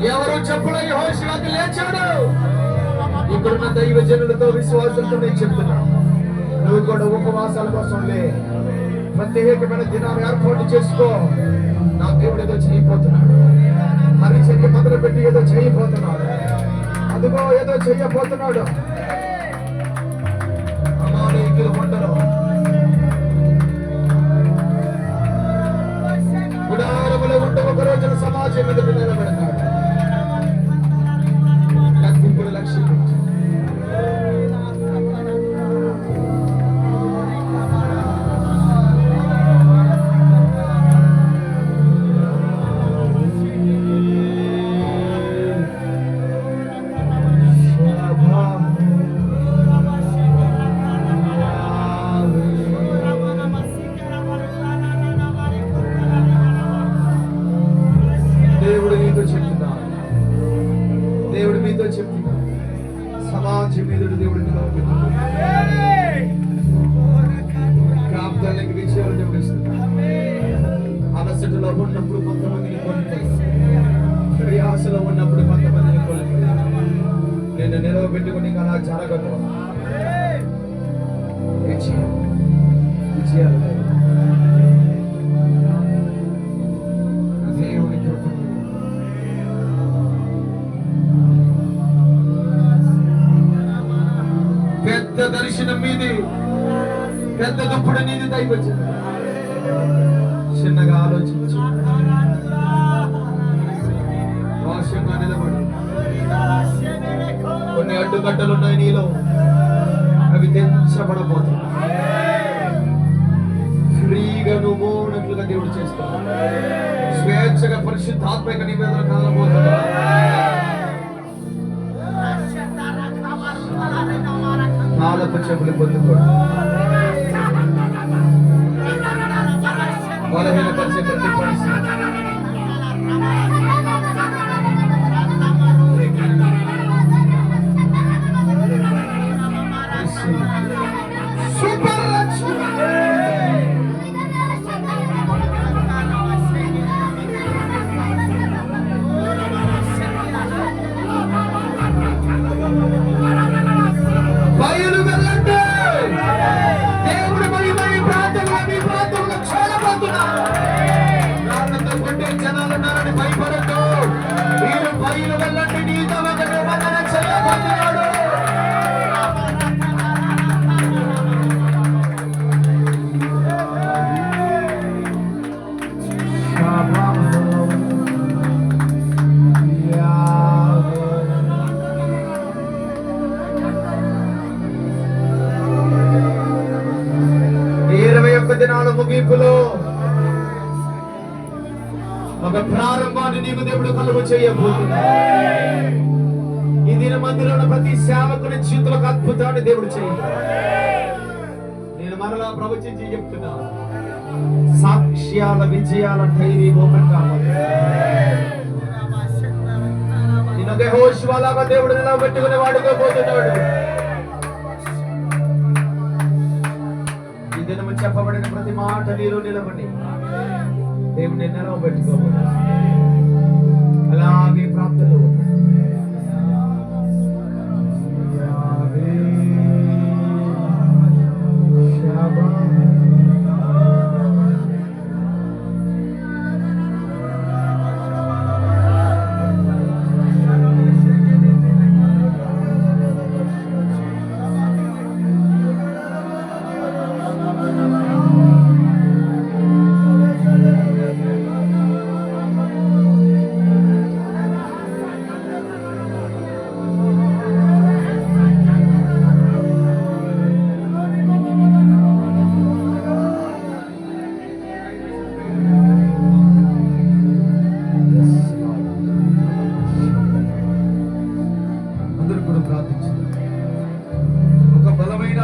A: ఎవరు చెప్పుడు యెహోషువకు లేచాడు. ఇక్కడున్న దైవ జనులతో విశ్వాసంతో నేను చెప్తున్నా, నువ్వు కూడా ఉపవాసాల కోసం లే, ప్రత్యేకమైన దినాన్ని ఏర్పాటు చేసుకో. నా దేవుడు ఏదో చేయబోతున్నాడు. మరి చెయ్యి మొదలు పెట్టి ఏదో చేయబోతున్నాడు. అదిగో ఏదో చెయ్యబోతున్నాడు. అమాలేకీయుల మండలం గుడారములో ఉంటే ఒక రోజున సమాజం ఎదుట నిలబెడతాడు. కత్తింపుడు లక్ష్యం సమాజం ఎదుడు దేవుడు ప్రాప్తానికి విజయాలు దేవుడు ఇస్తున్నాడు. అలసటలో ఉన్నప్పుడు కొంతమందిని కోల్పోయి, ప్రయాసలో ఉన్నప్పుడు కొంతమందిని కోల్పోయి, నేను నిలవబెట్టుకుని అలా జరగదు. విజయాలు దేవుని కృప. పెద్ద దర్శనం మీది, పెద్ద దుప్పుడు నీది దైవజనం. చిన్నగా ఆలోచించు, వాష్యంగా నిలబడి. కొన్ని అడ్డుకట్టలు ఉన్నాయి నీలో, అవి తెంచబడబోతున్నాయి. ఫ్రీగా నువ్వు మోనట్లుగా దేవుడు చేస్తాడు. స్వేచ్ఛగా పరిశుద్ధాత్మక నివేదన కాలబోతున్నాడు. నాలుగు చెప్పులు పొందుకోండి. బలహీనపరిచే ప్రతి పరిస్థితి సూపర్ లక్ష్మి. బయలు వెళ్ళండి. దేవుడు మరి ప్రాంతంలో మీ ప్రాంతంలో చేరబోతున్నారు. ప్రార్థనతో కొట్టే జనాలు ఉన్నారని భయపడద్దు. మీరు బయలు వెళ్ళండి. నీతో ఒక నిబంధన చేయబోతున్నాడు. దినాల ముగింపులో ఒక ప్రారంభాన్ని నీకు దేవుడు కలుగు చేయబోతున్నాడు. ఈ దిన మందిరంలో ప్రతి సేవకుని జీవితంలో అద్భుతాన్ని దేవుడు చేయాలి. నేను మరలా ప్రవచించి చెప్తున్నాను, సాక్ష్యాల విజయాల ధైర్యం ఓపెన్ కావాలి. నేను యెహోషువలాగా దేవుడు నిలబెట్టుకుని వాడుకో పోతున్నాడు. దినము చెప్పబడిన ప్రతి మాట నీరు నిలబడి దేవుని నిలవబెట్టుకోవాలి. అలాగే ప్రార్థనలు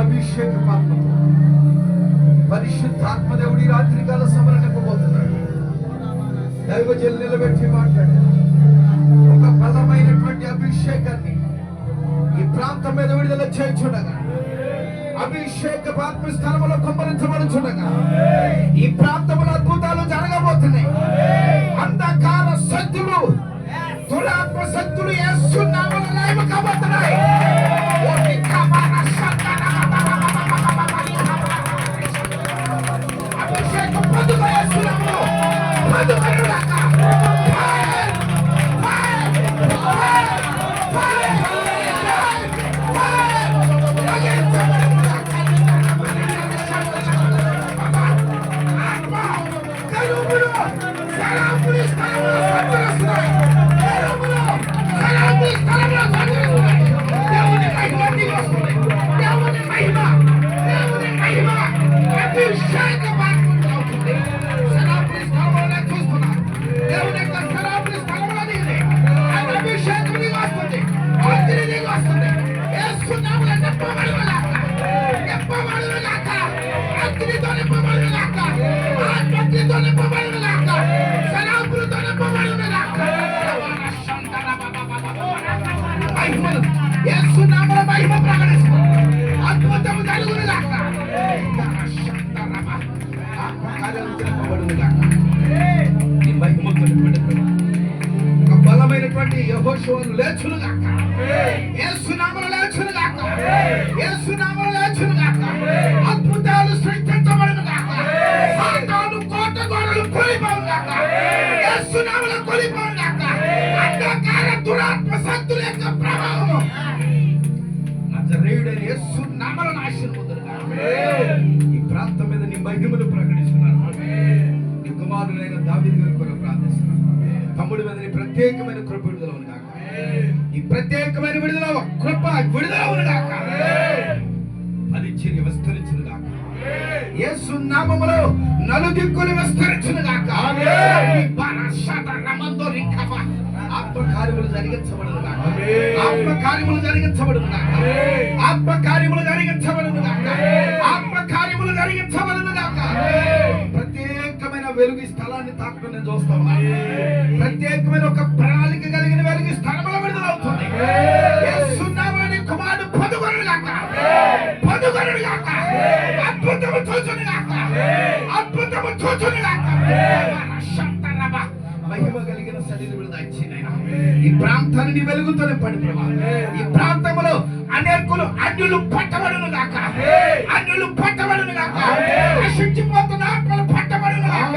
A: అభిషేక ఆత్మతో పరిశుద్ధాత్మ దేవుడి రాత్రికాల సమరణ నింపబోతున్నాడు. దైవజనులు నిలబెట్టి మాట్లాడారు. ఒక బలమైనటువంటి అభిషేకాన్ని ఈ ప్రాంతం మీద విడుదల చేయుచుండగా, అభిషేక ఆత్మ స్థలంలో కుమ్మరించబడుచుండగా ఈ ప్రాంతంలో అద్భుతాలు జరగబోతున్నాయి. అంధకార శక్తులు, దురాత్మ శక్తులు యేసు నామములో లయము కాబోతున్నాయి. అభిషేకం పొందుకో యేసు నామములో, పొందుకొనుగాక. బలమైనటువంటి యెహోషువను లేచునుగాక. యేసు నామములో లేచునుగాక. యేసు నామములో లేచునుగాక. అద్భుతాలు సృష్టించబడునుగాక. సాతాను కోట గోడలు కూలిపోవునుగాక. యేసు నామములో కూలిపోవునుగాక. అంధకార దురాత్మ శక్తుల యొక్క ప్రభావము నజరేయుడైన యేసు నామములో నాశనం పొందునుగాక. ఈ ప్రాంతం మీద నీ మహిమను ప్రకటిస్తున్నాను. నీ కుమారుడైన దావీదు గారి కొరకు ప్రార్థిస్తున్నాను. తమ్ముడి మీద నీ ప్రత్యేకమైన కృప విడుదల ఉండుగాక. ఈ ప్రత్యేకమైన విడుదల కృప విడుదల ఉండుగాక. పరిచర్య విస్తరించునుగాక. యేసు నామములో నలుదిక్కులు విస్తరించునుగాక. ఆత్మకార్యములు జరిగించబడునుగాక. ఆత్మకార్యములు జరిగించబడునుగాక. ఆత్మకార్యములు జరిగించబడునుగాక. ఆత్మకార్యములు జరిగించబడునుగాక. ప్రత్యేకమైన వెలుగు ఈ స్థలాన్ని తాకడం నేను చూస్తా ఉన్నాను. ప్రత్యేకమైన ఒక ప్రణాళిక కలిగిన వెలుగు ఈ స్థలంలో విడుదలవుతుంది. యేసు నామములో కుమారుడు పొందుకొనుగాక. పొందుకొనుగాక. అద్భుతము చూచునుగాక. అద్భుతము చూచునుగాక. మహిమ కలిగిన సన్నిధి విడుదల ఇచ్చినైనా ఈ ప్రాంతాన్ని వెలుగుతో నింపండి ప్రభా. ఈ ప్రాంతంలో అనేకులు అన్యులు పట్టబడునుగాక. అన్యులు పట్టబడునుగాక. నశించిపోతున్న ఆత్మలు పట్టబడునుగాక.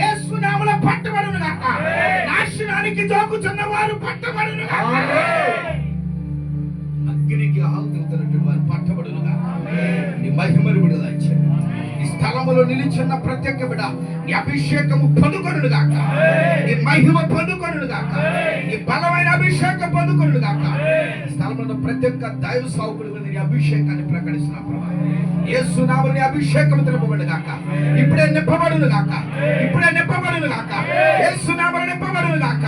A: యేసు నామములో పట్టబడునుగాక. నాశనానికి జోకుచున్న వారు పట్టబడునుగాక. అగ్నికి ఆహుతవుతున్నటువంటి వారు పట్టబడునుగాక. నీ మహిమను విడుదల ఇచ్చారు. ఈ స్థలములో నిలిచిన ప్రతి ఒక్క బిడ్డ నీ అభిషేకము పొందుకొనుగాక. నీ మహిమ పొందుకొనుగాక. నీ బలమైన అభిషేకం పొందుకొనుగాక. ఈ స్థలంలో ప్రతి ఒక్క దైవ సేవకుడి మీద నీ అభిషేకాన్ని ప్రకటిస్తున్నా ప్రభా. యేసు నామములో నీ అభిషేకం నింపబడునుగాక. ఇప్పుడే నింపబడునుగాక. ఇప్పుడే నింపబడునుగాక. యేసు నామములో నింపబడునుగాక.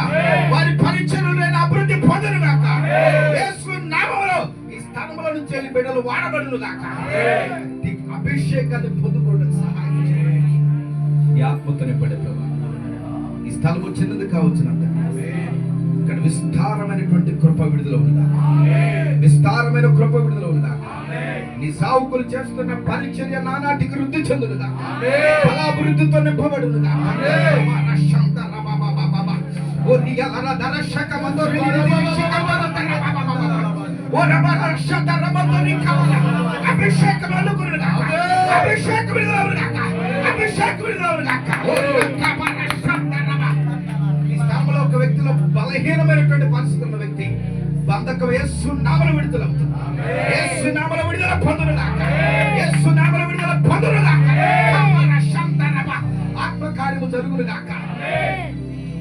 A: వారి పరిచర్యలో అభివృద్ధి పొందునుగాక. యేసు నామములో ఈ స్థలంలో నుంచి వెళ్ళి బిడ్డలు వాడబడునుగాక. అభిషేకాన్ని పొందుకోవడానికి సహాయం చేయండి. ఈ ఆత్మతో నింపండి ప్రభా. ఈ స్థలము చిన్నది కావచ్చునంత ఇక్కడ విస్తారమైనటువంటి కృప విడుదల ఉందా. విస్తారమైన కృప విడుదల ఉందా. నీ సావుకులు చేస్తున్న పరిచర్య నానాటికి వృద్ధి చెందునుగా. బలాభివృద్ధితో నింపబడునుగా. అభిషేకం అనుకునుగా. అభిషేకం విడుదలవునుగా. అభిషేకం విడుదలవునుగా. ఈ స్థలంలో ఒక వ్యక్తిలో బలహీనమైనటువంటి పరిస్థితి ఉన్న వ్యక్తి బంధకం యేసు నామములో విడుదలవుతుంది. యేసు నామములో విడుదల పొందునుగాక. యేసు నామములో విడుదల పొందునుగాక. ఆత్మకార్యము జరుగునుగాక.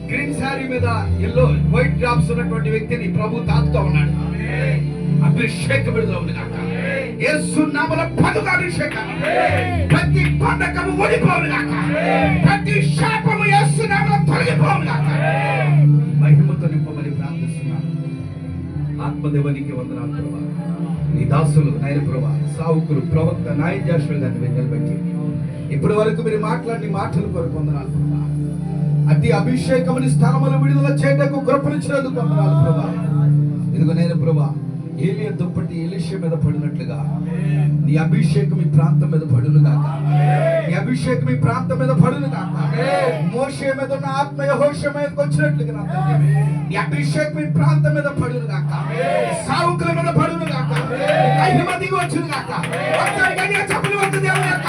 A: గ్రీన్ సారీ మీద ఎల్లో వైట్ డ్రాప్స్ ఉన్నటువంటి వ్యక్తిని ప్రభు తాకుతూ ఉన్నాడు. అభిషేకం విడుదలవునుగాక. యేసు నామములో పొందుగా అభిషేకం. ప్రతి బంధకము ఊడిపోవునుగాక. ప్రతి శాపము యేసు నామములో తొలగిపోవునుగాక. మహిమతో నింపమని ప్రార్థిస్తున్నాను. ఆత్మదేవానికి వందనాలు ప్రభా. నీ దాసులు నాయన ప్రభా, సావుకులు, ప్రవక్త నాయన జాషువా గారిని మీరు నిలబెట్టి ఇప్పటి వరకు మీరు మాట్లాడిన మాటలు కొరకు వందనాలు ప్రభా. అతి అభిషేకముని స్థలములు విడుదల చేయటకు కృపనిచ్చినందుకు వందనాలు ప్రభా. ఇదిగో నేను ప్రభా, ఏలియా దుప్పటి ఎలీషా మీద పడినట్లుగా నీ అభిషేకం ఈ ప్రాంతం మీద పడును గాక. నీ అభిషేకం ఈ ప్రాంతం మీద పడును గాక. మోషే మీద ఉన్న ఆత్మ యెహోషువ మీదకి వచ్చినట్లుగా నా తండ్రి, నీ అభిషేకం ఈ ప్రాంతం మీద పడును గాక. సావుకుల మీద పడును గాక. మహిమ దిగి వచ్చును గాక. ఒకసారి గట్టిగా చప్పట్లు కొట్టు దేవుని యొక్క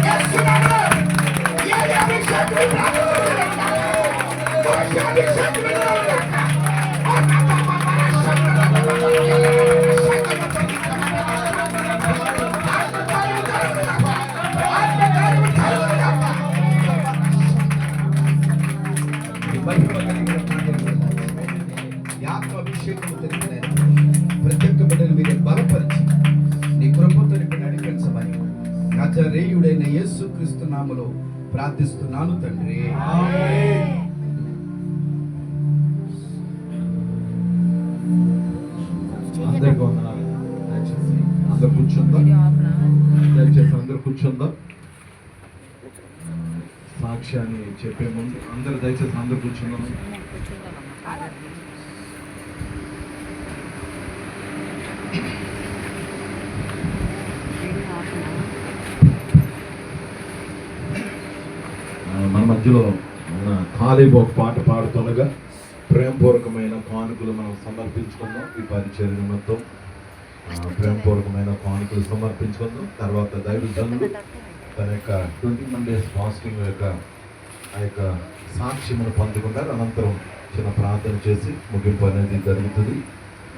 A: యేసునామములో. ఏలియా అభిషేకం ఈ ప్రాంతం మీద పడును గాక. మోషే అభిషేకం మీద పడును గాక. ఆత్మాభిషేకము తెలిపిన ప్రతి ఒక్క బిడ్డను మీరే బలపరిచి నీ కృపతో నడిపించమని నజరేయుడైన యేసుక్రీస్తు నామములో ప్రార్థిస్తున్నాను తండ్రి. అందరికీ వందనాలు. దయచేసి అందరు కూర్చుందాం. దయచేసి అందరు కూర్చుందాం. సాక్ష్యాన్ని చెప్పే ముందు అందరు దయచేసి అందరు కూర్చుందాం. మన మధ్యలో మన ఖాళీబు ఒక పాట పాడుతుండగా ప్రేమపూర్వకమైన కానుకలు మనం సమర్పించుకుందాం. ఈ పరిచర్య నిమిత్తం ప్రేమపూర్వకమైన కానుకలు సమర్పించుకుందాం. తర్వాత దైవజనులు తన యొక్క 21 days ఫాస్టింగ్ యొక్క ఆ యొక్క సాక్ష్యమును పొందుకుంటారు. అనంతరం చిన్న ప్రార్థన చేసి ముగింపు అనేది జరుగుతుంది.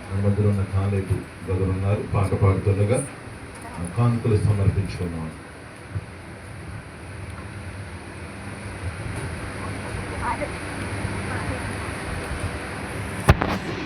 A: మన మధ్యలో ఉన్న ఖాళీబు బ్రదర్ ఉన్నారు, పాట పాడుతుండగా కానుకలు సమర్పించుకున్నాం.